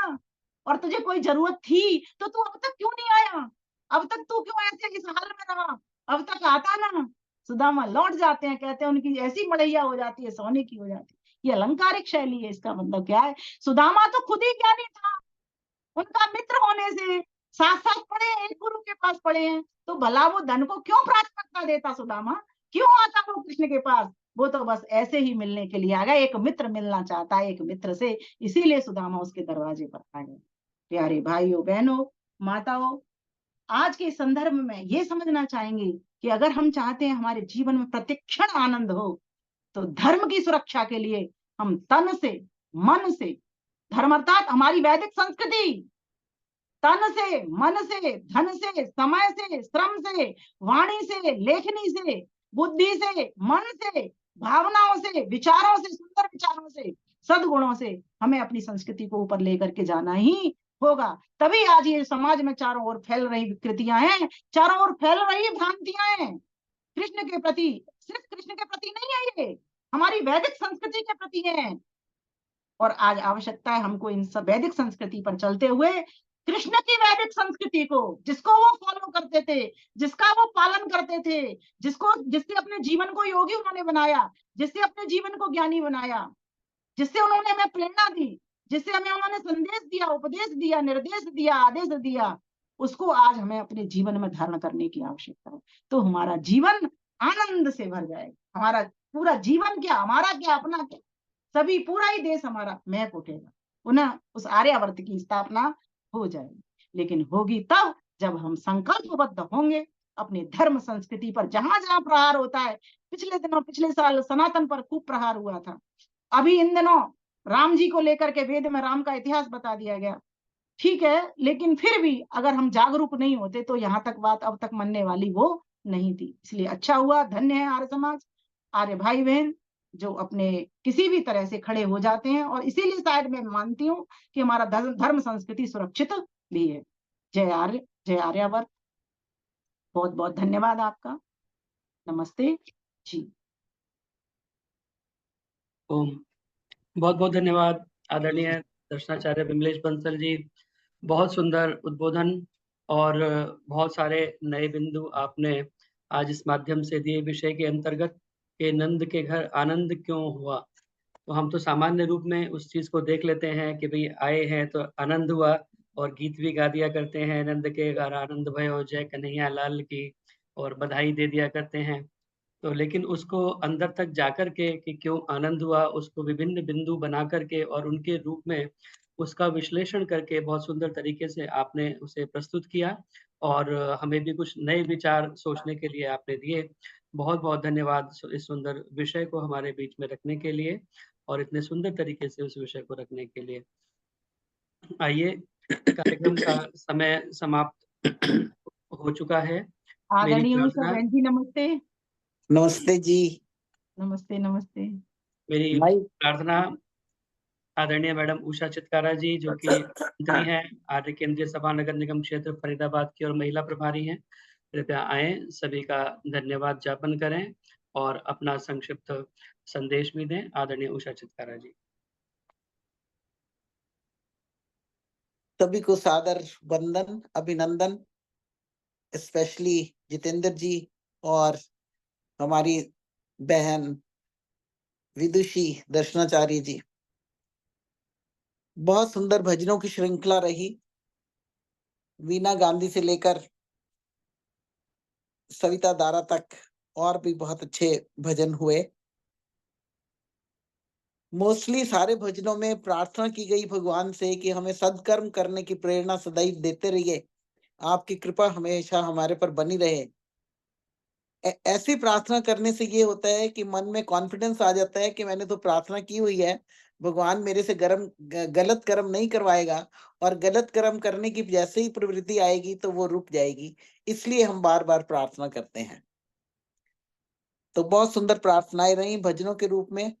और तुझे कोई जरूरत थी तो तू अब तक क्यों नहीं आया, अब तक तू क्यों ऐसे इस हाल में रहा, अब तक आता ना। सुदामा लौट जाते हैं, कहते हैं उनकी ऐसी मड़ैया हो जाती है, सोने की हो जाती है। ये अलंकारिक शैली है। इसका मतलब क्या है? सुदामा तो खुद ही ज्ञानी था, उनका मित्र होने से साथ साथ पढ़े हैं, एक गुरु के पास पढ़े हैं, तो भला वो धन को क्यों प्राथमिकता देता सुदामा? क्यों आता वो कृष्ण के पास? वो तो बस ऐसे ही मिलने के लिए आ गया, एक मित्र मिलना चाहता है एक मित्र से, इसीलिए सुदामा उसके दरवाजे पर आ गए। प्यारे भाइयों बहनों माताओं, आज के संदर्भ में ये समझना चाहेंगे कि अगर हम चाहते हैं हमारे जीवन में प्रतिक्षण आनंद हो, तो धर्म की सुरक्षा के लिए हम तन से, मन से, धर्म अर्थात हमारी वैदिक संस्कृति, तन से, मन से, धन से, समय से, श्रम से, वाणी से, लेखनी से, बुद्धि से, मन से, भावनाओं से, विचारों से, सुंदर विचारों से, सद्गुणों से हमें अपनी संस्कृति को ऊपर लेकर के जाना ही होगा। तभी आज ये समाज में चारों ओर फैल रही विकृतियां हैं, चारों ओर फैल रही भ्रांतियां हैं कृष्ण के प्रति। सिर्फ कृष्ण के प्रति नहीं है, ये हमारी वैदिक संस्कृति के प्रति है। और आज आवश्यकता है हमको इन सब वैदिक संस्कृति पर चलते हुए कृष्ण की वैदिक संस्कृति को, जिसको वो फॉलो करते थे, जिसका वो पालन करते थे, जिससे अपने जीवन को योगी उन्होंने बनाया, जिससे अपने जीवन को ज्ञानी बनाया, जिससे उन्होंने हमें प्रेरणा दी, जिससे हमें उन्होंने संदेश दिया, उपदेश दिया, निर्देश दिया, आदेश दिया, उसको आज हमें अपने जीवन में धारण करने की आवश्यकता है। तो हमारा जीवन आनंद से भर जाएगा। हमारा पूरा जीवन क्या, हमारा क्या, अपना क्या, सभी पूरा ही देश हमारा महक उठेगा। पुनः उस आर्यावर्त की स्थापना हो जाएगी, लेकिन होगी तब जब हम संकल्पबद्ध होंगे अपने धर्म संस्कृति पर। जहां जहां प्रहार होता है, पिछले साल सनातन पर खूब प्रहार हुआ था, अभी इन दिनों राम जी को लेकर के वेद में राम का इतिहास बता दिया गया, ठीक है, लेकिन फिर भी अगर हम जागरूक नहीं होते तो यहाँ तक बात अब तक मनने वाली वो नहीं थी। इसलिए अच्छा हुआ, धन्य है आर्य समाज, आर्य भाई बहन जो अपने किसी भी तरह से खड़े हो जाते हैं। और इसीलिए शायद मैं मानती हूँ कि हमारा धर्म संस्कृति सुरक्षित भी है। जय आर्य, जय आर्यावर्त। बहुत बहुत धन्यवाद आपका। नमस्ते जी। ओम। बहुत बहुत धन्यवाद आदरणीय दर्शनाचार्य विमलेश बंसल जी। बहुत सुंदर उद्बोधन और बहुत सारे नए बिंदु आपने आज इस माध्यम से दिए। विषय के अंतर्गत के नंद के घर आनंद क्यों हुआ, तो हम तो सामान्य रूप में उस चीज को देख लेते हैं कि भाई आए हैं तो आनंद हुआ, और गीत भी गा दिया करते हैं, नंद के घर आनंद भयो जय कन्हैया लाल की, और बधाई दे दिया करते हैं। तो लेकिन उसको अंदर तक जाकर के कि क्यों आनंद हुआ, उसको विभिन्न बिंदु बना करके और उनके रूप में उसका विश्लेषण करके बहुत सुंदर तरीके से आपने उसे प्रस्तुत किया, और हमें भी कुछ नए विचार सोचने के लिए आपने दिए। बहुत बहुत धन्यवाद इस सुंदर विषय को हमारे बीच में रखने के लिए और इतने सुंदर तरीके से उस विषय को रखने के लिए। आइए, कार्यक्रम का समय समाप्त हो चुका है। मेरी आदरणीय उषा प्रार्थना, बहन जी नमस्ते। नमस्ते जी। नमस्ते नमस्ते। मेरी प्रार्थना आदरणीय मैडम उषा चित्कारा जी, जो कि मंत्री हैं आर्य केंद्रीय सभा नगर निगम क्षेत्र फरीदाबाद की और महिला प्रभारी हैं, कृपया आए, सभी का धन्यवाद ज्ञापन करें और अपना संक्षिप्त संदेश भी दें। आदरणीय उषा चित्कारा जी। सभी को सादर वंदन, अभिनंदन, स्पेशली जितेंद्र जी और हमारी बहन विदुषी दर्शनाचार्य जी। बहुत सुंदर भजनों की श्रृंखला रही। वीना गांधी से लेकर सविता दारा तक और भी बहुत अच्छे भजन हुए। मोस्टली सारे भजनों में प्रार्थना की गई भगवान से कि हमें सदकर्म करने की प्रेरणा सदैव देते रहिए, आपकी कृपा हमेशा हमारे पर बनी रहे। ऐसी प्रार्थना करने से ये होता है कि मन में कॉन्फिडेंस आ जाता है कि मैंने तो प्रार्थना की हुई है, भगवान मेरे से गलत कर्म नहीं करवाएगा, और गलत कर्म करने की जैसे ही प्रवृत्ति आएगी तो वो रुक जाएगी। इसलिए हम बार बार प्रार्थना करते हैं। तो बहुत सुंदर प्रार्थनाएं रही भजनों के रूप में।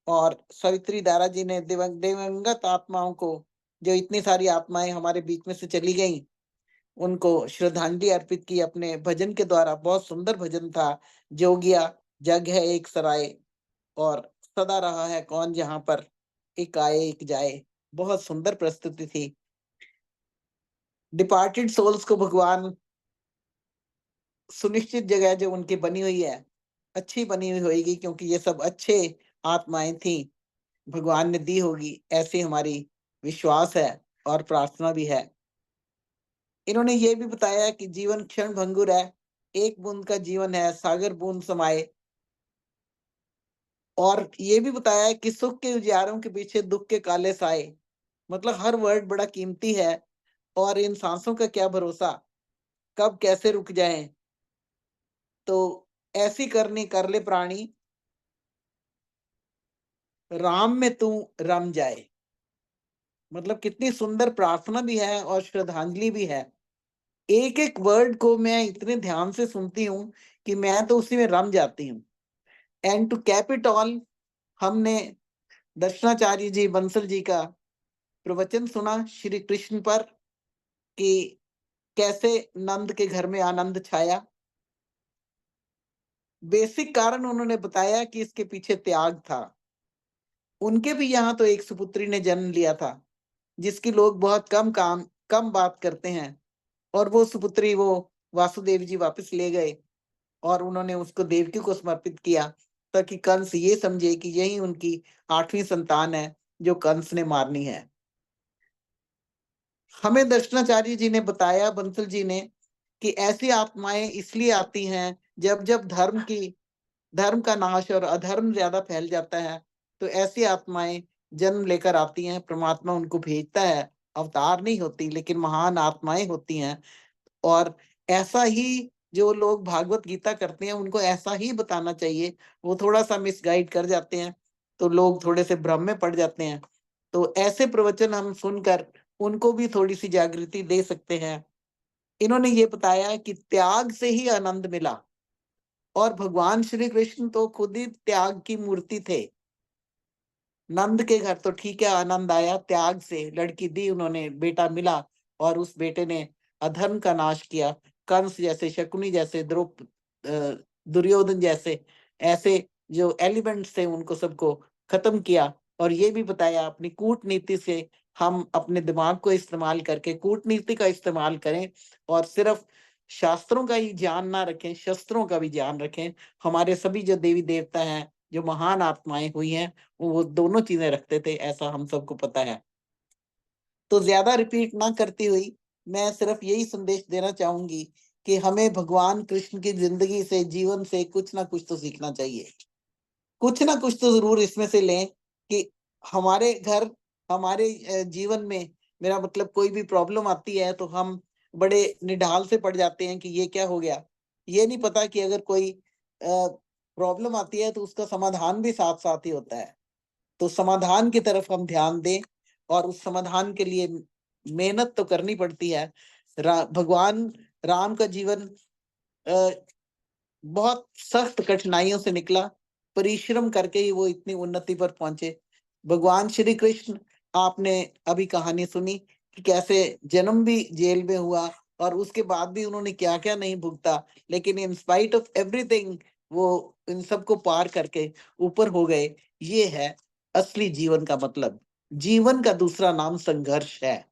और सवित्री दारा जी ने दिवंगत आत्माओं को, जो इतनी सारी आत्माएं हमारे बीच में से चली गई, उनको श्रद्धांजलि अर्पित की अपने भजन के द्वारा। बहुत सुंदर भजन था, जोगिया जग है एक सराय और सदा रहा है कौन जहां पर, एक आए एक जाए। बहुत सुंदर प्रस्तुति थी। डिपार्टेड सोल्स को भगवान सुनिश्चित जगह जो उनकी बनी हुई है अच्छी बनी हुई होगी, क्योंकि ये सब अच्छे आत्माएं थी। भगवान ने दी होगी, ऐसी हमारी विश्वास है और प्रार्थना भी है। इन्होंने ये भी बताया कि जीवन क्षण भंगुर है, एक बूंद का जीवन है, सागर बूंद समाए। और ये भी बताया कि सुख के उजियारों के पीछे दुख के काले साए। मतलब हर वर्ड बड़ा कीमती है और इन सांसों का क्या भरोसा, कब कैसे रुक जाएं। तो ऐसी करनी कर ले प्राणी, राम में तू रम जाए। मतलब कितनी सुंदर प्रार्थना भी है और श्रद्धांजलि भी है। एक एक वर्ड को मैं इतने ध्यान से सुनती हूँ कि मैं तो उसी में रम जाती हूँ। And to cap it all, हमने दर्शनाचार्य जी बंसल जी का प्रवचन सुना श्री कृष्ण पर कि कैसे नंद के घर में आनंद छाया। बेसिक कारण उन्होंने बताया कि इसके पीछे त्याग था। उनके भी यहाँ तो एक सुपुत्री ने जन्म लिया था, जिसकी लोग बहुत कम बात करते हैं, और वो सुपुत्री वो वासुदेव जी वापस ले गए और उन्होंने उसको देवकी को समर्पित किया, ताकि कंस ये समझे कि यही उनकी 8वीं संतान है जो कंस ने मारनी है। हमें दर्शनाचार्य जी ने बताया, बंसल जी ने, कि ऐसी आत्माएं इसलिए आती हैं जब जब धर्म का नाश और अधर्म ज्यादा फैल जाता है, तो ऐसी आत्माएं जन्म लेकर आती हैं। परमात्मा उनको भेजता है, अवतार नहीं होती लेकिन महान आत्माएं होती हैं। और ऐसा ही जो लोग भागवत गीता करते हैं उनको ऐसा ही बताना चाहिए। वो थोड़ा सा मिसगाइड कर जाते हैं तो लोग थोड़े से भ्रम में पड़ जाते हैं। तो ऐसे प्रवचन हम सुनकर उनको भी थोड़ी सी जागृति दे सकते हैं। इन्होंने ये बताया कि त्याग से ही आनंद मिला, और भगवान श्री कृष्ण तो खुद ही त्याग की मूर्ति थे। नंद के घर तो ठीक है आनंद आया, त्याग से लड़की दी उन्होंने, बेटा मिला, और उस बेटे ने अधर्म का नाश किया। कंस जैसे, शकुनी जैसे, दुर्योधन जैसे ऐसे जो एलिमेंट्स थे उनको सबको खत्म किया। और ये भी बताया अपनी कूटनीति से हम अपने दिमाग को इस्तेमाल करके कूटनीति का इस्तेमाल करें, और सिर्फ शास्त्रों का ही ज्ञान ना रखें, शस्त्रों का भी ज्ञान रखें। हमारे सभी जो देवी देवता हैं, जो महान आत्माएं हुई हैं, वो दोनों चीजें रखते थे, ऐसा हम सबको पता है। तो ज्यादा रिपीट ना करती हुई मैं सिर्फ यही संदेश देना चाहूंगी कि हमें भगवान कृष्ण की जिंदगी से, जीवन से कुछ ना कुछ तो सीखना चाहिए। कुछ ना कुछ तो जरूर इसमें से लें कि हमारे घर, हमारे जीवन में, मेरा मतलब कोई भी प्रॉब्लम आती है तो हम बड़े निढाल से पड़ जाते हैं कि ये क्या हो गया। ये नहीं पता कि अगर कोई प्रॉब्लम आती है तो उसका समाधान भी साथ साथ ही होता है। तो समाधान की तरफ हम ध्यान दें, और उस समाधान के लिए मेहनत तो करनी पड़ती है। भगवान राम का जीवन बहुत सख्त कठिनाइयों से निकला, परिश्रम करके ही वो इतनी उन्नति पर पहुंचे। भगवान श्री कृष्ण, आपने अभी कहानी सुनी कि कैसे जन्म भी जेल में हुआ और उसके बाद भी उन्होंने क्या क्या नहीं भुगता, लेकिन इन स्पाइट ऑफ एवरीथिंग वो इन सबको पार करके ऊपर हो गए। ये है असली जीवन का मतलब। जीवन का दूसरा नाम संघर्ष है।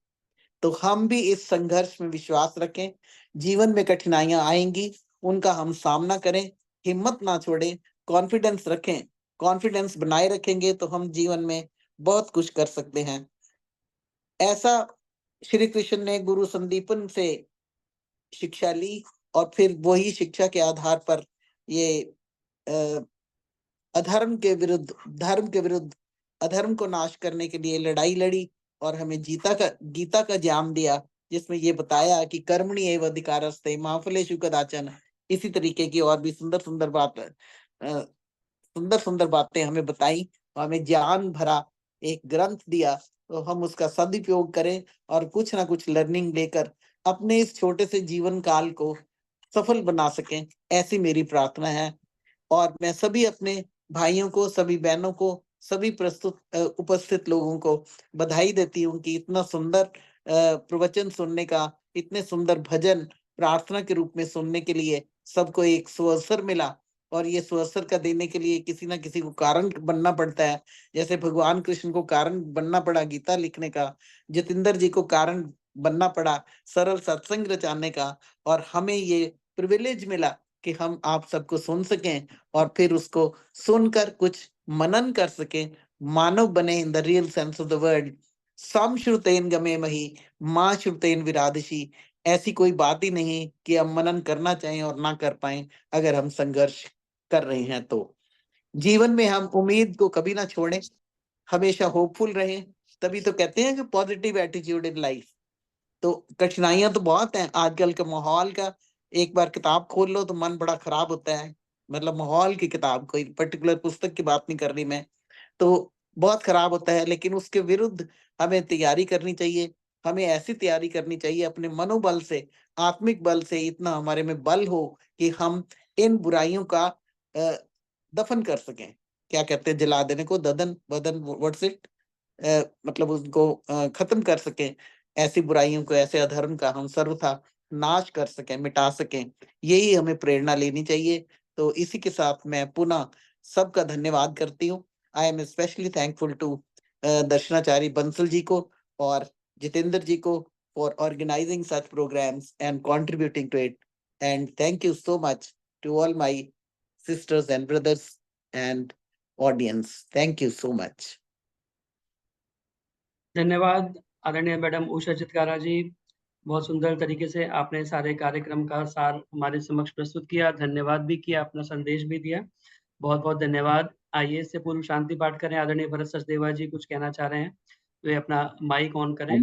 तो हम भी इस संघर्ष में विश्वास रखें। जीवन में कठिनाइयां आएंगी, उनका हम सामना करें, हिम्मत ना छोड़ें, कॉन्फिडेंस रखें। कॉन्फिडेंस बनाए रखेंगे तो हम जीवन में बहुत कुछ कर सकते हैं। ऐसा श्री कृष्ण ने गुरु संदीपन से शिक्षा ली, और फिर वही शिक्षा के आधार पर ये अधर्म के विरुद्ध, धर्म के विरुद्ध, अधर्म को नाश करने के लिए लड़ाई लड़ी, और हमें गीता का ज्ञान दिया, जिसमें ये बताया कि कर्मणि एव अधिकारस्ते मा फलेषु कदाचन। इसी तरीके की और भी सुंदर सुंदर बातें हमें बताई, हमें ज्ञान भरा एक ग्रंथ दिया। तो हम उसका सदुपयोग करें और कुछ ना कुछ लर्निंग लेकर अपने इस छोटे से जीवन काल को सफल बना सकें, ऐसी मेरी प्रार्थना है। और मैं सभी अपने भाइयों को, सभी बहनों को, सभी उपस्थित लोगों को बधाई देती हूँ कि इतना सुंदर प्रवचन सुनने का, इतने सुंदर भजन प्रार्थना के रूप में सुनने के लिए सबको एक सुअवसर मिला। और ये सुअवसर का देने के लिए किसी ना किसी को कारण बनना पड़ता है। जैसे भगवान कृष्ण को कारण बनना पड़ा गीता लिखने का, जतिंदर जी को कारण बनना पड़ा सरल सत्संग रचाने का, और हमें ये प्रिविलेज मिला कि हम आप सबको सुन सकें और फिर उसको सुनकर कुछ मनन कर सकें मानव बने in the real sense of the word. सम श्रुतेन गमे मही, माँ श्रुतेन विरादशी। ऐसी कोई बात ही नहीं कि हम मनन करना चाहें और ना कर पाए अगर हम संघर्ष कर रहे हैं तो। जीवन में हम उम्मीद को कभी ना छोड़ें, हमेशा होपफुल रहें। तभी तो कहते हैं कि पॉजिटिव एटीट्यूड इन लाइफ। तो कठिनाइयां तो बहुत हैं आजकल के माहौल का। एक बार किताब खोल लो तो मन बड़ा खराब होता है, मतलब माहौल की किताब, कोई पर्टिकुलर पुस्तक की बात नहीं कर रही मैं, तो बहुत खराब होता है। लेकिन उसके विरुद्ध हमें तैयारी करनी चाहिए। हमें ऐसी तैयारी करनी चाहिए अपने मनोबल से, आत्मिक बल से, इतना हमारे में बल हो कि हम इन बुराइयों का दफन कर सकें। क्या कहते हैं, जला देने को, ददन बदन, व्हाट्स इट, मतलब उसको खत्म कर सकें। ऐसी बुराइयों को, ऐसे अधर्म का हम सर्वथा नाश कर सकें, मिटा सकें। यही हमें प्रेरणा लेनी चाहिए। तो इसी के साथ मैं पुनः सबका धन्यवाद करती हूँ। I am specially thankful to Darshanacharya Bansal ji को और जितेंद्र जी को for organizing such programs and contributing to it. And thank you so much to all my sisters and brothers and audience. Thank you so much. धन्यवाद आदरणीय मैडम उषा चितकारा जी। बहुत सुंदर तरीके से आपने सारे कार्यक्रम का सार हमारे समक्ष प्रस्तुत किया, धन्यवाद भी किया, अपना संदेश भी दिया। बहुत बहुत धन्यवाद। आइए इससे पूर्व शांति पाठ करें। आदरणीय भरत सचदेवा जी कुछ कहना चाह रहे हैं, वे अपना माइक ऑन करें।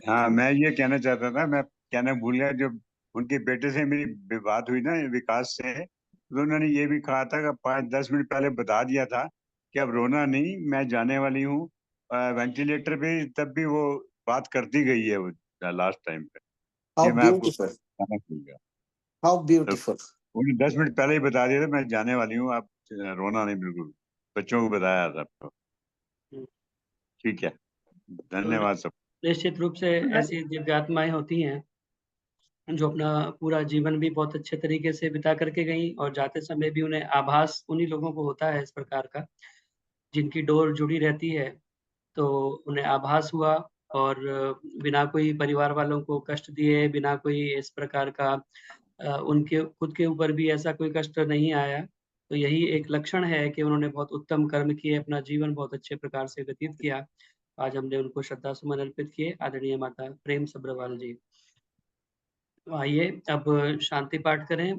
हाँ, मैं ये कहना चाहता था, मैं कहना भूल गया। जब उनके बेटे से मेरी बात हुई ना, विकास से, तो उन्होंने ये भी कहा था कि 5-10 मिनट पहले बता दिया था कि अब रोना नहीं, मैं जाने वाली हूँ वेंटिलेटर पे। तब भी वो बात करती गई है वो लास्ट टाइम पे। How ये मैं आपको beautiful. कहना भूल गया। How तो beautiful. उन्होंने 10 मिनट पहले ही बता दिया था, मैं जाने वाली हूँ, आप रोना नहीं, बिल्कुल। बच्चों को बताया था आपको। ठीक है, धन्यवाद सब। निश्चित रूप से ऐसी दिव्यात्माएं होती हैं जो अपना पूरा जीवन भी बहुत अच्छे तरीके से बिता करके गई, और जाते समय भी उन्हें आभास उन्हीं लोगों को होता है इस प्रकार का, जिनकी डोर जुड़ी रहती है। तो उन्हें आभास हुआ, और बिना कोई परिवार वालों को कष्ट दिए, बिना कोई इस प्रकार का उनके खुद के ऊपर भी ऐसा कोई कष्ट नहीं आया। तो यही एक लक्षण है कि उन्होंने बहुत उत्तम कर्म किए, अपना जीवन बहुत अच्छे प्रकार से व्यतीत किया। आज हमने उनको श्रद्धा सुमन अर्पित किए। आदरणीय माता प्रेम सब्रवाल जी। तो आइए अब शांति पाठ करें।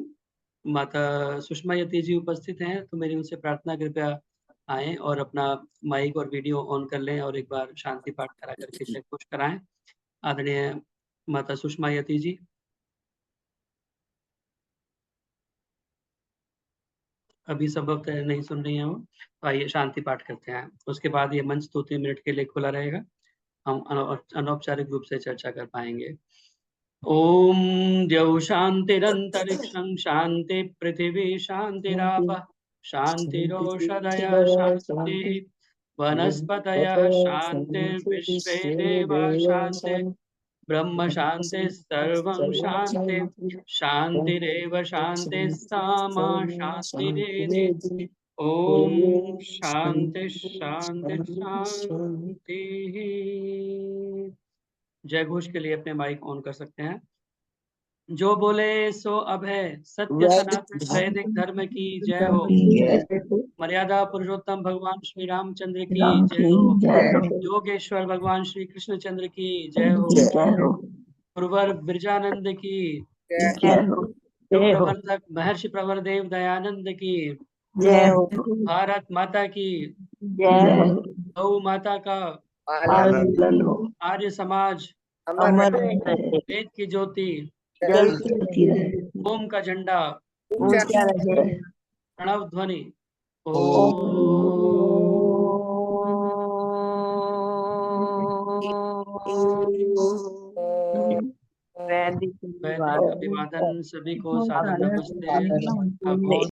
माता सुषमा यति जी उपस्थित हैं, तो मेरी उनसे प्रार्थना, कृपया आएं और अपना माइक और वीडियो ऑन कर लें और एक बार शांति पाठ करा करके जय घोष कराएं। आदरणीय माता सुषमा यति जी। अभी संभवतः नहीं सुन रही हैं वो, तो आइए शांति पाठ करते हैं। उसके बाद ये मंच 2-3 मिनट के लिए खुला रहेगा, हम अनौपचारिक रूप से चर्चा कर पाएंगे। ओम द्यौ शांतिरंतरिक्षं शांति पृथिवी शांतिरापः शांतिरोषधयः शांति वनस्पतयः शांतिर्विश्वे देवाः शांति ब्रह्म शांति सर्वं शांति शांतिरेव शांति सामा शांतिरेधि। ओम शांति शांति शांति। जय घोष के लिए अपने माइक ऑन कर सकते हैं। जो बोले सो अब है, सत्य सनातन वैदिक धर्म की जय हो। मर्यादा पुरुषोत्तम भगवान श्री रामचंद्र की जय हो। योगेश्वर भगवान श्री कृष्णचंद्र की जय हो। गुरुवर बिरजानंद की जय हो। प्रवर्तक महर्षि प्रवर देव दयानंद की जय हो। भारत माता की जय हो। गौ माता का पालन हो। आर्य समाज अमर रहे। वेद की ज्योति जलती रहे। ओम का झंडा ऊंचा रहे। प्रणव ध्वनि वैदिक अभिवादन। सभी को सादर नमस्ते। अब बहुत